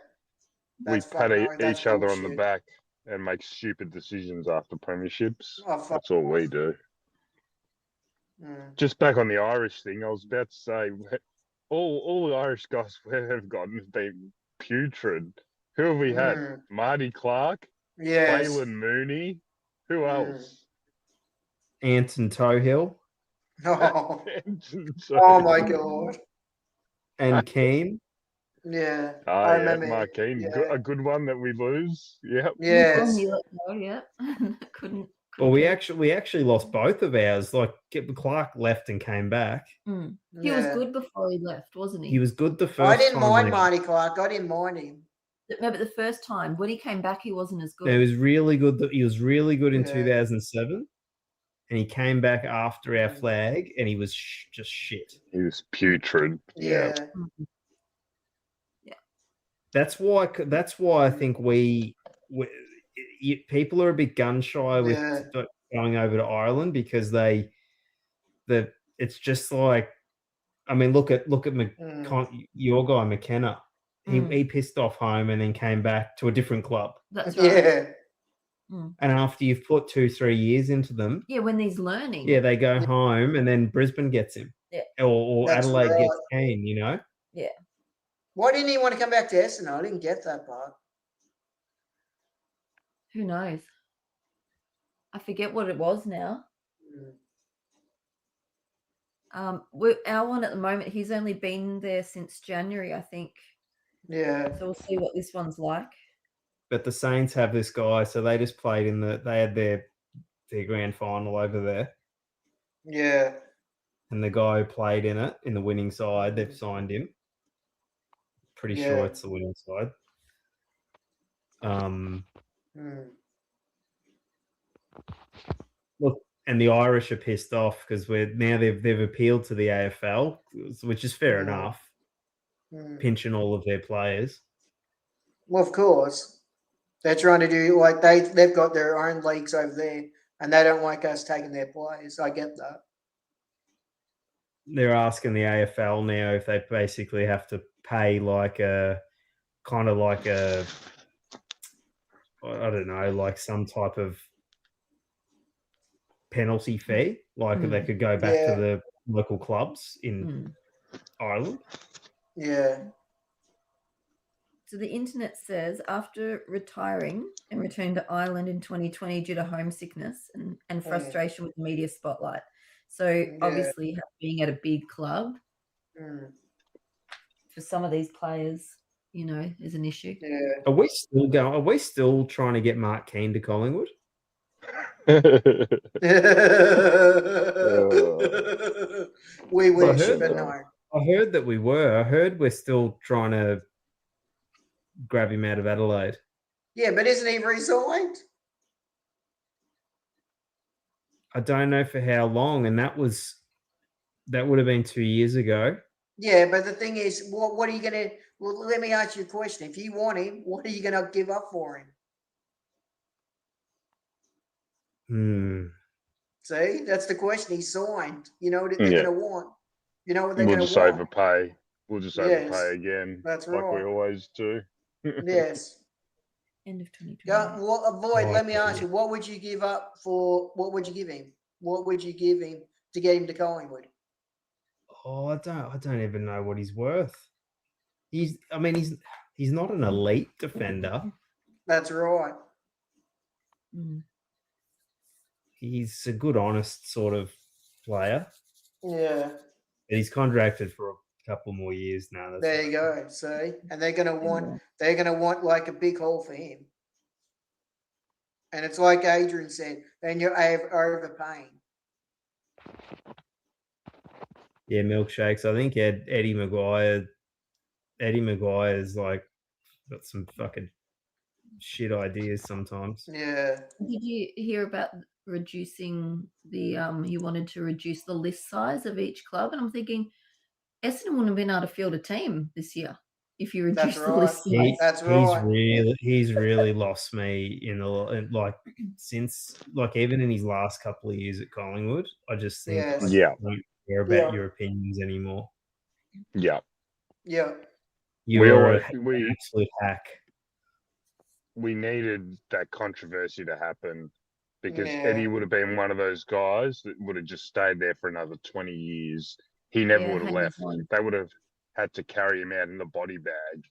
We That's pat fucking- that's each other on the bullshit. back and make stupid decisions after premierships. Oh, fuck. That's all we do. Mm. Just back on the Irish thing, I was about to say, all the Irish guys we have gotten have been putrid. Who have we had? Mm. Marty Clark, Yes. Waylon Mooney. Who Mm. else? Anton Tohill Oh. So- Oh my god. and Keane. Yeah. Oh, I yeah, remember. Markeen. Yeah. A good one that we lose. Yep. Yes. He let go, yeah. couldn't. Well, we actually lost both of ours. Like Clark left and came back. Mm. He was good before he left, wasn't he? He was good the first I didn't time. mind they- Marty Clark. I didn't mind him. No, but the first time when he came back, he wasn't as good. He was really good. He was really good in Yeah. 2007, and he came back after our Mm. flag, and he was just shit. He was putrid. Yeah. That's why I think people are a bit gun shy with Yeah. going over to Ireland because it's just like, I mean, look at Mm. your guy McKenna. Mm. He pissed off home and then came back to a different club. That's right. Yeah. And after you've put 2-3 years into them, Yeah, when he's learning. yeah, they go home and then Brisbane gets him. Yeah. Or That's Adelaide right. gets Kane, you know? Why didn't he want to come back to Essendon? I didn't get that part. Who knows? I forget what it was now. Mm. Our one at the moment, he's only been there since January, I think. Yeah. So we'll see what this one's like. But the Saints have this guy, so they just played they had their grand final over there. Yeah. And the guy who played in it, in the winning side, they've signed him. Pretty Yeah. sure it's the winning side. Mm. Look, and the Irish are pissed off because they've appealed to the AFL, which is fair Mm. enough, Mm. pinching all of their players. Well, of course. They're trying to do like they've got their own leagues over there and they don't like us taking their players. I get that. They're asking the AFL now if they basically have to pay like a kind of like a, I don't know, like some type of penalty fee, like if they could go back Yeah. to the local clubs in Ireland. Yeah. So the internet says after retiring and returning to Ireland in 2020 due to homesickness and frustration with the media spotlight. So obviously being at a big club for some of these players, is an issue. Yeah. Are we still going? Are we still trying to get Mark Keane to Collingwood? We wish, heard but that. no. I heard that we were. I heard we're still trying to grab him out of Adelaide. Yeah, but isn't he resigned? I don't know for how long, and that would have been 2 years ago. Yeah, but the thing is, what are you gonna? Well, let me ask you a question. If you want him, what are you gonna give up for him? See, that's the question. He signed. You know what they're gonna want. You know what they're gonna want. We'll just overpay. We'll just overpay again. That's like right. we always do. Yes. End of 2020. Yeah. Well, Void, let me ask you, what would you give up for? What would you give him? What would you give him to get him to Collingwood? Oh, I don't even know what he's worth. He's not an elite defender. That's right. He's a good, honest sort of player. Yeah. And he's contracted for a couple more years now. There you go. See, and they're gonna want like a big haul for him. And it's like Adrian said, then you're overpaying. Yeah, milkshakes. I think Eddie Maguire's like got some fucking shit ideas sometimes. Yeah. Did you hear about reducing the he wanted to reduce the list size of each club? And I'm thinking Essendon wouldn't have been able to field a team this year if you reduce the list size. That's right. He's really lost me since even in his last couple of years at Collingwood. I just think I don't care about your opinions anymore. Yeah. Yeah. You're an absolute hack. We needed that controversy to happen because Eddie would have been one of those guys that would have just stayed there for another 20 years. He never would have left. They would have had to carry him out in the body bag.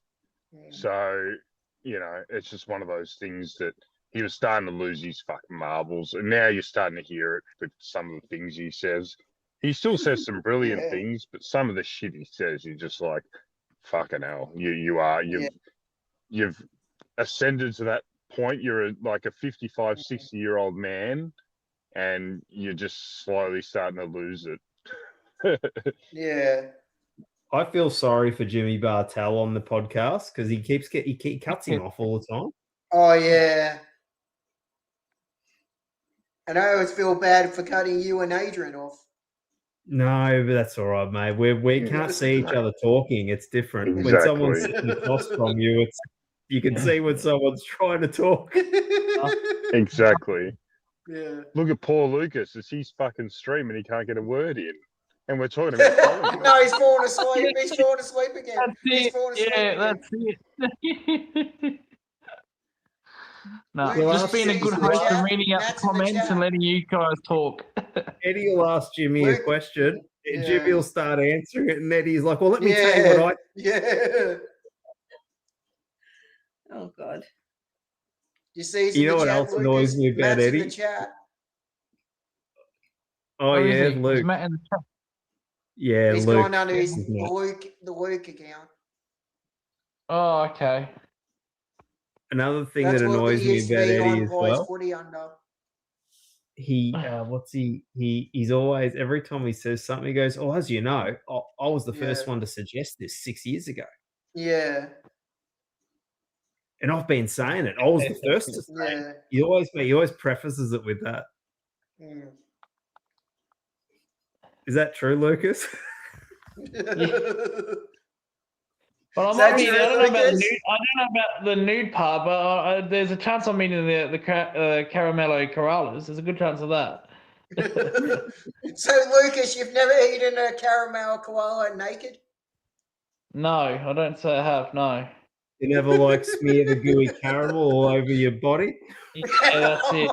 So, it's just one of those things that he was starting to lose his fucking marbles. And now you're starting to hear it with some of the things he says. He still says some brilliant things, but some of the shit he says, you're just like, fucking hell. You've ascended to that point. You're like a 55, 60-year-old man, and you're just slowly starting to lose it. Yeah. I feel sorry for Jimmy Bartell on the podcast because he cuts him off all the time. Oh yeah. And I always feel bad for cutting you and Adrian off. No, but that's all right, mate. We can't see each other talking. It's different. Exactly. When someone's sitting across from you, you can see when someone's trying to talk. Exactly. Yeah. Look at Paul Lucas. As he's fucking streaming, he can't get a word in. And we're talking about no, he's falling asleep. He's falling asleep again. That's it. No, Well, just being a good host and reading out the comments and letting you guys talk. Eddie will ask Jimmy a question, and Jimmy will start answering it, and Eddie's like, well, let me tell you what I... Yeah. Oh, God. You see, you know what else annoys me about Eddie? Oh, yeah, Luke. Yeah, he's Luke. gone under the Luke account. Oh, okay. Another thing that annoys me about Eddie as well. He's always, every time he says something, he goes, "Oh, as you know, I was the first one to suggest this 6 years ago." Yeah. And I've been saying it. I was the first to say it. He always prefaces it with that. Mm. Is that true, Lucas? Well, I don't know about the nude part, but there's a chance I'm eating the Caramello Corrales. There's a good chance of that. So, Lucas, you've never eaten a caramel koala naked? No, I don't say I have. No. You never smear the gooey caramel all over your body? Yeah, that's it.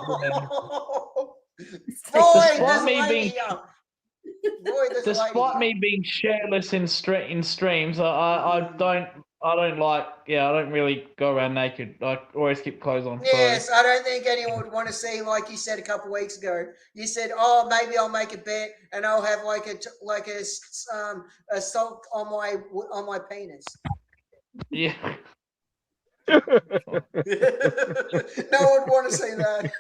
Despite me being shareless in streams, I don't I don't really go around naked. I always keep clothes on. Yes, I don't think anyone would want to see, like you said a couple of weeks ago. You said, "Oh, maybe I'll make a bet and I'll have a sock on my penis." Yeah. No one would want to see that.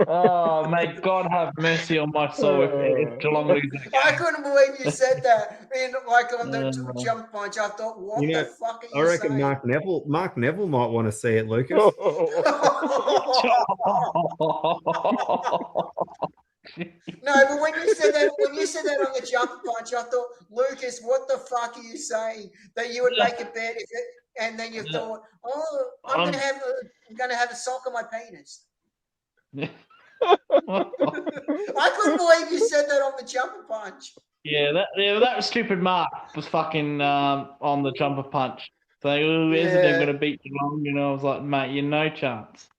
Oh, may God have mercy on my soul if Geelong loses the game. I couldn't believe you said that. On the jump punch, I thought, "What You know, the fuck are I you reckon saying?" Mark Neville might want to see it, Lucas. No, but when you said that on the jumper punch, I thought, Lucas, what the fuck are you saying? That you would make a bet and then you thought, oh, I'm gonna have a sock on my penis. I couldn't believe you said that on the jumper punch. Yeah, that stupid Mark was fucking on the jumper punch. Saying, "Oh, Essendon going to beat Geelong?" You know, I was like, "Mate, you no chance."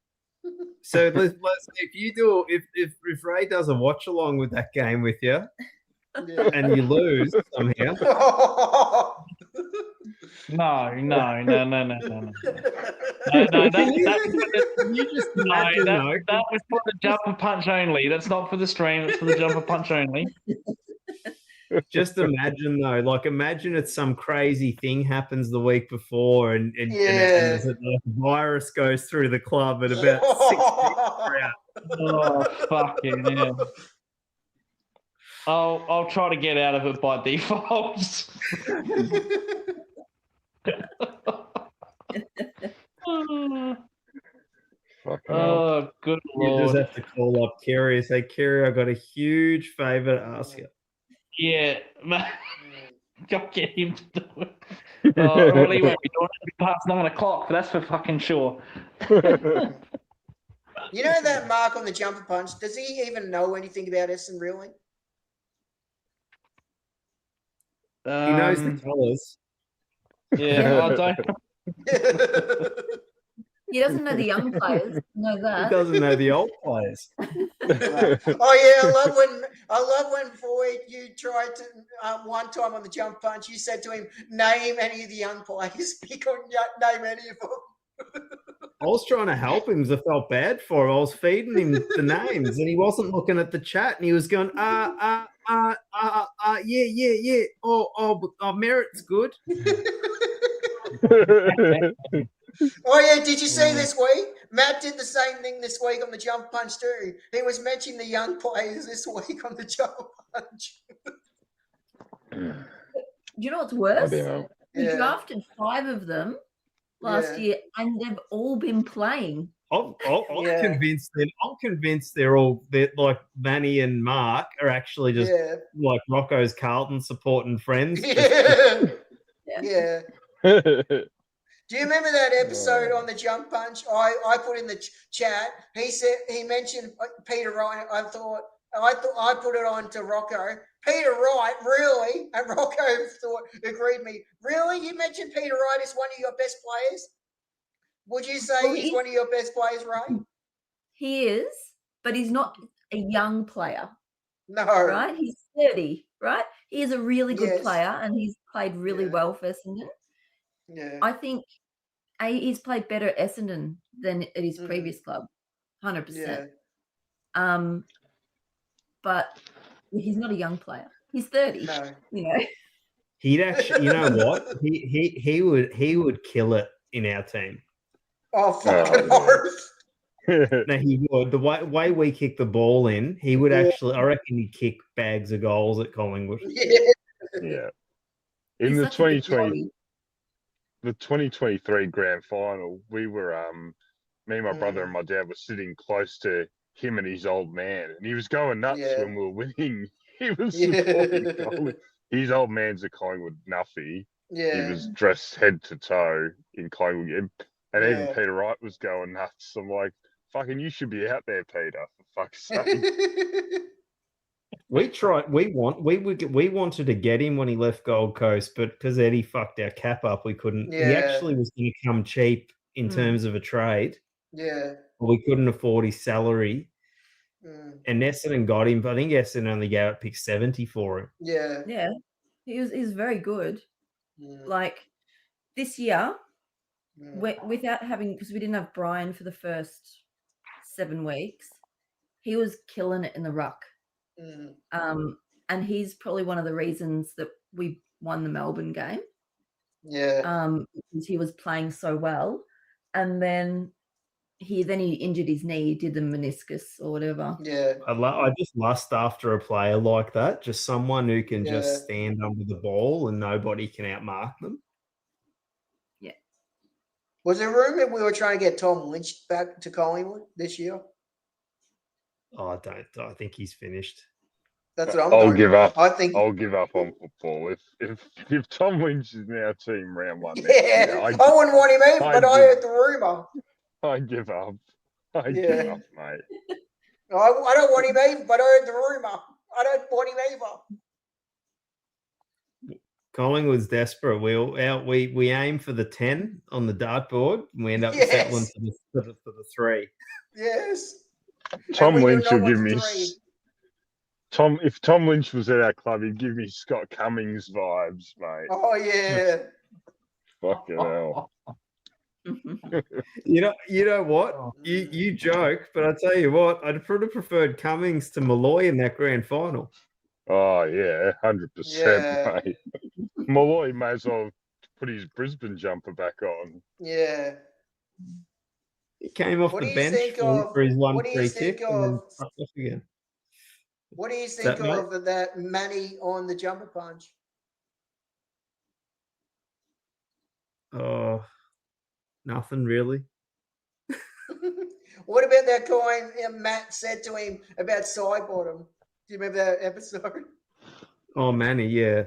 So let's if Ray does a watch along with that game with you, and you lose somehow. No. That was for the jumper punch only. That's not for the stream. It's for the jumper punch only. Just imagine though, imagine it's some crazy thing happens the week before, and the virus goes through the club at about 6 people out. Oh fucking hell! I'll try to get out of it by default. Oh, good lord! You just have to call up Kerry and say, "Kerry, I got a huge favour to ask you." Yeah, go get him to do it. Well, he won't be doing it past 9 o'clock, but that's for fucking sure. You know that Mark on the jumper punch? Does he even know anything about Essendon, really? He knows the colours. Yeah, I don't. He doesn't know the young players. Know that. He doesn't know the old players. Oh yeah, I love when Boyd, you tried to one time on the jump punch. You said to him, "Name any of the young players." He couldn't name any of them. I was trying to help him because I felt bad for him. I was feeding him the names, and he wasn't looking at the chat, and he was going, yeah. Oh, Merritt's good. Oh yeah, did you see this week? Matt did the same thing this week on the jump punch too. He was mentioning the young players this week on the jump punch. Do you know what's worse? We drafted 5 of them last year, and they've all been playing. I'm convinced they're all like Vanny and Mark are actually just like Rocco's Carlton supporting friends. Yeah. Do you remember that episode on the jump punch? I put in the chat. He mentioned Peter Wright. I put it on to Rocco. Peter Wright, really? And Rocco agreed me. Really? You mentioned Peter Wright is one of your best players? Would you say he's one of your best players, Ray? He is, but he's not a young player. No. Right? He's 30, right? He is a really good player, and he's played really well for Essendon. Yeah. I think he's played better at Essendon than at his previous club, 100%. Yeah. But he's not a young player. He's 30. No. You know. He'd actually, you know what? He would kill it in our team. Oh, fucking hard. No, he would. The way we kick the ball in, he would actually. I reckon he'd kick bags of goals at Collingwood. Yeah. In He's the such a big 2020. body. The 2023 grand final, we were me, my brother, and my dad were sitting close to him and his old man, and he was going nuts when we were winning. He was supporting Collingwood. His old man's a Collingwood nuffy. Yeah. He was dressed head to toe in Collingwood, and even Peter Wright was going nuts. I'm like, fucking, you should be out there, Peter, for fuck's sake. We tried. We wanted to get him when he left Gold Coast, but because Eddie fucked our cap up, we couldn't. Yeah. He actually was going to come cheap in terms of a trade. Yeah. But we couldn't afford his salary. And Essendon got him, but I think Essendon only gave it pick 70 for him. Yeah. Yeah. He's very good. like this year, Mm. without having, because we didn't have Brian for the first 7 weeks, he was killing it in the ruck. Mm. And he's probably one of the reasons that we won the Melbourne game. Yeah. Because he was playing so well, and then he injured his knee, did the meniscus or whatever. Yeah. I just lust after a player like that, just someone who can Yeah. just stand under the ball and nobody can outmark them. Yeah. Was there a rumor we were trying to get Tom Lynch back to Collingwood this year? Oh, I think he's finished. That's what I'm I'll going. give up. I think. I'll give up on football if Tom Lynch is now team round one. Yeah, I wouldn't want him either, but I heard the rumor. I give up. I Yeah. give up, mate. I don't want him either, but I heard the rumor. I don't want him either. Collingwood's desperate. We aim for the 10 on the dartboard, and we end up settling for the 3. Yes. Tom And we do Lynch not will want give me. the 3. If Tom Lynch was at our club, he'd give me Scott Cummings vibes, mate. Oh yeah. Fucking hell. You know what? You joke, but I tell you what, I'd have preferred Cummings to Malloy in that grand final. Oh yeah, 100%, Yeah. mate. Malloy may as well put his Brisbane jumper back on. Yeah. He came off What do the you bench think for his one what do you free think kick and then of- fucked off again. What do you that think of that Manny on the jumper punch? Oh, nothing really. What about that guy Matt said to him about side bottom? Do you remember that episode? Oh, Manny, yeah.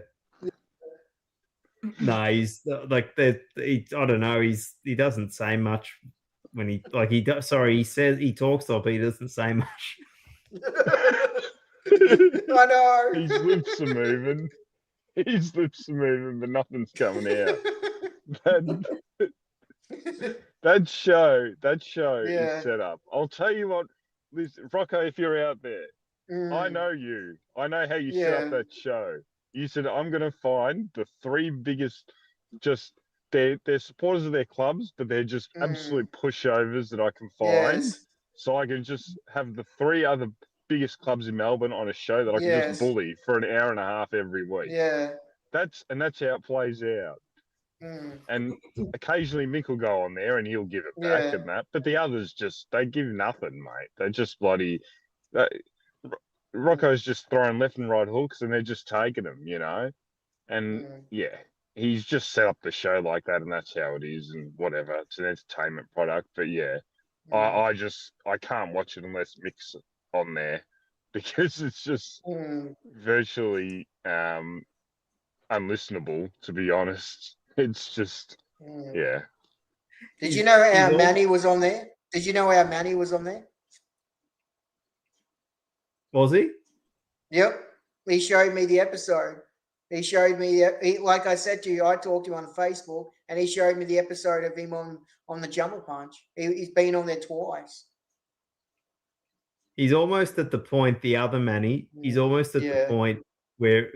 No, he's like that. I don't know. He doesn't say much when he does. Sorry, he says he talks up, but he doesn't say much. I know. His lips are moving. His lips are moving, but nothing's coming out. That show Yeah. is set up. I'll tell you what, Rocco, if you're out there, I Mm. know you. I know how you set Yeah. up that show. You said, I'm going to find the 3 biggest, they're supporters of their clubs, but they're just absolute pushovers that I can find. Yes. So I can just have the 3 other biggest clubs in Melbourne on a show that I can Yes. just bully for an hour and a half every week. Yeah. That's how it plays out. Mm. And occasionally Mick will go on there and he'll give it back Yeah. and that. But the others they give nothing, mate. They're just bloody. Rocco's just throwing left and right hooks and they're just taking them, you know? And yeah, he's just set up the show like that and that's how it is and whatever. It's an entertainment product. But yeah, I can't watch it unless Mick's on there because it's just virtually unlistenable, to be honest. It's just, yeah. Did you know he's how all- Manny was on there? Did you know how Manny was on there? Was he? Yep. He showed me the episode. He showed me, like I said to you, I talked to him on Facebook, and he showed me the episode of him on the jumper punch. He's been on there twice. He's almost at the point. The other Manny, he's almost at the point where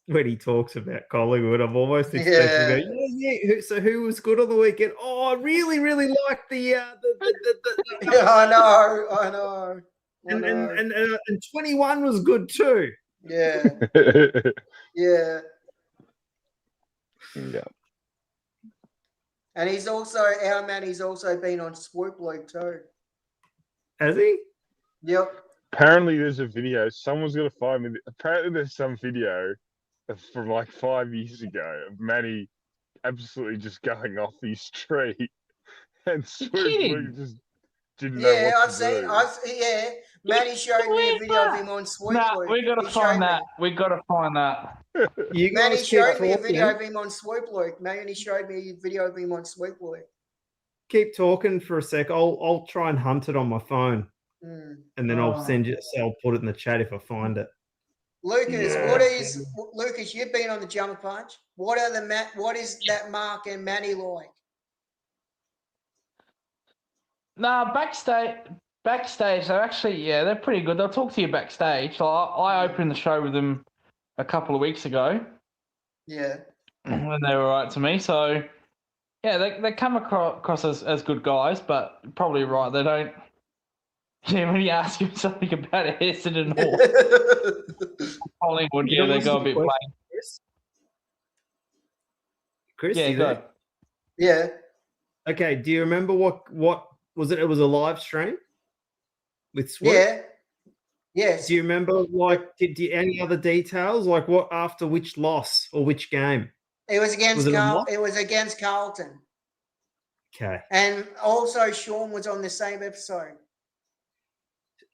when he talks about Collingwood, I'm almost expecting to go, yeah. So who was good on the weekend? Oh, I really, really liked the Yeah, I know. and 21 was good too. Yeah. Yeah. Yeah. And he's also been on Swoop League too. Has he? Yep. Apparently, there's a video. Someone's going to find me. Apparently, there's some video from like 5 years ago of Manny absolutely just going off his tree, and Swoop League just didn't know Yeah, what I've to seen. do. Manny showed me a video of him on Swoop Nah, League. we got to He find showed that. me. We got to find that. You Manny guys keep showed me a talking. video of him on Swoop League. Manny showed me a video of him on Swoop League. Keep talking for a sec. I'll try and hunt it on my phone, and then I'll send you. So I'll put it in the chat if I find it. Lucas, Yeah. Lucas? You've been on the jumper punch. What is that Mark and Manny like? Nah, backstage, they're actually, they're pretty good. They'll talk to you backstage. So I opened the show with them a couple of weeks ago. Yeah. and they were right to me. So yeah, they come across as good guys, but probably right. They don't. Yeah, when you ask him something about Essendon or Collingwood, You yeah, they don't go a answer the bit plain. question, Chris? Chris, Yeah, you go. there? Yeah. Okay, do you remember what was it? It was a live stream with Swoop. Yeah. Yes. Do you remember did any other details like what after which loss or which game? It was against Was it a loss? It was against Carlton. Okay. And also Sean was on the same episode.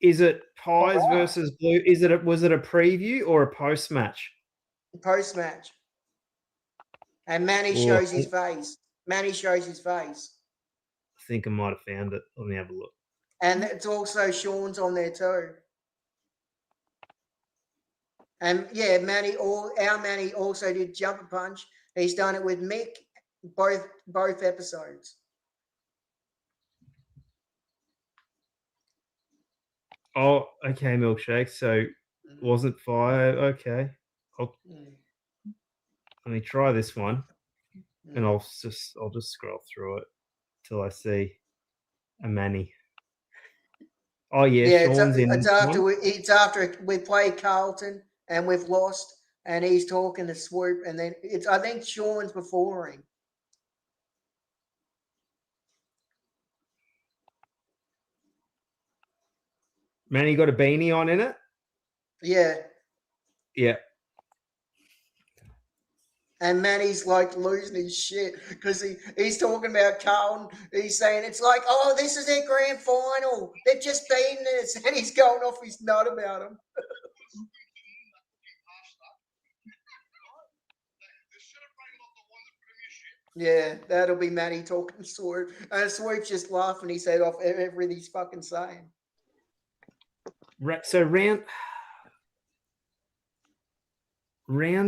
Is it Pies wow. versus Blue? Was it a preview or a post match? Post match. And Manny shows his face. Manny shows his face. I think I might have found it. Let me have a look. And it's also Sean's on there too. And yeah, our Manny also did Jumper Punch. He's done it with Mick, both episodes. Oh, okay, Milkshake. So wasn't fire. Okay. Let me try this one. And I'll just scroll through it till I see a Manny. Oh yeah, Sean's in. It's after we played Carlton and we've lost, and he's talking to Swoop, and then I think Sean's before him. Manny got a beanie on in it. Yeah. Yeah. And Manny's like losing his shit because he's talking about Carlton. He's saying it's like, oh, this is their grand final. They've just beaten us, and he's going off his nut about them. Yeah, that'll be Manny talking to Swoop. And Swoop's just laughing his head off everything he's fucking saying. So round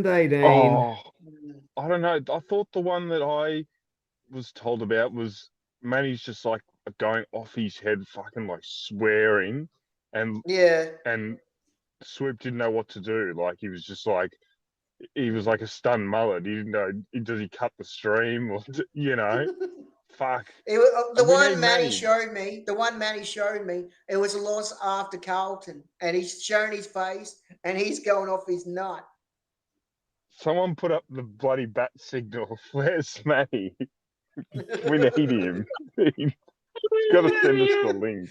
18. Oh, I don't know. I thought the one that I was told about was Manny's just like going off his head, fucking like swearing, and Swoop didn't know what to do. Like he was just like, he was like a stunned mullet. He didn't know. Does he cut the stream or Fuck. The one Manny showed me, it was a loss after Carlton, and he's shown his face, and he's going off his nut. Someone put up the bloody bat signal. Where's Manny? We need him. He's got to send us the link.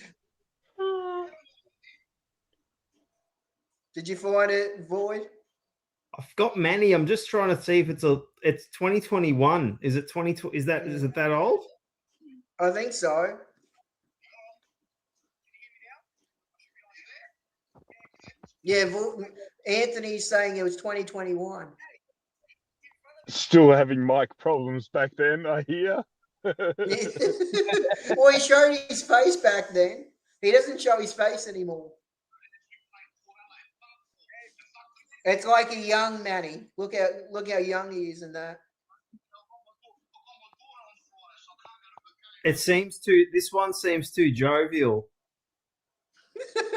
Did you find it, Void? I've got Manny. I'm just trying to see if it's 2021. Is it 2020? Is it that old? I think so. Yeah, Anthony's saying it was 2021. Still having mic problems back then, I hear. Well, he showed his face back then. He doesn't show his face anymore. It's like a young Manny. Look how young he is in that. This one seems too jovial.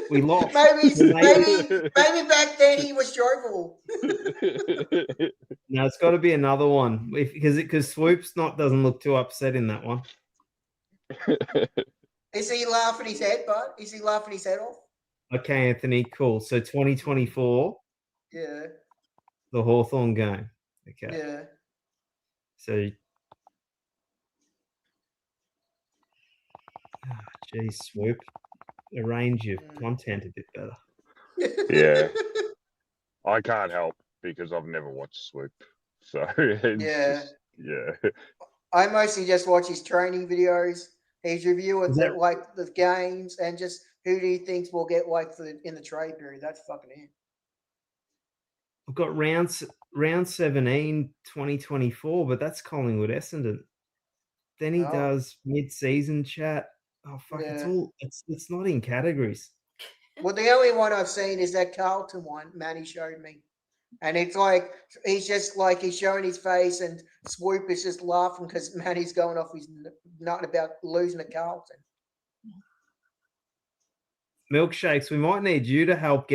We lost. maybe back then he was jovial. No, it's got to be another one because Swoop's doesn't look too upset in that one. Is he laughing his head, bud? Is he laughing his head off? Okay, Anthony, cool. So 2024. Yeah. The Hawthorn game. Okay. Yeah. So, geez, Swoop, arrange your content a bit better. Yeah. I can't help because I've never watched Swoop. So, yeah. I mostly just watch his training videos, his review of the games, and just who do you think will get in the trade period. That's fucking it. I've got round 17, 2024, but that's Collingwood Essendon. Then he does mid-season chat. Oh fuck! Yeah. It's not in categories. Well, the only one I've seen is that Carlton one. Manny showed me, and it's like he's showing his face, and Swoop is just laughing because Manny's going off his nut about losing to Carlton. Milkshakes, we might need you to help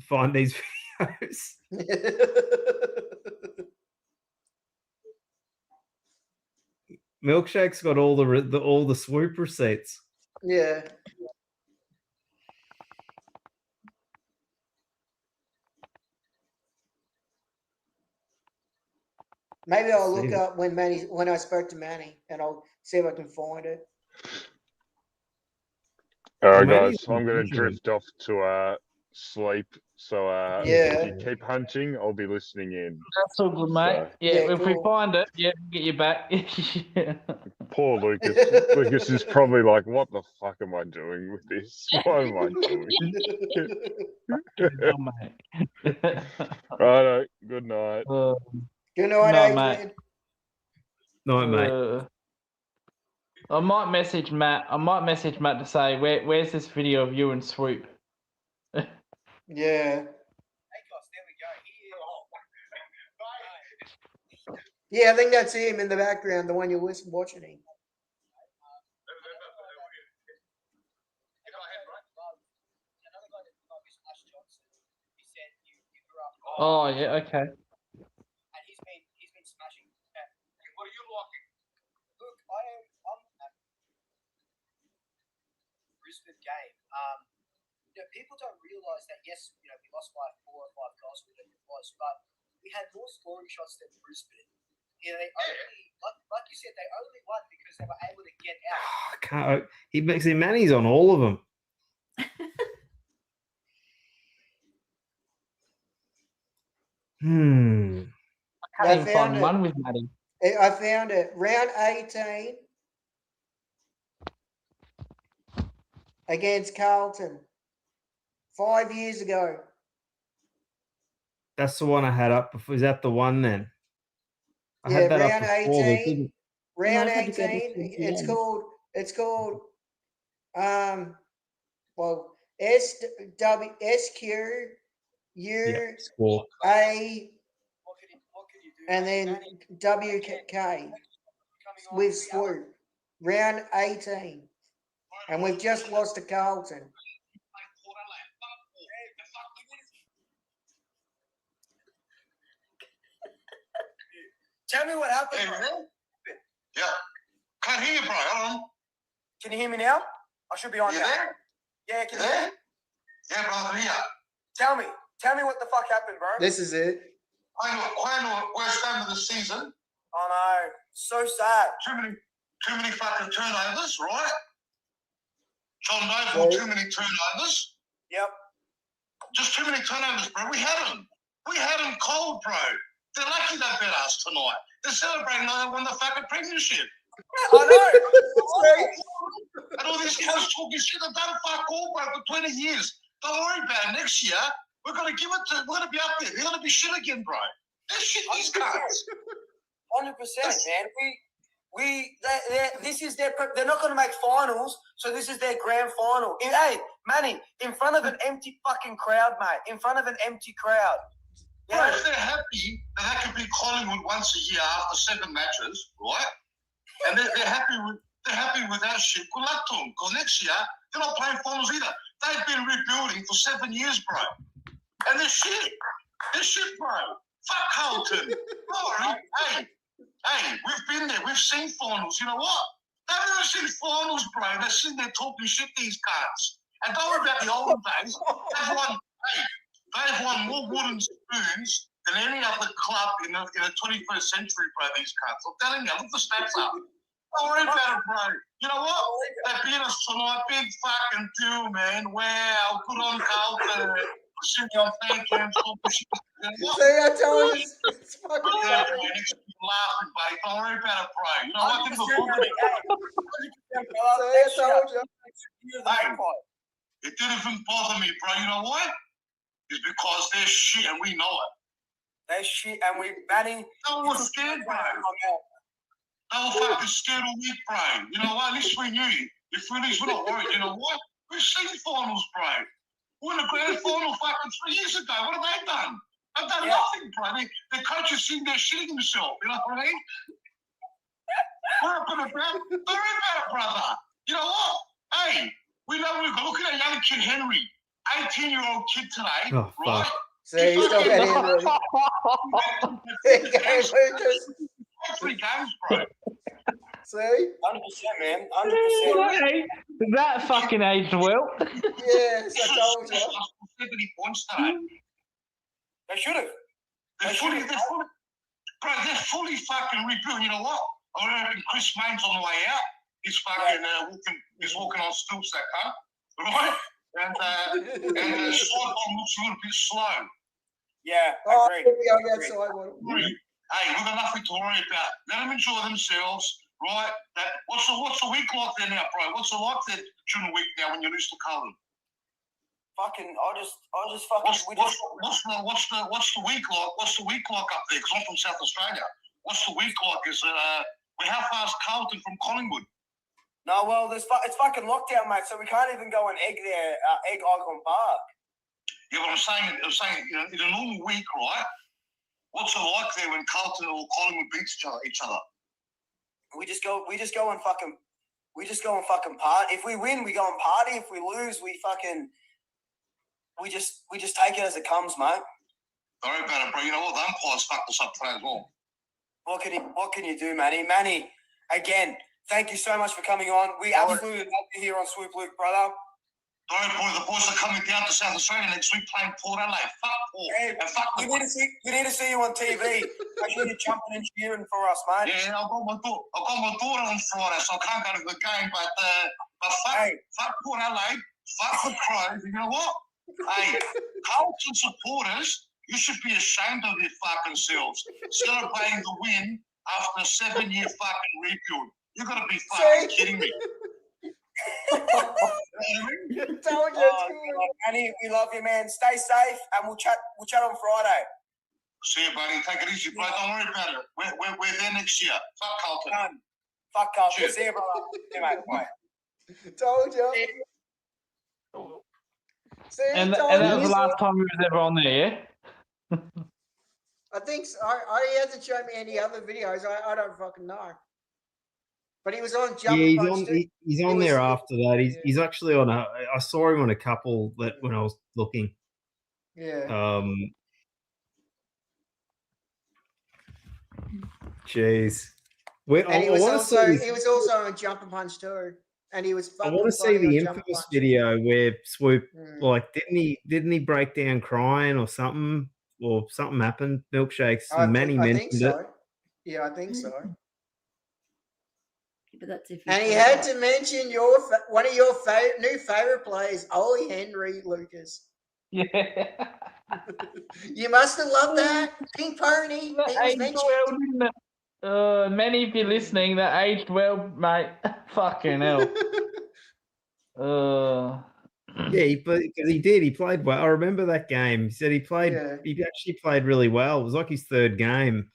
find these videos. Milkshake's got all the swoop receipts. Yeah. Maybe I'll look See. up when I spoke to Manny, and I'll see if I can find it. All right, Well, maybe guys. I'm going to usually- drift off to sleep. So Yeah. if you keep hunting, I'll be listening in. That's all good, mate. So- Yeah, Yeah, if we cool. find it, yeah, we'll get you back. Yeah. Poor Lucas. Lucas is probably like, "What the fuck am I doing with this? What am I doing?" Oh, mate. Righto. Good night. Good night, No, Adrian. mate. Night, mate. I might message Matt. To say, where's this video of you and Swoop? Yeah. Yeah, I think that's him in the background, the one you're watching him. Oh, yeah, okay. And he's been smashing. What are you locking? Look, I'm at Brisbane game. People don't realise that yes, we lost by 4 or 5 goals, whatever it was, but we had more scoring shots than Brisbane. Yeah, they only, like you said, they only won because they were able to get out. I can't. He makes him Manny's on all of them. I can't even find one with Matty. I found it. Round 18 against Carlton 5 years ago. That's the one I had up before. Is that the one then? I Yeah, had that round up before. 18. Round No, I had to go to 18. It's 28. called Score. SQUA What could you do? and then Manny, WK coming on with the Swoop. Round 18. And we've just lost to Carlton. Tell me what happened. Bro. Yeah. Can't hear you, bro. Hold on. Can you hear me now? I should be on You now. there? Yeah, can You you hear there? me? Yeah, bro, I can hear. Tell me what the fuck happened, bro. This is it. Final worst game of the season. Oh no, so sad. Too many fucking turnovers, right? John Noble, Yeah. too many turnovers. Yep. Just too many turnovers, bro. We had them. We had them cold, bro. They're lucky they beat us tonight. They're celebrating like they won the fucking premiership. I know. And all these guys talking shit. They've done fuck all, bro, for 20 years. Don't worry about it. Next year, we're going to we're going to be up there. They're going to be shit again, bro. They're shit, these guys. 100%, man. This is their. They're not going to make finals, so this is their grand final. Hey, Manny, in front of an empty fucking crowd, mate. In front of an empty crowd. Bro, if they're happy that they can beat Collingwood once a year after 7 matches, right? And they're happy with that shit. Good luck to them, because next year they're not playing finals either. They've been rebuilding for 7 years, bro. And they're shit. They're shit, bro. Fuck Carlton. Sorry. Hey, we've been there. We've seen finals. You know what? They've never seen finals, bro. They're sitting there talking shit, these cunts. And don't worry about the olden days. They've won more wooden spoons than any other club in the 21st century, bro, these cunts. I'm telling you, look the stats up. Don't worry about it, bro. You know what? They beat us tonight. Big fucking deal, man. Wow. Good on Carlton. Sitting on fan cams. See, I told you. It's fucking Yeah, funny. man, it's laughing, buddy. Don't worry about it, bro. You know what? Give 100%, a Manny. fuck. See, I told you. It didn't even bother me, bro. You know why? It's because they're shit and we know it. They're shit, and we're batting. No one was scared, bro. They were fucking scared all week, bro. You know what? At least we knew. If we're not worried, you know what? We've seen finals, bro. We won the grand final fucking 3 years ago. What have they done? They've done nothing, bro. The coach is sitting there shitting himself. You know what I mean? Don't worry about it, brother. You know what? Hey, we know we've got, look at that young kid, Henry. 18-year-old kid today, Oh, right? fuck. See, he's not getting in. There you go, Lucas. 3 games, bro. See? 100%, man. 100%. Hey, that fucking aged well. Yes, I told you. 70 points today. They should have. They're fully fucking rebuilt. You know what? I reckon Chris Main's on the way out. He's fucking walking on stilts, that cunt. Right? And the sideline looks a little bit slow. Yeah, Oh, agreed. here we go outside. Hey, we've got nothing to worry about. Let them enjoy themselves, right? What's the week like there now, bro? What's it like there during the week now when you lose to Cullen? Fucking, I just fucking. What's the week like? What's the week like up there? Because I'm from South Australia. What's the week like? How far is Carlton from Collingwood? No, well, it's fucking lockdown, mate. So we can't even go and egg Icon Park. Yeah, but I'm saying, you know, in a normal week, right? What's it like there when Carlton or Collingwood beats each other? We just go and fucking party. If we win, we go and party. If we lose, we just take it as it comes, mate. Don't worry about it, bro. You know what? The umpires fucked us up today as well. What can you do, Manny? Manny, again, thank you so much for coming on. We absolutely love you here on Swoop Luke, brother. Don't worry, boy. The boys are coming down to South Australia next week playing Port Adelaide. Fuck Port. Hey, and fuck we need to see you on TV. Make sure you're jumping and cheering for us, mate. Yeah, I've got my daughter on Friday, so I can't go to the game. But fuck Port Adelaide. Fuck the Crows. You know what? Hey, Carlton supporters, you should be ashamed of your fucking selves. Celebrating the win after a 7-year fucking rebuild. You got to be fucking kidding me. Told you. Manny, we love you, man. Stay safe, and we'll chat on Friday. See you, buddy. Take it easy, bro. Don't worry about it. We're there next year. Fuck Carlton. Done. Fuck Carlton. Cheers. See you, brother. See you, mate. Bye. Told you. See, And told that was you. the last time we was ever on there, yeah? I think so. He hasn't shown me any other videos. I don't fucking know. But he was on Jump Yeah, Punch too. he's on there after that. He's actually on I saw him on a couple that when I was looking. Yeah. Jeez. And he was also on Jump and Punch too. And he was I fucking want to see funny the on Jump and infamous Punch. video where Swoop Mm. didn't he break down crying or something happened, milkshakes, I and Manny think mentioned so. it. Yeah, I think so. But that's if And he had to mention one of your new favorite players, Ollie Henry, Lucas. Yeah. You must have loved that. Pink Pony. He was Aged mentioned. well, didn't it? Many of you listening, that aged well, mate. Fucking hell. Yeah, because he did. He played well. I remember that game. He said he played. Yeah. He actually played really well. It was like his third game,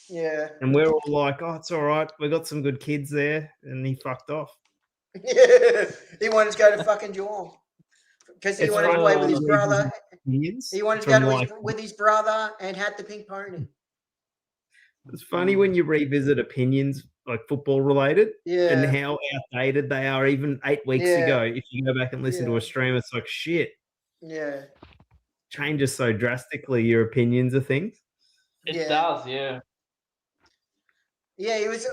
Yeah. and we're all like, "Oh, it's all right. We got some good kids there," and he fucked off. Yeah. He wanted to go to fucking Geelong because he It's wanted to play with his funny brother. opinions He wanted to from, go with his brother and had the pink pony. It's funny when you revisit opinions like football related Yeah. and how outdated they are. Even 8 weeks Yeah. ago, if you go back and listen to Yeah. a stream, it's like shit. Yeah. Changes so drastically your opinions of things. It Yeah. does, yeah. Yeah, he was.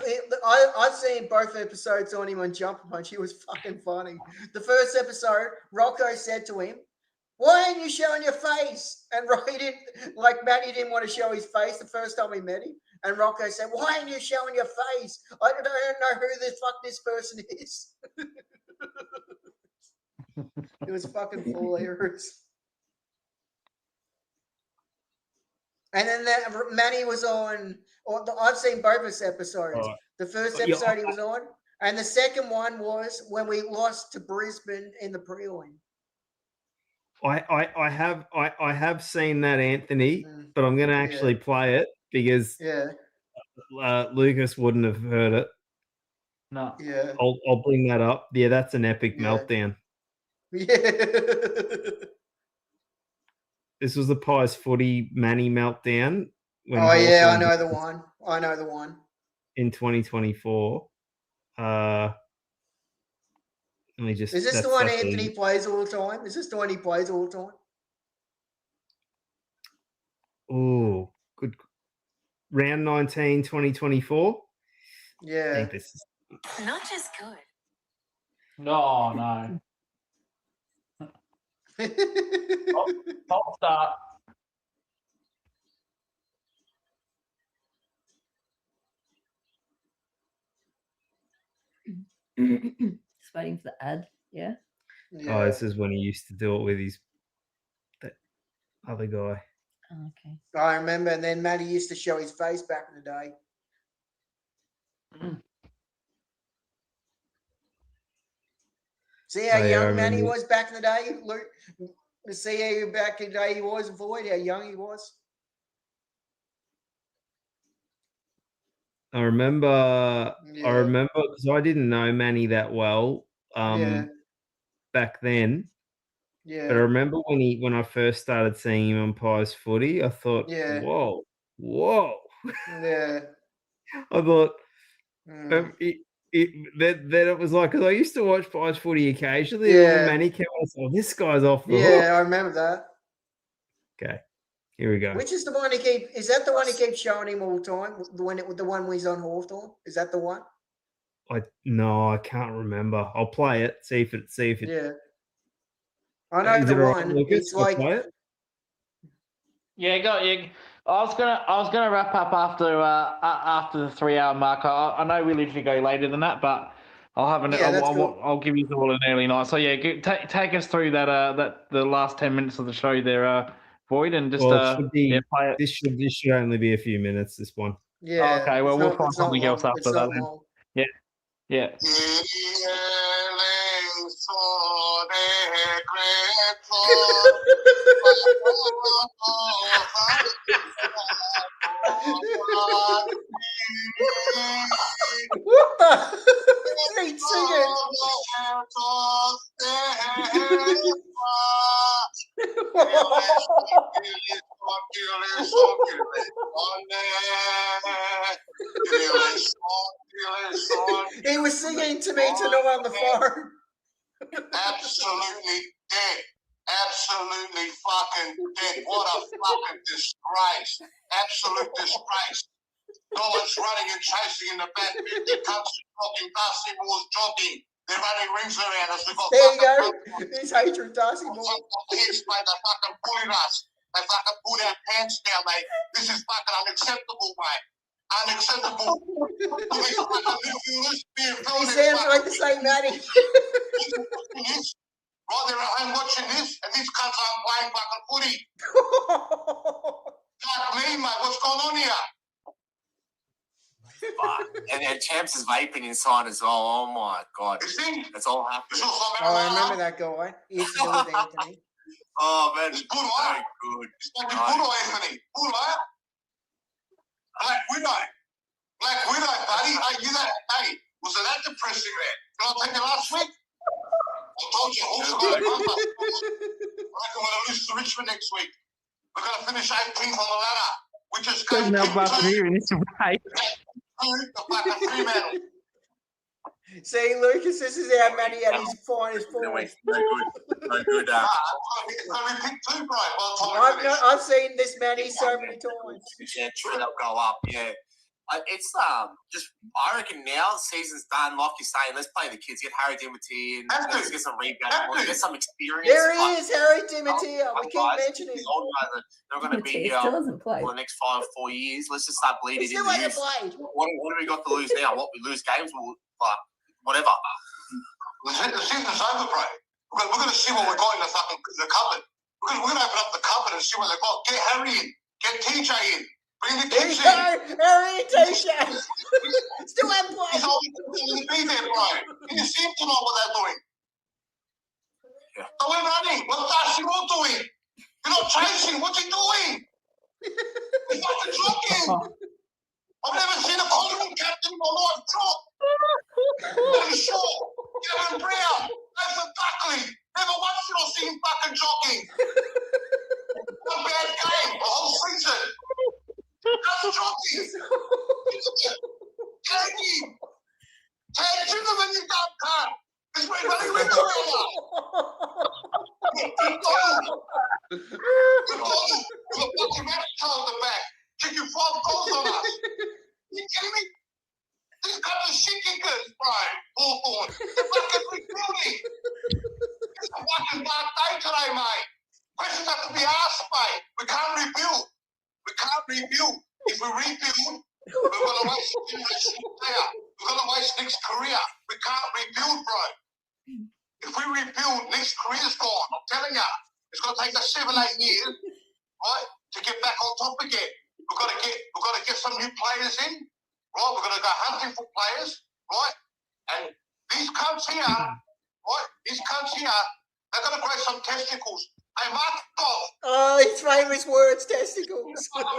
I've seen both episodes on him on Jump Punch. He was fucking funny. The first episode, Rocco said to him, "Why aren't you showing your face?" And Rocco didn't like Matty didn't want to show his face the first time he met him. And Rocco said, "Why aren't you showing your face? I don't know who the fuck this person is." It was fucking hilarious. And then Manny was on. I've seen both his episodes. Right. The first Yeah. episode he was on, and the second one was when we lost to Brisbane in the prelim. I have seen that, Anthony, Mm. but I'm going to actually play it because Yeah, Lucas wouldn't have heard it. No. yeah, I'll bring that up. Yeah, that's an epic Yeah. meltdown. yeah. This was the Pies footy Manny meltdown. when Oh yeah, I Hawthorn know the one. I know the one. in 2024. Let me just. Is this the that's one like Anthony plays all the time? Is this the one he plays all the time? Oh, good. Round 19, 2024. I Yeah. think Not just good. No, no. False start. Just waiting for the ad. Yeah. Oh, this is when he used to do it with that other guy. Oh, okay. I remember, and then Matty used to show his face back in the day. See how Oh, yeah, I young Manny remember. was back in the day, Luke? See how back in the day he was, Void, how young he was? I remember Yeah. because I didn't know Manny that well Yeah. back then. But I Yeah. remember when I first started seeing him on Pies Footy, I thought, Yeah. whoa. Yeah. I thought Mm. then it was like, because I used to watch Pies Footy occasionally, and Yeah. when Manny came on, I thought, this guy's off the Yeah, hook. I remember that. Okay, here we go. Which is the one is that the one he keeps showing him all the time? The one where he's on Hawthorn? Is that the one? No, I can't remember. I'll play it. See if it. Yeah. I know Is the it all right, one. Lucas? It's I'll like play it. Yeah, got you. I was gonna wrap up after the 3 hour mark. I know we literally go later than that, but I'll have an. Yeah, that's cool. I'll give you all an early night. So yeah, take us through that the last 10 minutes of the show there, Void, and just Well, it should be. play it. This should only be a few minutes. This one. yeah. Okay, well, it's we'll not- find it's not something else long. after It's that not then. long. Yeah. What the? He's singing. He was singing to me tonight on the phone. Absolutely dead. Absolutely fucking dead. What a fucking disgrace. Absolute disgrace. No one's running and chasing in the back. 50 cunts talking, Darcy Moore's jogging. They're running rings around us. We've got There you fucking go. This hatred Darcy Moore. Yes, mate, they fucking bullied us. They fucking pulled our pants down, mate. This is fucking unacceptable, mate. Unacceptable. These fucking midfielders being He filmed sounds like the same Matty. Right, they're at home watching this, and these cunts aren't playing fucking footy. Fuck me, mate. What's going on here? And Champs is vaping inside as well. Oh my god. Is he? That's all happening. Oh, I remember that guy. He used to do with Anthony. Oh man, It's it's good, very right? good. It's fucking good, Anthony. Good, right? Black Widow. Black Widow, buddy. Hey, you that? Hey, was it that depressing, man? Did I take it last week? I told you, also got a bumper. I reckon we're going to lose to Richmond next week. We're going to finish 18th on the ladder. We just got Doesn't help us here in this way. the fucking Fremantle. See, Lucas, this is how Matty at his finest No, form. wait, no good. No good. It's going to be picked too, bro, by the time we finish. I've seen this Matty so many times. Yeah, true, they'll go up. Yeah. It's just I reckon now the season's done. Like you're saying, let's play the kids. Get Harry Dimity in. Have to. Let's get some rebounds. Have to. Get some experience. There he Like, is, Harry Timothea. We keep guys, mentioning these him. old guys they're going to be He here still hasn't played. for the next 4 years. Let's just start bleeding He in still the hasn't youth. played. What have we got to lose now? What we lose games? We'll, whatever. The season's over, bro. We're going to see what we've got in the cupboard. We're going to open up the cupboard and see what they've got. Get Harry in. Get TJ in. Bring the There you kids go, in. Harry and T-shirt. Still haven't He's played. always going to be there, bro. Can you see him tonight what they're doing? Yeah. So we're running. What's Darcy Moore doing? You're not chasing. What's he doing? He's fucking jogging. I've never seen a Collingwood captain in my life drop. Gordon Shaw, Kevin Brown, Nathan Buckley. Never once did I see him fucking jogging. One bad game, the whole season. Just jogging. Tag him. Tag him when you don't cut. It's my bloody window now. You've got fucking Mexico on the back. Taking 5 goals on us. You kidding me? This country's shit kickers, bro. Hawthorn. They're fucking rebuilding. It's a fucking dark day today, mate. Questions have to be asked, mate. We can't rebuild. We can't rebuild. If we rebuild, we're going to waste a generational player. We're going to waste Nick's career. We can't rebuild, bro. If we rebuild, Nick's career's gone. I'm telling you. It's going to take us 7-8 years, right, to get back on top again. We've got to get some new players in, right? We're going to go hunting for players, right? And these cunts here, right? These cunts here, they're going to grow some testicles. Hey, Markov. Oh, his famous words, testicles. Final,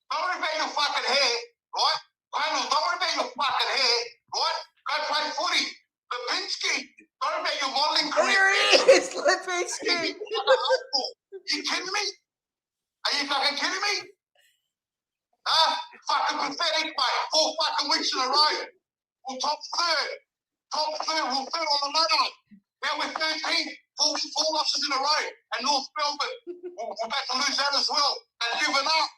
don't worry about your fucking hair, right? Final, don't worry about your fucking hair, right? Go play footy. Lipinski, don't worry about your modelling career. There he is, Lipinski. You kidding me? Are you fucking kidding me? Huh? Fucking pathetic, mate. 4 fucking weeks in a row. We're top third. We're third on the ladder. Now we're 13th. 4 losses in a row. And North Melbourne, we're about to lose that as well. They've given up.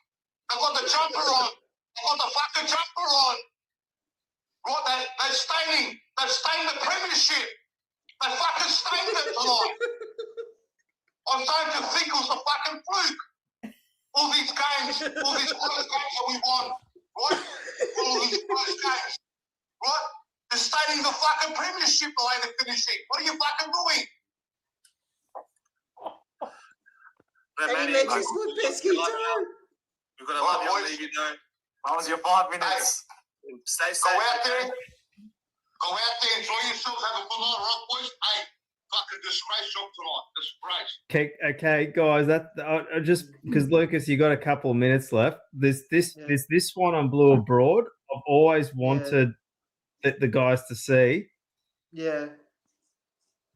They've got the jumper on. They've got the fucking jumper on. Right, they're staining. They've stained the premiership. They fucking stained it tonight. I'm starting to think it was a fucking fluke. All these games, all these close games that we won, right? All these close games, right? They're staining the fucking premiership the way they're finishing. What are you fucking doing? And he mentions Lipinski too. We've got to love you, leave you know. That was your 5 minutes. Stay safe. Go out there, enjoy yourselves, have a good night, right, boys? Hey, fucking disgrace job tonight. Disgrace. Okay, guys. That just because Lucas, you got a couple of minutes left. There's this one on Blue Abroad. I've always wanted the guys to see. Yeah.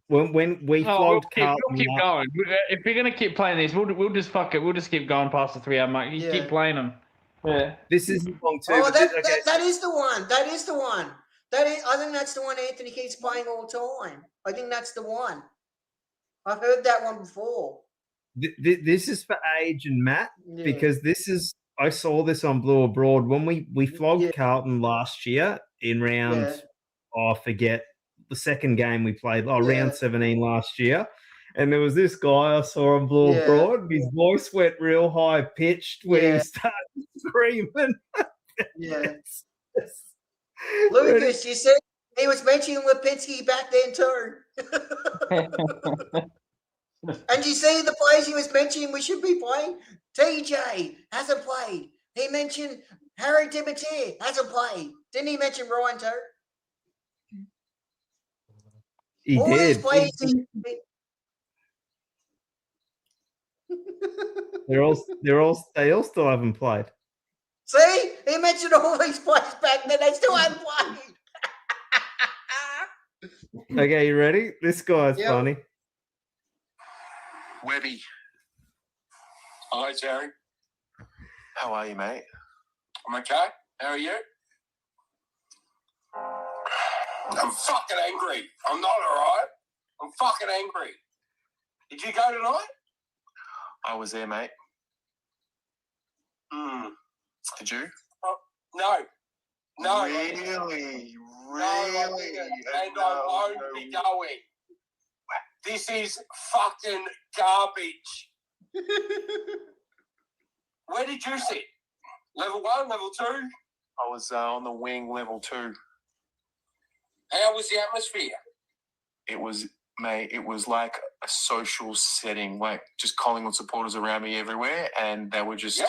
When we flogged Carlton, we'll keep going. If we're gonna keep playing these, we'll just fuck it. We'll just keep going past the 3 hour mark. You keep playing them. Yeah. This is long too. Oh, that is the one. That is the one. I think that's the one Anthony keeps playing all the time. I think that's the one. I've heard that one before. This is for Age and Matt because I saw this on Blue Abroad when we flogged Carlton last year in round. I forget the second game we played. Round 17 last year. And there was this guy I saw on Blue Abroad. His voice went real high pitched when he started screaming. Lucas, you said he was mentioning Lipinski back then too. And you see the players he was mentioning we should be playing? TJ hasn't played. He mentioned Harry Dimitier hasn't played. Didn't he mention Ryan too? He all did. These players they all still haven't played. See, he mentioned all these players back then. They still haven't played. Okay, you ready? This guy's funny. Webby. Hi, Terry. How are you, mate? I'm okay. How are you? I'm fucking angry. I'm not all right. I'm fucking angry. Did you go tonight? I was there, mate. Did you? No. Really? And I won't be going. This is fucking garbage. Where did you sit? Level 1, level 2? I was on the wing, level 2. How was the atmosphere? It was, mate, it was like a social setting, like just Collingwood supporters around me everywhere, and they were just,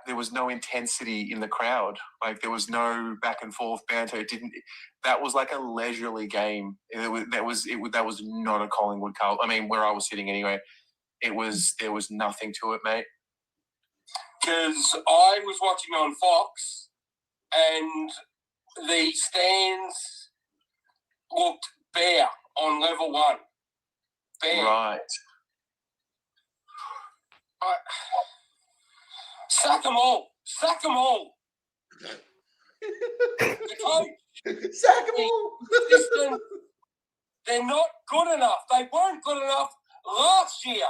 there was no intensity in the crowd. Like there was no back and forth banter. That was like a leisurely game. That was not a Collingwood Carlton. I mean, where I was sitting anyway, there was nothing to it, mate. Because I was watching on Fox, and the stands looked bare on level 1. Bare. Right. Sack them all. Sack them all. The coach. Sack them all. System, they're not good enough. They weren't good enough last year.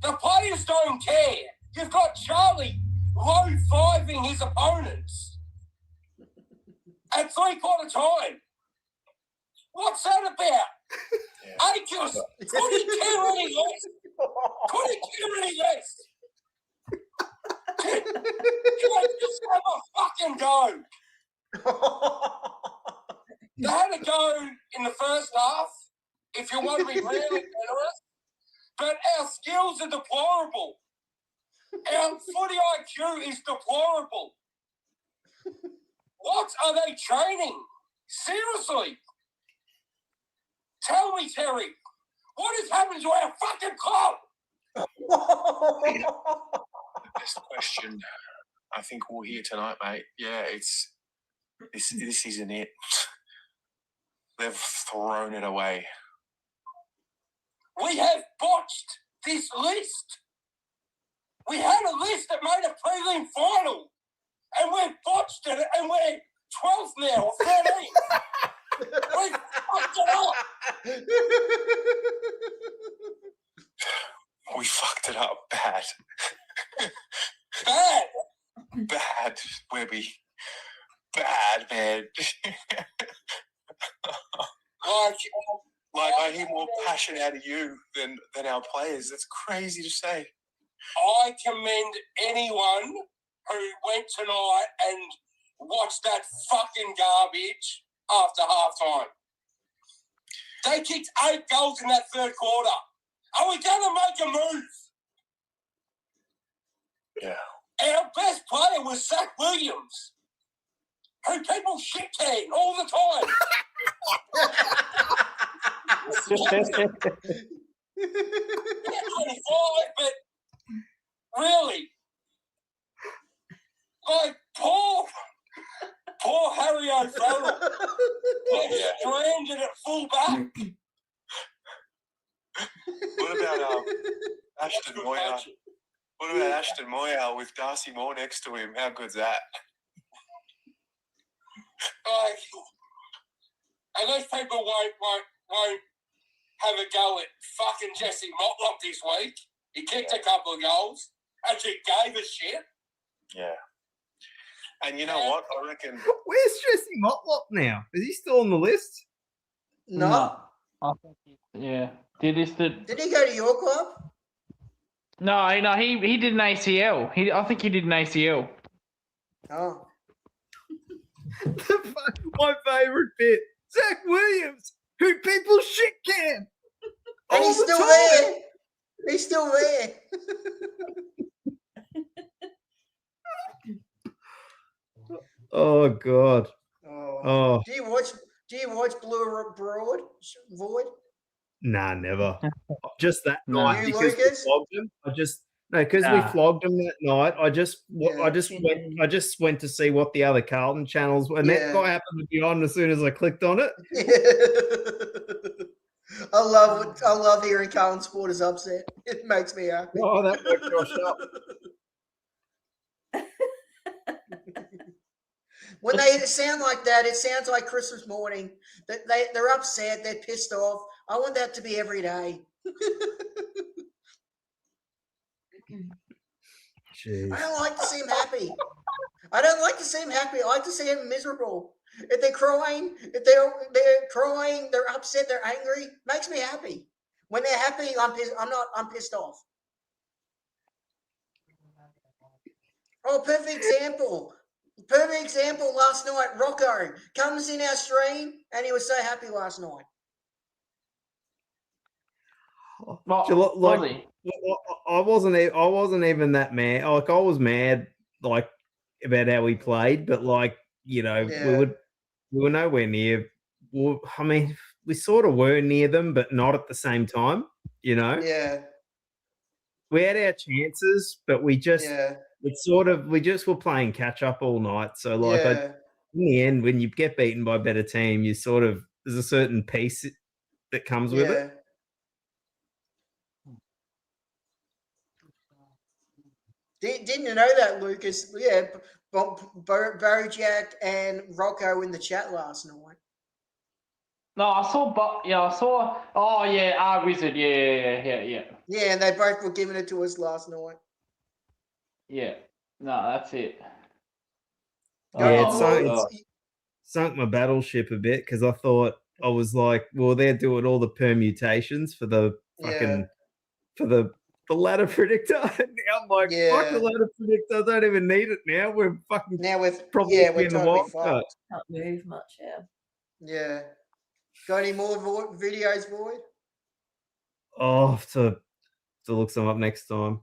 The players don't care. You've got Charlie low-fiving his opponents at three-quarter time. What's that about? Acres, could he care any less? Could he care any less? Just have a fucking go. They had a go in the first half, if you want to be really generous, but our skills are deplorable. Our footy IQ is deplorable. What are they training? Seriously. Tell me, Terry, what has happened to our fucking club? Best question I think we'll hear tonight, mate. Yeah, this isn't it. They've thrown it away. We have botched this list. We had a list that made a prelim final, and we've botched it, and we're 12th now, or 13th. We fucked it up. We fucked it up bad. Bad. Bad, Webby. Bad, man. Like I hear more passion out of you than our players. That's crazy to say. I commend anyone who went tonight and watched that fucking garbage after halftime. They kicked 8 goals in that third quarter. Are we going to make a move? Yeah. Our best player was Zach Williams, who people shit can all the time. Yeah, 25, but really, like poor Harry O'Farrell gets stranded at full back. What about Ashton Moyer? What about Ashton Moyer with Darcy Moore next to him? How good's that? Like, and those people won't have a go at fucking Jesse Motlop this week. He kicked a couple of goals. Actually gave a shit. Yeah. And you know what? I reckon. Where's Jesse Motlop now? Is he still on the list? No. I think yeah. Did he go to your club? No, he did an ACL. I think he did an ACL. Oh. My favourite bit. Zach Williams, who people shit can. And he's still there. He's still there. Oh God. Oh. Do you watch Blue Void? Nah, never. Just that No. night You, because we Lucas? flogged him. Because we flogged him that night. I just went to see what the other Carlton channels were, and that guy happened to be on as soon as I clicked on it. I love hearing Carlton supporters upset. It makes me happy. Oh, that woke Josh up. When they sound like that, it sounds like Christmas morning. They're upset. They're pissed off. I want that to be every day. Jeez. I don't like to see him happy. I don't like to see him happy. I like to see him miserable. If they're crying, they're upset, they're angry, makes me happy. When they're happy, I'm pissed off. Oh, perfect example. Last night, Rocco comes in our stream and he was so happy last night. Well, I wasn't even that mad. Like I was mad, like about how we played, but like we were nowhere near. Well, I mean, we sort of were near them, but not at the same time. Yeah. We had our chances, but we just were playing catch up all night. So like, in the end, when you get beaten by a better team, there's a certain peace that comes with it. Didn't you know that, Lucas? Yeah, Bojack and Rocco in the chat last night. No, I saw. Oh yeah, Wizard. Yeah. Yeah, and they both were giving it to us last night. Yeah. No, that's it. Yeah, Oh, it's sunk my battleship a bit because I thought I was like, well, they're doing all the permutations for the fucking for the ladder predictor. Now I'm like, fuck the ladder predictor. I don't even need it now. We're fucking Now with probably we're in the totally wild card. fucked. Can't move much, yeah. Yeah. Got any more videos, Void? Oh, I'll have to look some up next time.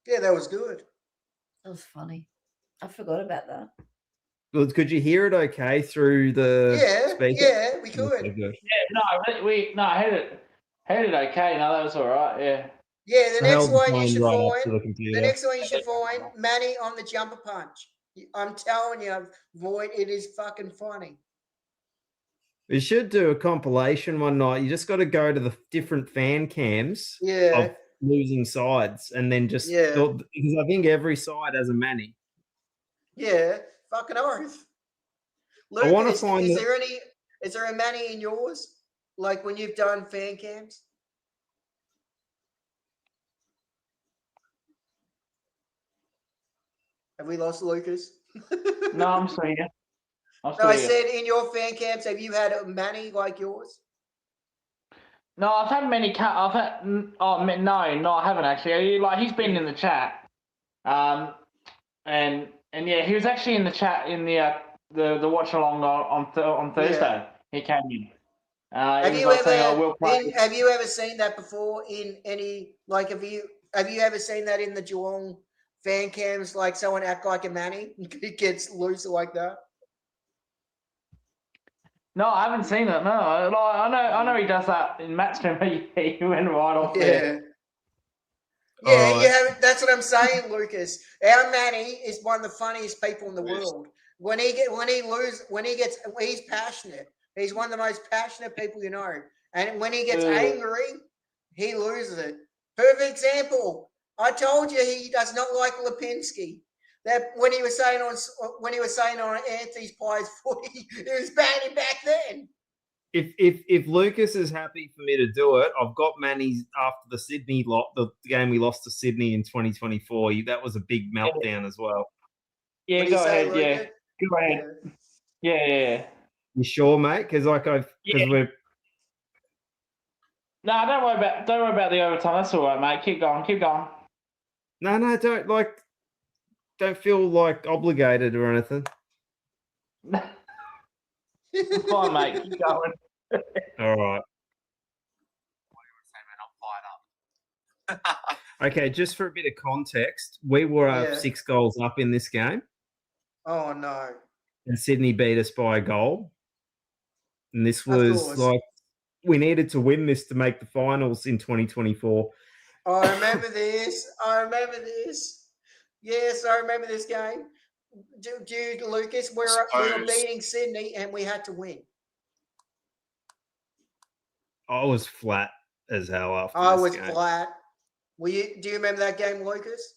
Yeah, that was good. That was funny. I forgot about that. Well, could you hear it okay through the speaker? Yeah, we could. Okay, good. I heard it okay. No, that was all right. Yeah. Yeah, the I next held the one you phone should right up to find. the The computer. next one you should find Manny on the jumper punch. I'm telling you, Void, it is fucking funny. We should do a compilation one night. You just got to go to the different fan cams of losing sides, and then just because I think every side has a Manny. Yeah, fucking oath. Luke, I want to is find. Is there a Manny in yours? Like when you've done fan cams? Have we lost Lucas? No, I'm still here. I said in your fan camps, have you had a Manny like yours? No, I've had many. I've had. Oh no, I haven't actually. Like he's been in the chat, and yeah, he was actually in the chat in the watch along on Thursday. Yeah. He came in. Have he you was ever like saying, "Oh, we'll play." have you ever seen that before in any like have you ever seen that in the Geelong fan cams, like someone act like a Manny gets loose like that? No, I haven't seen it. No, I know he does that in Matchroom. He went right off there. Yeah, you haven't. That's what I'm saying, Lucas. Our Manny is one of the funniest people in the world. He's passionate. He's one of the most passionate people you know. And when he gets angry, he loses it. Perfect example. I told you he does not like Lipinski. That when he was saying on Anthony's Pies footy, he was banning back then. If Lucas is happy for me to do it, I've got Manny's after the Sydney the game we lost to Sydney in 2024. That was a big meltdown as well. Yeah, go ahead. Yeah, go ahead. Yeah. You sure, mate? Because we're. No, don't worry about the overtime. That's all right, mate. Keep going. No, don't feel like obligated or anything. Fine, mate. Keep going. All right. Okay, just for a bit of context, we were 6 goals up in this game. Oh no! And Sydney beat us by a goal. And this was like we needed to win this to make the finals in 2024. I remember this. Yes, I remember this game. Dude, Lucas, we were beating Sydney and we had to win. I was flat as hell after I this was game. flat. Do you remember that game, Lucas?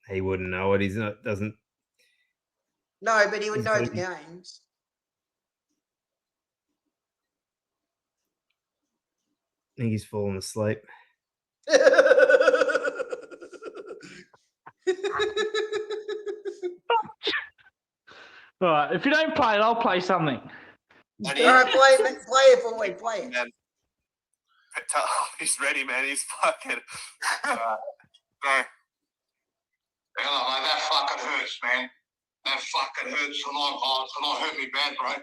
He wouldn't know it. Doesn't. No, but he would know the games. I think he's fallen asleep. All right, if you don't play it, I'll play something. All right, play it, boy. Play it. He's ready, man. He's fucking. Mate, that fucking hurts, man. That fucking hurts tonight. Oh, tonight hurt me bad, bro.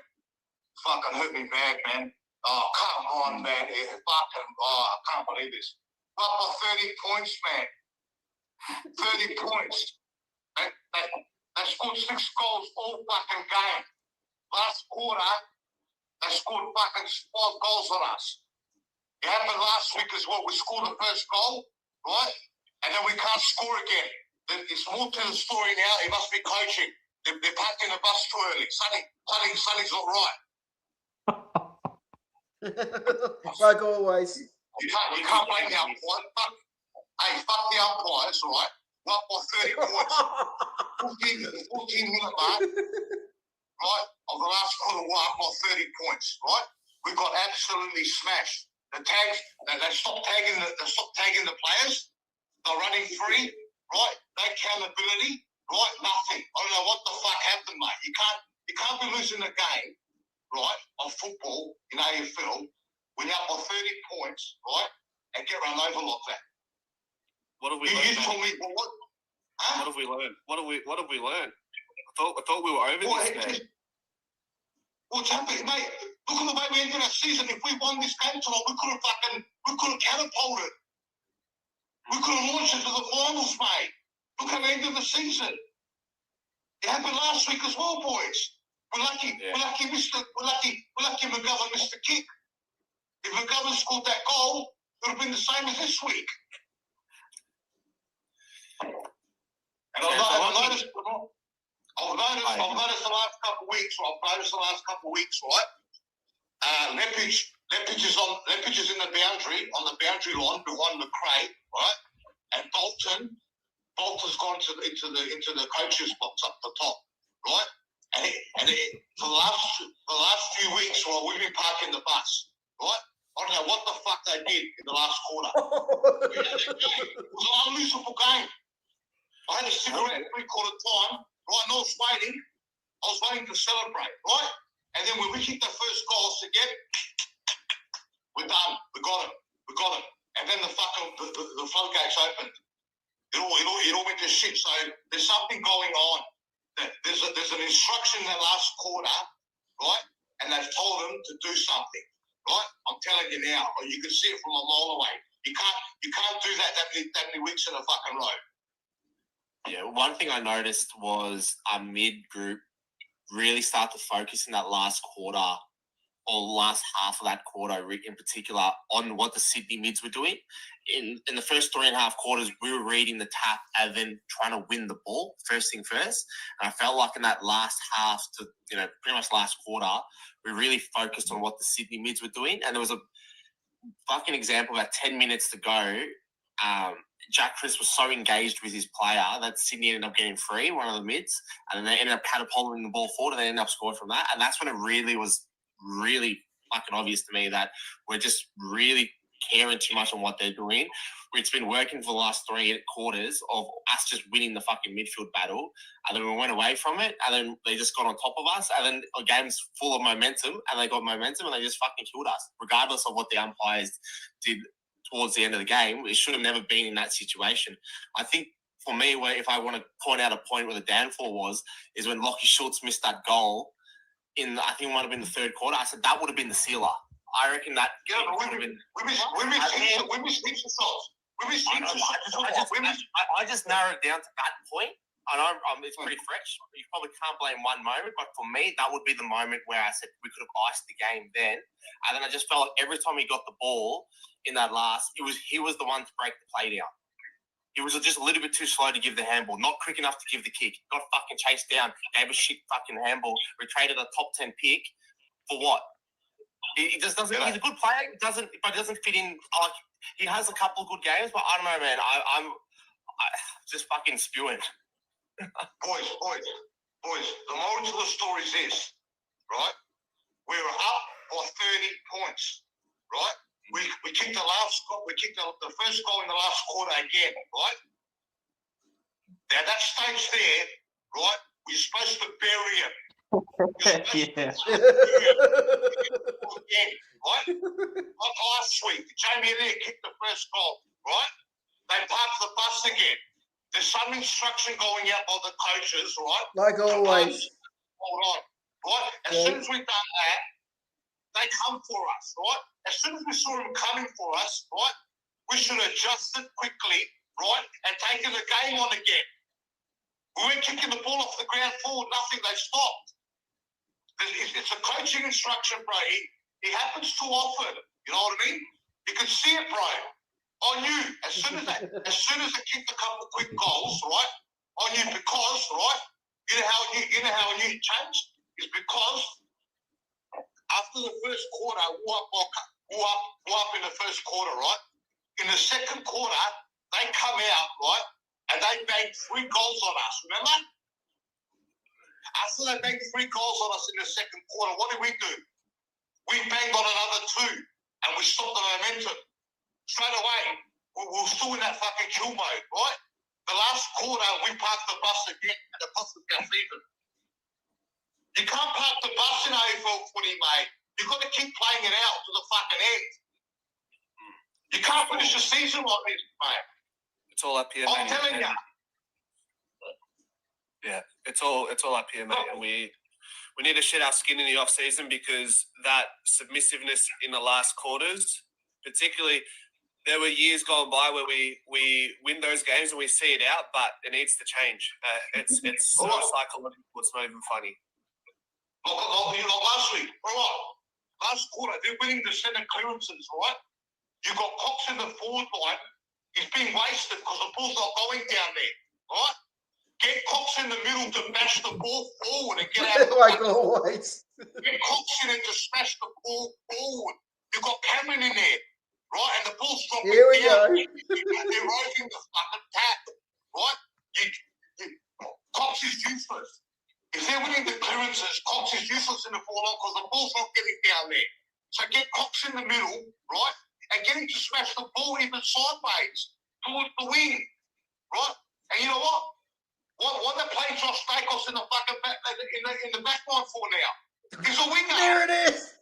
Fucking hurt me bad, man. Oh, come on, man. I can't believe this. Up by 30 points, man. 30 points. They scored 6 goals all fucking game. Last quarter, they scored fucking 5 goals on us. It happened last week as well. We scored the first goal, right? And then we can't score again. There's more to the story now. It must be coaching. They're parking the bus too early. Sonny's not right. Like always. You can't blame the umpire. Fuck the umpires, right? We're up by 30 points. 14 minute mark, right? Of the last quarter, we're up by 30 points, right? We got absolutely smashed. the tags, they stopped tagging the players. They're running free, right? No accountability, right? Nothing. I don't know what the fuck happened, mate. You can't be losing a game, right, of football in AFL when you're up by 30 points, right, and get run over like that. What have we learned? You told me, well, what? Huh? What have we learned? What have we learned? I thought we were over this game. What's happening, mate? Look at the way we ended our season. If we won this game tonight, we could have catapulted. We could have launched into the finals, mate. Look how we ended the season. It happened last week as well, boys. We're lucky. Yeah. We're lucky McGovern missed the kick. If McGovern scored that goal, it would have been the same as this week. And I've noticed the last couple of weeks, right? Lepage is in the boundary, on the boundary line behind McRae, right? And Bolton's gone into the coach's box up the top, right? And for the last few weeks, while we've been parking the bus, right? I don't know what the fuck they did in the last quarter. It was an unlosable game. I had a cigarette at 3/4 time, right? And I was waiting to celebrate, right? And then when we kicked the first goals again, we're done. We got him. And then the floodgates opened. It all went to shit. So there's something going on. There's an instruction in the last quarter, right? And they've told them to do something, right? I'm telling you now. Or you can see it from a mile away. You can't do that many weeks in a fucking row. Yeah, one thing I noticed was our mid-group really start to focus in that last quarter or last half of that quarter in particular on what the Sydney mids were doing. In the first 3.5 quarters, we were reading the tap and then trying to win the ball, first thing first. And I felt like in that last half to, pretty much last quarter, we really focused on what the Sydney mids were doing. And there was a fucking example about 10 minutes to go. Jack Chris was so engaged with his player that Sydney ended up getting free, one of the mids, and then they ended up catapulting the ball forward and they ended up scoring from that. And that's when it really was fucking obvious to me that we're just really caring too much on what they're doing. It's been working for the last 3 quarters of us just winning the fucking midfield battle, and then we went away from it, and then they just got on top of us, and then a game's full of momentum, and they got momentum, and they just fucking killed us, regardless of what the umpires did towards the end of the game. It should have never been in that situation. I think for me, where if I want to point out a point where the downfall is when Lockie Schultz missed that goal I think it might have been the third quarter. I said that would have been the sealer. I reckon that. Yeah, but we missed heaps of shots. I just narrowed it down to that point. I know it's pretty fresh. You probably can't blame one moment, but for me, that would be the moment where I said we could have iced the game then. And then I just felt like every time he got the ball in that last, he was the one to break the play down. He was just a little bit too slow to give the handball, not quick enough to give the kick. Got fucking chased down, gave a shit fucking handball. We traded a top 10 pick for what? He just doesn't. He's a good player. But it doesn't fit in. Like he has a couple of good games, but I don't know, man. I'm just fucking spewing. Boys. The moral to the story is this, right? We were up by 30 points, right? We kicked the first goal in the last quarter again, right? Now that stage there, right? We're supposed to bury him. Yeah. Again, right? Like last week, Jamie Lear kicked the first goal, right? They parked the bus again. There's some instruction going out by the coaches, right? Like always. Hold on, right? As soon as we've done that, they come for us, right? As soon as we saw them coming for us, right, we should have adjusted quickly, right, and taken the game on again. We weren't kicking the ball off the ground forward, nothing, they stopped. It's a coaching instruction, bro. It happens too often, you know what I mean? You can see it, bro. I knew as soon as they kicked a couple of quick goals, right, I knew because, right, you know how I knew it changed? It's because after the first quarter, we're up in the first quarter, right? In the second quarter, they come out, right? And they banged 3 goals on us, remember? After they banged 3 goals on us in the second quarter, what did we do? We banged on another 2. and we stopped the momentum. Straight away, we were still in that fucking kill mode, right? The last quarter, we parked the bus again, and it cost us our season. You can't park the bus in AFL footy, mate. You've got to keep playing it out to the fucking end. You can't finish the season like this, mate. It's all up here, I'm telling you. Yeah, it's all up here, mate. And we need to shed our skin in the off season because that submissiveness in the last quarters, particularly, there were years gone by where we win those games and we see it out, but it needs to change. It's so psychological. It's not even funny. Look, last week, right? Last quarter, they're winning the centre clearances, right? You got Cox in the forward line. He's being wasted because the ball's not going down there, right? Get Cox in the middle to bash the ball forward and get out of the Like always. Get Cox in and to smash the ball forward. You've got Cameron in there, right? And the ball's dropping Here we down. go. They're roving the fucking tap, right? Cox is useless. If they're winning the clearances, Cox is useless in the forward line because the ball's not getting down there. So get Cox in the middle, right? And get him to smash the ball even sideways towards the wing, right? And you know what? What they're playing Josh Dacos in the fucking in the back line for now? He's a winger. There it is.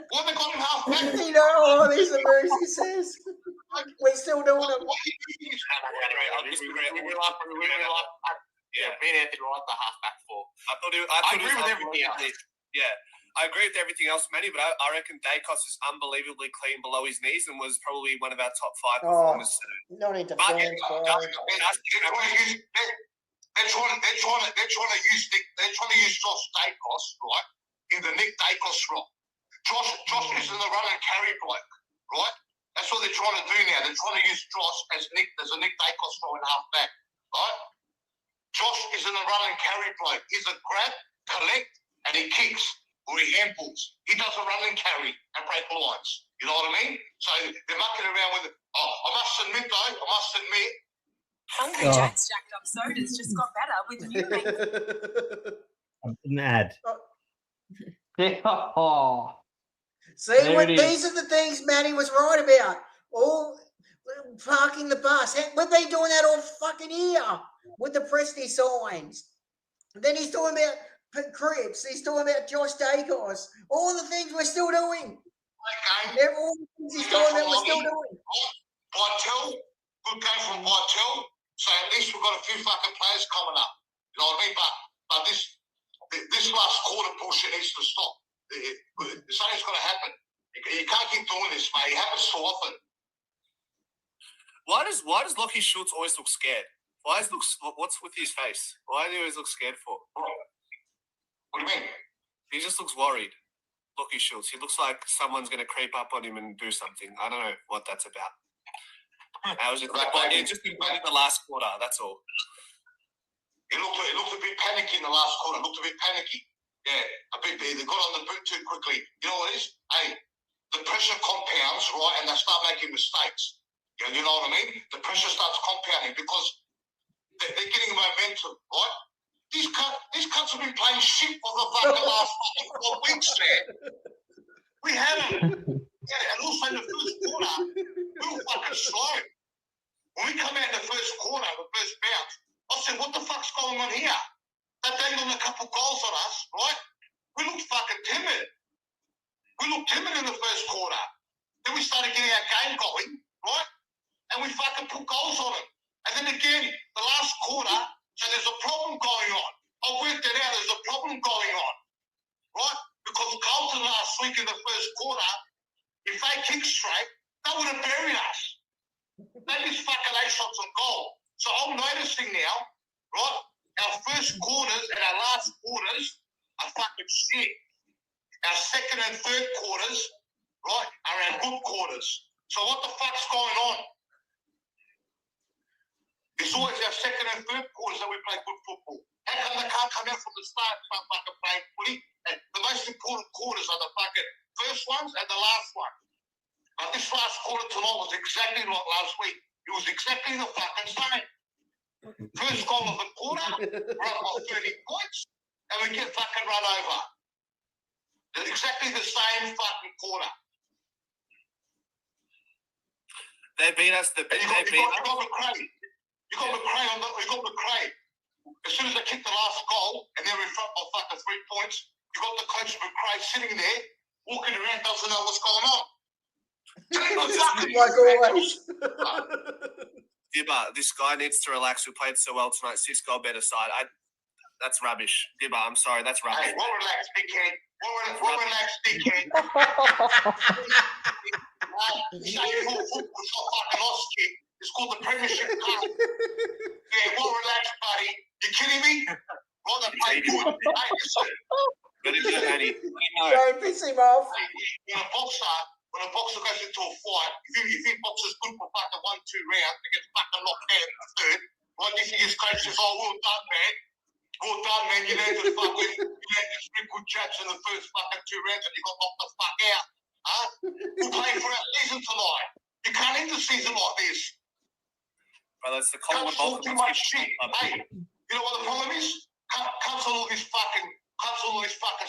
What they got him half back? You know, oh, these are Mercy says. We're still doing them. Yeah, me and Anthony were like the half-back four. I agree with everything else. Yeah, I agree with everything else, Manny, but I reckon Dacos is unbelievably clean below his knees and was probably one of our top 5 performers. Not into They're fans, trying to use Josh Dacos, right, in the Nick Dacos role. Josh is in the run and carry bloke, right? That's what they're trying to do now. They're trying to use Josh as a Nick Dacos role in half-back, right? Josh is in the run and carry bloke. He's a grab, collect, and he kicks or he handballs. He doesn't run and carry and break lines. You know what I mean? So they're mucking around with it. Oh, I must admit, Hungry Jack's Jacked Up Sodas just got better with new An ad. See, these are the things Manny was right about. All parking the bus. We've been doing that all fucking year with the Presty signs. Then he's talking about Cripps. He's talking about Josh Dacos. All the things we're still doing. Okay. All the things he's talking about we're still doing. Vital, good game from Vital. So at least we've got a few fucking players coming up. You know what I mean? But this last quarter bullshit needs to stop. Something's got to happen. You can't keep doing this, mate. It happens so often. Why does Lockie Schultz always look scared? What's with his face? Why do he always look scared for? What do you mean? He just looks worried. Lockie Schultz. He looks like someone's going to creep up on him and do something. I don't know what that's about. It just in the last quarter. That's all. It looked a bit panicky in the last quarter. It looked a bit panicky. Yeah, a bit. They got on the boot too quickly. You know what it is? Hey, the pressure compounds, right, and they start making mistakes. You know what I mean? The pressure starts compounding because they're getting momentum, right? These cunts have been playing shit for the fucking last 4 weeks, man. We had them. Yeah, and also in the first quarter, we were fucking slow. When we come out in the first quarter, the first bounce, I said, what the fuck's going on here? They banged on a couple goals on us, right? We looked fucking timid. We looked timid in the first quarter. Then we started getting our game going, right? And we fucking put goals on them. And then again, the last quarter, so there's a problem going on. I worked it out, there's a problem going on, right? Because Carlton last week in the first quarter, if they kick straight, they would have buried us. They missed fucking 8 shots on goal. So I'm noticing now, right? Our first quarters and our last quarters are fucking shit. Our second and third quarters, right, are our good quarters. So what the fuck's going on? It's always our second and third quarters that we play good football. How come they can't come out from the start and start fucking playing footy? And the most important quarters are the fucking first ones and the last one. But this last quarter tonight was exactly like last week. It was exactly the fucking same. First goal of the quarter, we're up by 30 points, and we get fucking run over. It's exactly the same fucking quarter. They beat us. You got McRae. You got McRae. As soon as they kicked the last goal and they're in front by fucking 3 points, you got the coach McRae sitting there, walking around, doesn't know what's going on. Like always. Dibba, this guy needs to relax. We played so well tonight. 6-goal better side. That's rubbish. Dibba, I'm sorry. That's rubbish. Hey, we'll relax, dickhead. We'll relax, dickhead. It's called the Premiership Cup. Yeah, we'll relax, buddy. You kidding me? Well, they play good. Hey, listen. Let him go, Manny. Don't piss him off. When a boxer goes into a fight, if you think boxer's good for fucking 1-2 rounds, they get fucking knocked down in the third. Right, this his coach says, "Oh, well done, man. Well done, man. You learned to speak good chats in the first fucking 2 rounds, and you got knocked the fuck out. Huh? We're playing for our season tonight. You can't end the season like this. Well, it's the Cunts talk too much shit. Hey, you know what the problem is? Cunts on all this fucking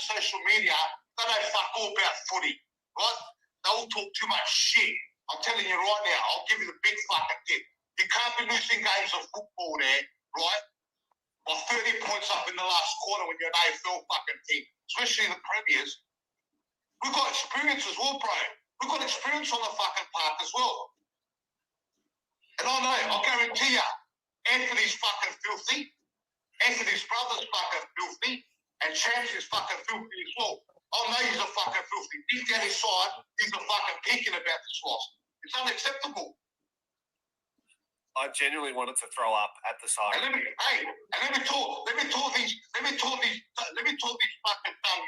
social media. They don't fuck all about footy, right? They all talk too much shit. I'm telling you right now, I'll give you the big fucking tip. You can't be losing games of football there, right? By 30 points up in the last quarter when you're an AFL fucking team, especially the Premiers. We've got experience as well, bro. We've got experience on the fucking park as well. And I know, I'll guarantee you, Anthony's fucking filthy. Anthony's brother's fucking filthy. And Chance is fucking filthy as well. I know he's a fucking filthy. Deep down his side, he's a fucking peeking about this loss. It's unacceptable. I genuinely wanted to throw up at the side. And let me talk these fucking dumb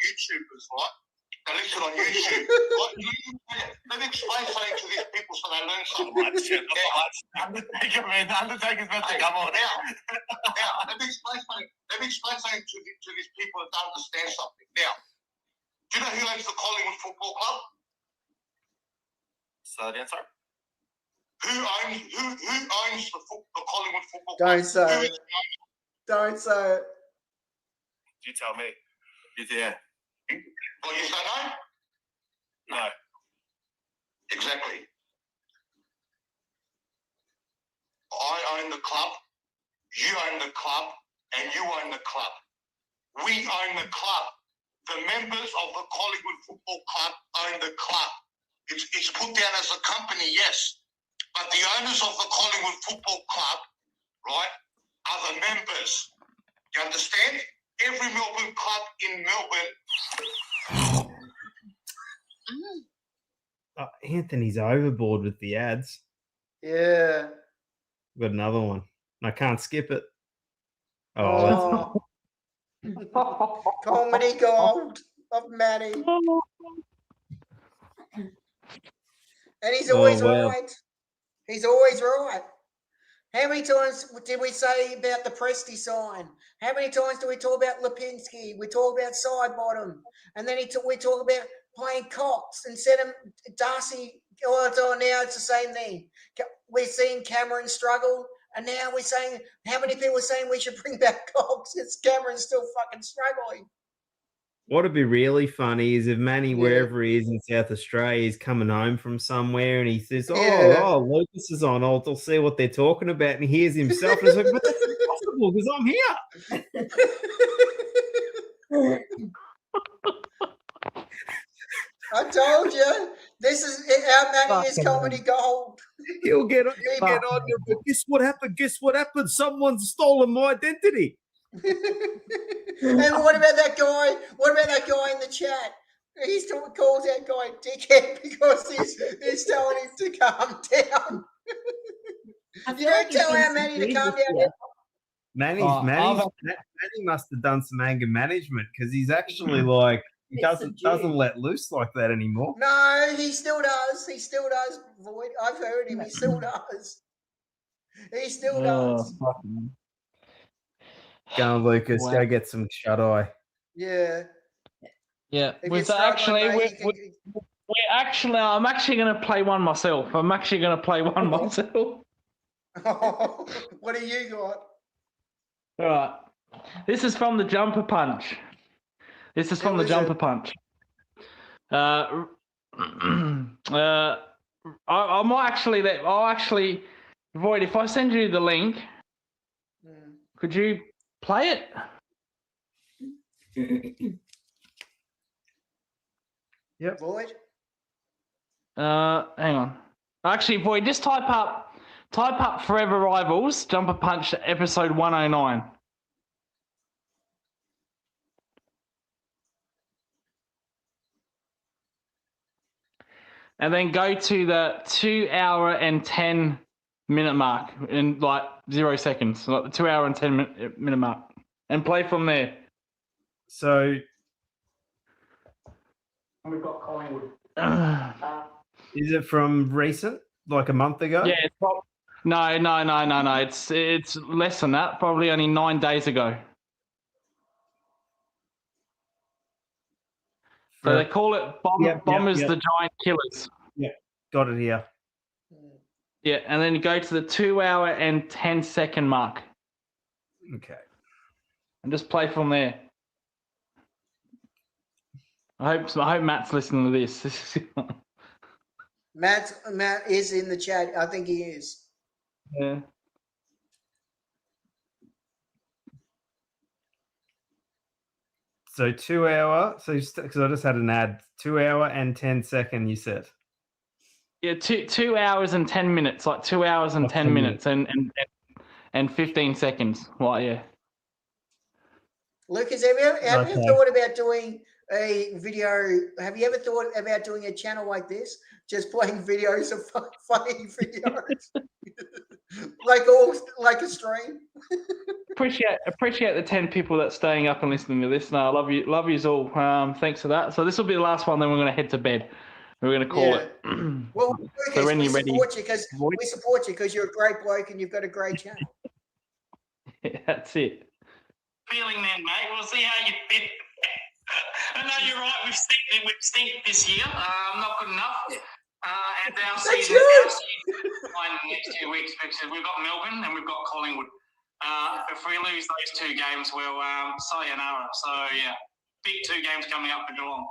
YouTubers, right? They listen on YouTube. Right? Let me explain something to these people so they learn something. Undertaker's meant to come on. Now, let me explain something to these people that don't understand something. Now, do you know who owns the Collingwood Football Club? So the answer? Who owns the Collingwood Football Club? Don't say it. Don't say it. You tell me. You're there. Well, you don't know? No. Exactly. I own the club, you own the club, and you own the club. We own the club. The members of the Collingwood Football Club own the club. It's put down as a company, yes. But the owners of the Collingwood Football Club, right, are the members. You understand? Every Melbourne club in Melbourne. Anthony's overboard with the ads. Yeah. Got another one. I can't skip it. Comedy gold of Manny. And he's always right. He's always right. How many times did we say about the Presti sign? How many times do we talk about Lipinski? We talk about Sidebottom. And then we talk about playing Cox instead of Darcy. Oh, now it's the same thing. We're seeing Cameron struggle. And now we're saying, how many people are saying we should bring back Cox? It's Cameron's still fucking struggling. What would be really funny is if Manny, wherever he is in South Australia, is coming home from somewhere and he says, oh, Lucas is on. I'll see what they're talking about. And he hears himself and he's like, but that's impossible because I'm here. I told you. This is our Manny is comedy gold. He'll get on you, but guess what happened? Guess what happened? Someone's stolen my identity. And what about that guy? What about that guy in the chat? He still calls that guy dickhead because he's telling him to calm down. You don't tell our Manny to calm down. Manny must have done some anger management because he's actually like he doesn't let loose like that anymore. No, he still does. He still does. Void. I've heard him. He still does. He still does. Go on, Lucas. Go get some shut eye. Yeah. Yeah. I'm actually going to play one myself. What do you got? All right. This is from the Jumper Punch. I might actually I'll actually, Void, if I send you the link, could you play it? Yep. Void. Hang on. Actually, Void, just type up Forever Rivals Jumper Punch episode 109. And then go to the 2 hour and 10 minute mark in like 0 seconds, like the 2 hour and 10 minute mark, and play from there. So we've got Collingwood. Is it from recent, like a month ago? Yeah, it's no. It's less than that. Probably only 9 days ago. So they call it Bombers the Giant Killers. Yeah, got it here. Yeah, and then you go to the 2 hour and 10 second mark. Okay. And just play from there. I hope Matt's listening to this. Matt is in the chat. I think he is. Yeah. So 2 hour. So because I just had an ad. 2 hour and 10 second. You said. Yeah, 2 hours and 10 minutes. Like 2 hours and 10 minutes and 15 seconds. Like yeah. Lucas, have you ever thought about doing a video? Have you ever thought about doing a channel like this? Just playing videos of funny videos, like a stream. Appreciate the 10 people that's staying up and listening to this. No, I love you all. Thanks for that. So this will be the last one. Then we're going to head to bed. We're going to call it. Well, Lucas, so we support you because you're a great bloke and you've got a great channel. Yeah, that's it. Feeling then, mate. We'll see how you feel. I know you're right. We've stinked this year. Not good enough. And our season in the next 2 weeks because we've got Melbourne and we've got Collingwood. If we lose those 2 games, we'll sayonara. So yeah, big 2 games coming up for Geelong.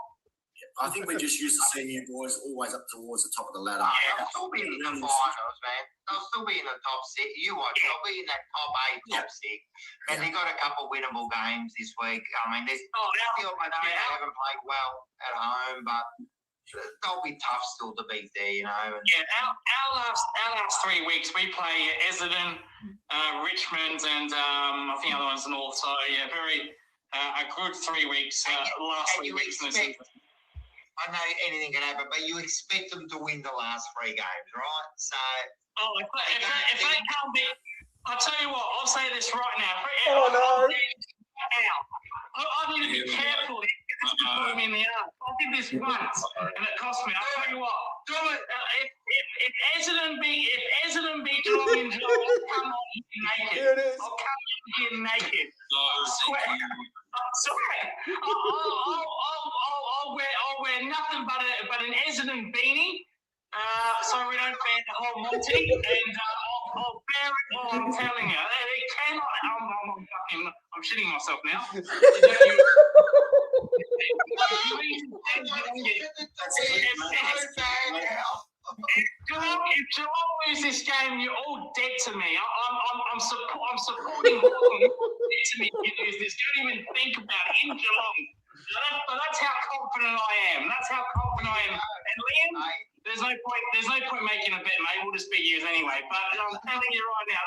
I think we're just used to seeing you boys always up towards the top of the ladder. Yeah, they'll still be in the finals, man. They'll still be in the top 6. You watch, they'll be in that top 8, top 6. And they've got a couple winnable games this week. I mean, there's still, I know they haven't played well at home, but they'll be tough still to beat there, you know. Yeah, our last 3 weeks, we play Essendon, Richmond, and I think other ones North. So, yeah, a good 3 weeks, last 3 weeks in the season. I know anything can happen, but you expect them to win the last 3 games, right? So, if they can't beat, I'll tell you what, I'll say this right now. Oh no! I need to be careful. It's going to put me in the arse. I did this once, and it cost me. I'll tell you what. Do it. If Essendon beat Geelong in Geelong, I'll come on here naked. Here it is. I'll come on here naked. I swear. I'll wear nothing but an Essendon beanie, so we don't ban the whole Monty, and I'll bear it all. I'm telling you, they cannot. I'm shitting myself now. If Geelong lose this game, you're all dead to me. I'm supporting Hawthorn. Dead to me if you lose this. Don't even think about it in Geelong. But that's how confident I am. That's how confident I am. And Liam, there's no point making a bet, mate. We'll just beat you anyway. But I'm telling you right now,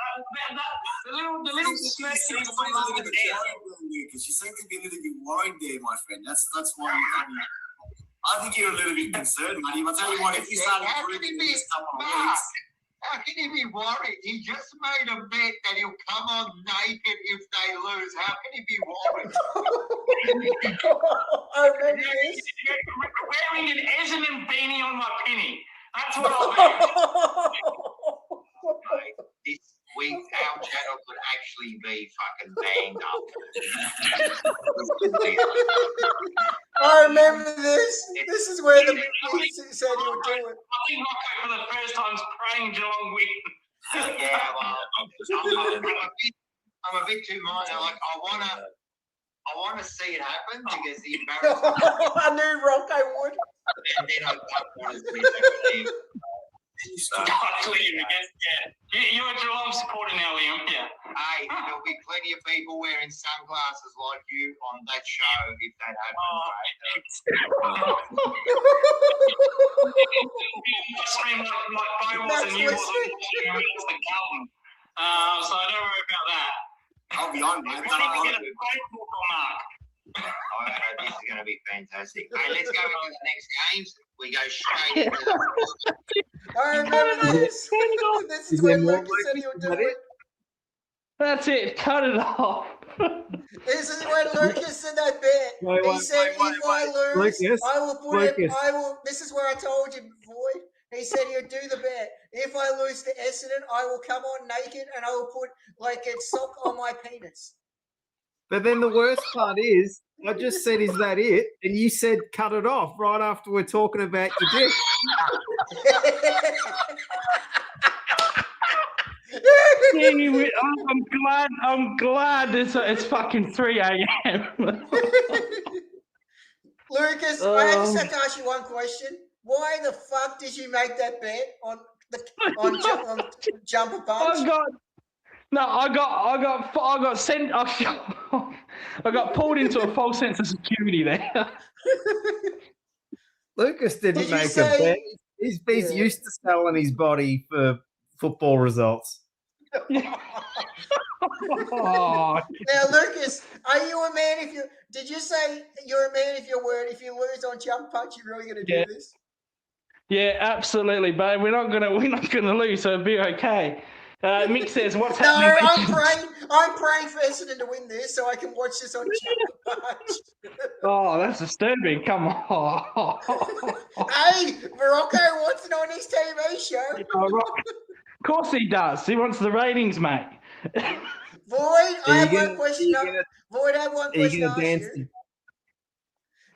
the little smirky is one of the Lucas, you seem to be a little bit worried there, my friend. That's why I think you're a little bit concerned, buddy. I'll tell you what, if you start improving in this couple of weeks. How can he be worried? He just made a bet that he'll come on naked if they lose. How can he be worried? I remember this. Wearing an Essendon beanie on my penny. That's what I'll do. This week, our channel could actually be fucking banged up. I remember this. This is where the he said he would do it. I think Rocco for the first time is praying Geelong win. Yeah, well, I'm a bit too minor. Like I want to see it happen because the embarrassment. I knew Rocco would. And then I want to see it. Liam again. Yeah. You're a Geelong supporter now, Liam. Yeah. Hey, there'll be plenty of people wearing sunglasses like you on that show if that happens. Like Bo was and you wasn't the Carlton. So don't worry about that. I'll be on, mate. We're going to get a great book on Mark. This is going to be fantastic. Hey, let's go into the next games. We go straight into the... I remember this. This is when Lucas said he would do it. That's it. Cut it off. This is when Lucas said that bit. He said, if I lose, Lucas, I will put it, Lucas. I will, this is where I told you, Void. He said he'll do the bet. If I lose to Essendon, I will come on naked and I will put like a sock on my penis. But then the worst part is, I just said, is that it? And you said, cut it off right after we're talking about your dick. I'm glad it's fucking 3 a.m. Lucas, I just have to ask you one question. Why the fuck did you make that bet on Jumper Punch? I got pulled into a false sense of security there. Lucas didn't Did you make say- a bet. He's used to selling his body for football results. Oh, Now, Lucas, are you a man if you? Did you say you're a man if your word? If you lose on Jump Punch, you're really going to do this? yeah, absolutely, babe. We're not gonna lose, so it'll be okay. Mick says, "What's No, happening?" I'm praying for Essendon to win this so I can watch this on Jump Punch. Oh, that's disturbing. Come on. Hey, Morocco wants it on his TV show. Of course he does. He wants the ratings, mate. Void, I have gonna- one question. Void, I have one Are you question to going ask to dance? you.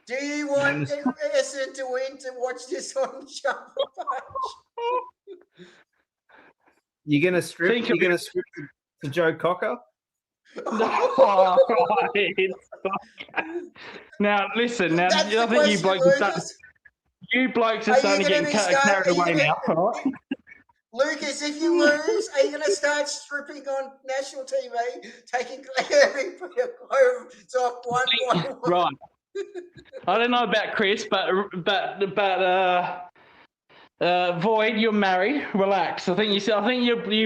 Do you want Essendon to win to watch this on Jump Punch? You're going to strip? Think You're of going to strip to Joe Cocker? Oh, now listen. Now That's I the think you blokes are Lucas. starting to get carried away now. All right? Lucas, if you lose, are you going to start stripping on national TV, taking every clothes off one by one? Right. I don't know about Chris, but Void, you're married. Relax. I think you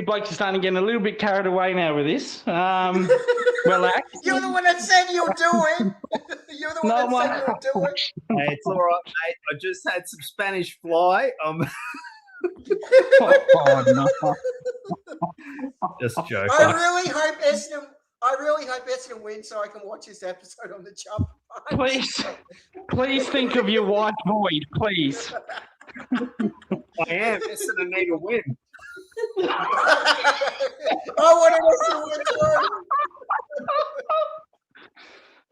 blokes are starting to get a little bit carried away now with this. Relax. You're the one that said you'll do it. You're the one that said you'll do it. Hey, it's all right, mate. I just had some Spanish fly. Oh, no. Just joking. I really hope Essendon wins so I can watch this episode on the Jump Punch. Please think of your wife, Void. Please. I am. Essendon need a win. I want to Essendon win too.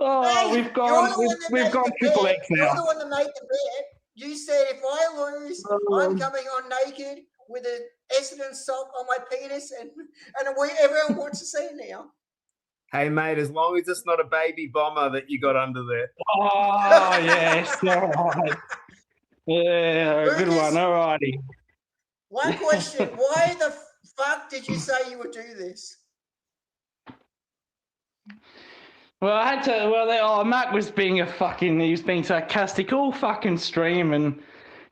Oh, Hey, we've gone triple X You're the now. one that made the bet. You said if I lose, I'm coming on naked with an Essendon sock on my penis, and everyone wants to see it now. Hey, mate, as long as it's not a baby bomber that you got under there. Oh, yes. All right. Yeah, good Lucas. one. All righty. One question: why the fuck did you say you would do this? Well, I had to. Well, Matt was being he was being sarcastic all fucking stream and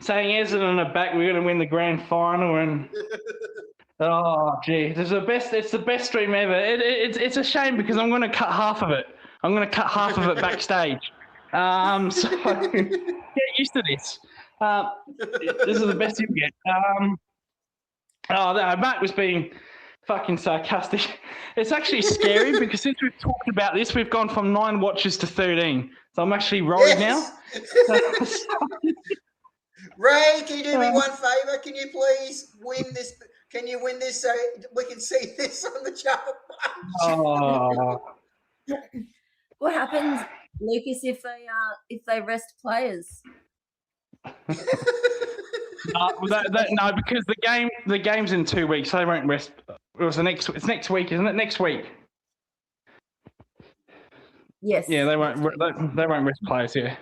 saying Essendon are back. We're going to win the grand final, and oh, gee, it's the best stream ever. It's a shame because I'm going to cut half of it. I'm going to cut half of it backstage. So get used to this. This is the best you get. Matt was being fucking sarcastic. It's actually scary because since we've talked about this, we've gone from 9 watches to 13. So I'm actually worried now. Ray, can you do me one favor? Can you please win this? Can you win this so we can see this on the Jump Punch? Oh. What happens, Lucas, if they rest players? No, because the game's in 2 weeks. So they won't rest. It's next week, isn't it? Next week. Yes. Yeah, they won't rest players. Yeah.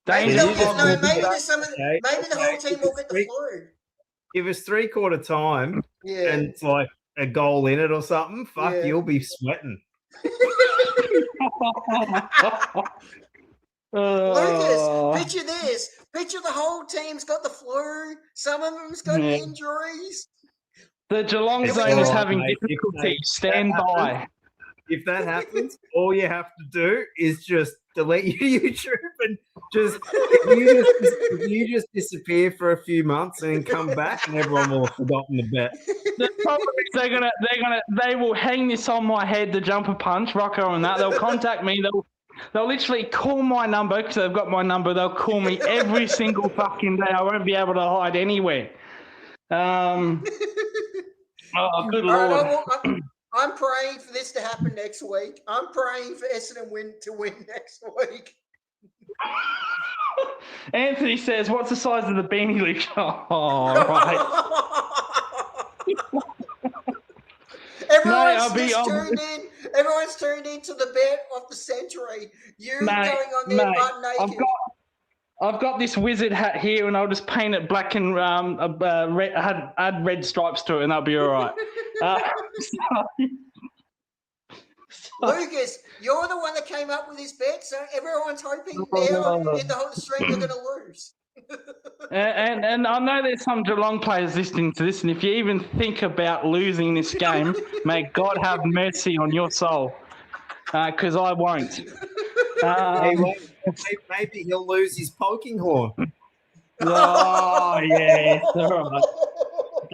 Maybe Dangerous. maybe the whole team will get the flu. if it's 3/4 time Yeah. and it's like a goal in it or something, fuck, Yeah. you'll be sweating. Lucas, picture this. Picture the whole team's got the flu. Some of them's got Yeah. injuries. The Geelong It's zone is all right, having mate. If difficulty. that Stand by. happens- If that happens, all you have to do is just delete your YouTube and just if you just disappear for a few months and then come back and everyone will have forgotten the bet. The problem is they will hang this on my head, the jumper punch, Rocco, and that. They'll contact me. They'll literally call my number because they've got my number. They'll call me every single fucking day. I won't be able to hide anywhere. Oh, good All right, lord. I'm praying for this to happen next week. I'm praying for Essendon to win next week. Anthony says, "What's the size of the beanie leaf?" Oh, right. Everyone's tuned into the bet of the century. You going on there butt naked. I've got this wizard hat here, and I'll just paint it black and add red stripes to it, and that'll be all right. Lucas, you're the one that came up with this bet, so everyone's hoping now in the whole stream you're going to lose. and I know there's some Geelong players listening to this, and if you even think about losing this game, may God have mercy on your soul, because I won't. Maybe he'll lose his poking horn. Oh, yeah. All right.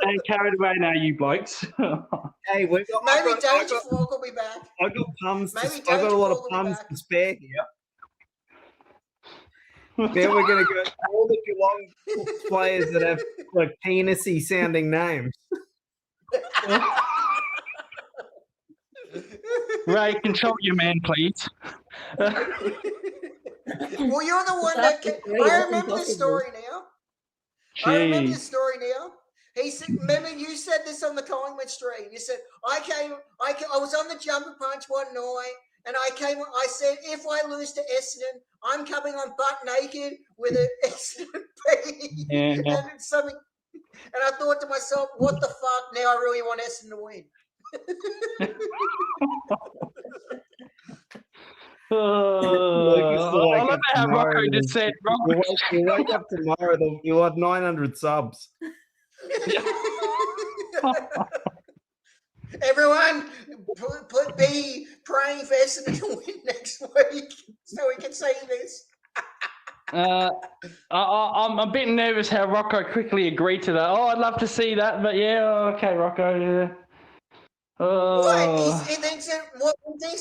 Don't carry it away now, you blokes. Hey, maybe Dangerfield will be back. I got puns. I got a lot of puns to spare here. Then we're going to go all the Geelong players that have like penisy sounding names. Ray, control your man, please. Well, you're the one that can. I remember this story now. I remember this story now. He said, remember you said this on the Collingwood stream. You said, I was on the jumper punch one night, and I said, if I lose to Essendon, I'm coming on butt naked with an Essendon beanie. Yeah. And something, and I thought to myself, what the fuck? Now I really want Essendon to win. I love how Rocco just said, You wake up tomorrow, you'll have 900 subs. Everyone, be praying for Essendon to win next week so we can see this. I'm a bit nervous how Rocco quickly agreed to that. Oh, I'd love to see that, but yeah, okay, Rocco. Yeah. What? He thinks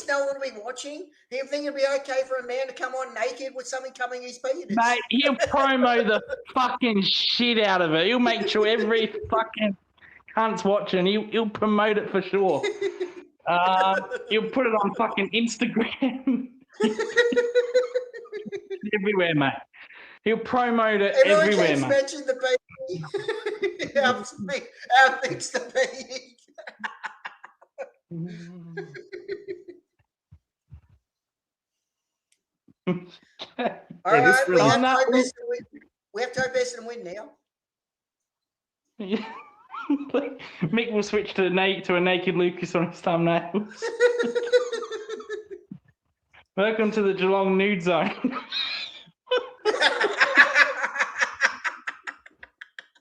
no one will be watching. He thinks it'd be okay for a man to come on naked with something covering his penis. Mate, he'll promo the fucking shit out of it. He'll make sure every fucking cunt's watching. He'll promote it for sure. He'll put it on fucking Instagram. Everywhere, mate. He'll promote it everywhere, mate. Everyone keeps mentioning the baby. How big's the baby? All right, we have to hope Essendon win now. Yeah. Mick will switch to a naked Lucas on his thumbnails. Welcome to the Geelong nude zone.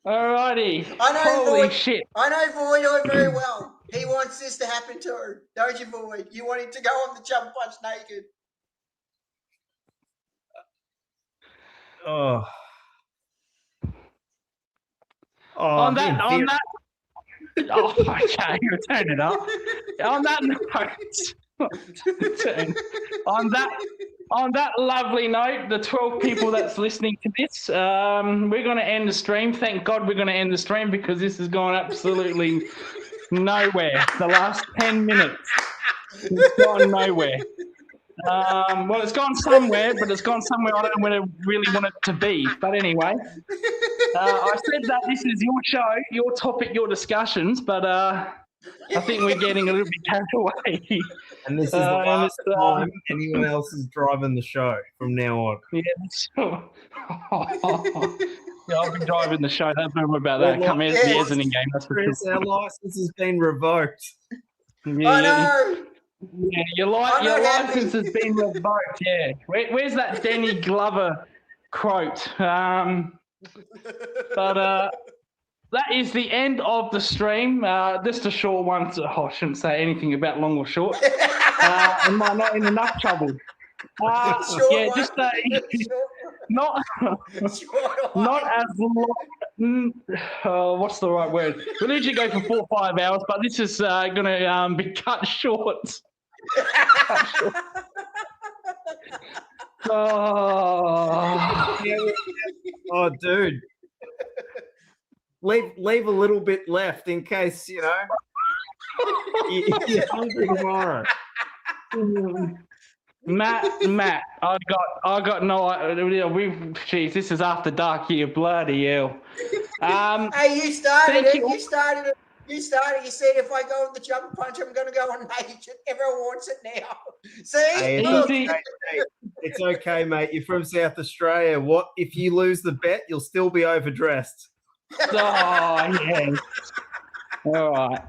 Alrighty. Holy shit. I know Void very well. He wants this to happen too. Don't you, Void? You want him to go on the jump punch naked. Oh. On that. Oh, okay, turn it up. On that note, on that lovely note, the 12 people that's listening to this, we're going to end the stream. Thank God we're going to end the stream because this has gone absolutely nowhere. The last 10 minutes, it's gone nowhere. Well, it's gone somewhere, but it's gone somewhere I don't really want it to be. But anyway, I said that this is your show, your topic, your discussions, but I think we're getting a little bit carried away. And this is the last time anyone else is driving the show from now on. Yeah, sure. Yeah, I'll be driving the show. Don't worry about that. Come in the Essendon game. That's for Chris, sure. our license has been revoked. Yeah, I know. Yeah, your I'm not happy. license has been revoked. Yeah. Where's that Danny Glover quote? But that is the end of the stream. Just a short one. I shouldn't say anything about long or short. Am I not in enough trouble? Yeah, just not as long. What's the right word? We'll usually go for 4 or 5 hours, but this is going to be cut short. Oh, dude. Leave a little bit left in case, you're hungry tomorrow. Matt, I got no idea. Jeez, this is after dark here. Bloody hell. Hey, you started it. You started it. You said if I go on the jump punch, I'm going to go on naked. Everyone wants it now. See? Hey, it's okay, mate. You're from South Australia. What if you lose the bet? You'll still be overdressed. Oh yeah. All right.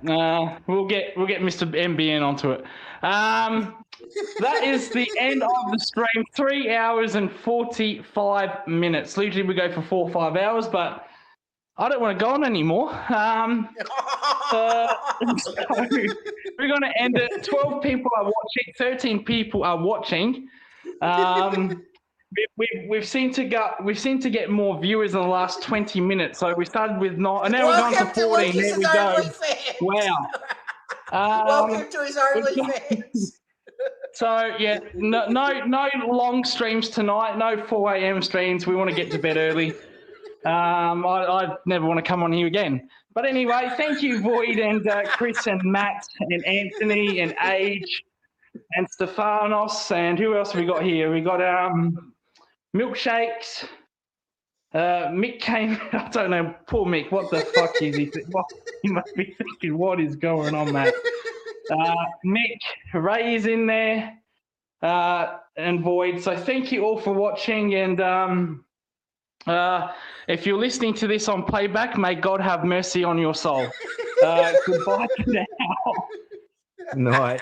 We'll get Mr. MBN onto it. That is the end of the stream. 3 hours and 45 minutes. Usually we go for 4 or 5 hours, but I don't want to go on anymore. So we're going to end it. 12 people are watching. 13 people are watching. We've seemed to get more viewers in the last 20 minutes. So we started with 9, and now we're going to 14. There we go. Wow. Welcome to his OnlyFans. So yeah, no long streams tonight. No 4 a.m. streams. We want to get to bed early. I never want to come on here again. But anyway, thank you, Void and Chris and Matt and Anthony and Age and Stefanos, and who else have we got here? We got Milkshakes. Mick came. I don't know. Poor Mick. What the fuck is he? He must be thinking, what is going on, mate? Mick, Ray is in there, and Void. So thank you all for watching, and if you're listening to this on playback, may God have mercy on your soul. Goodbye for now. Night.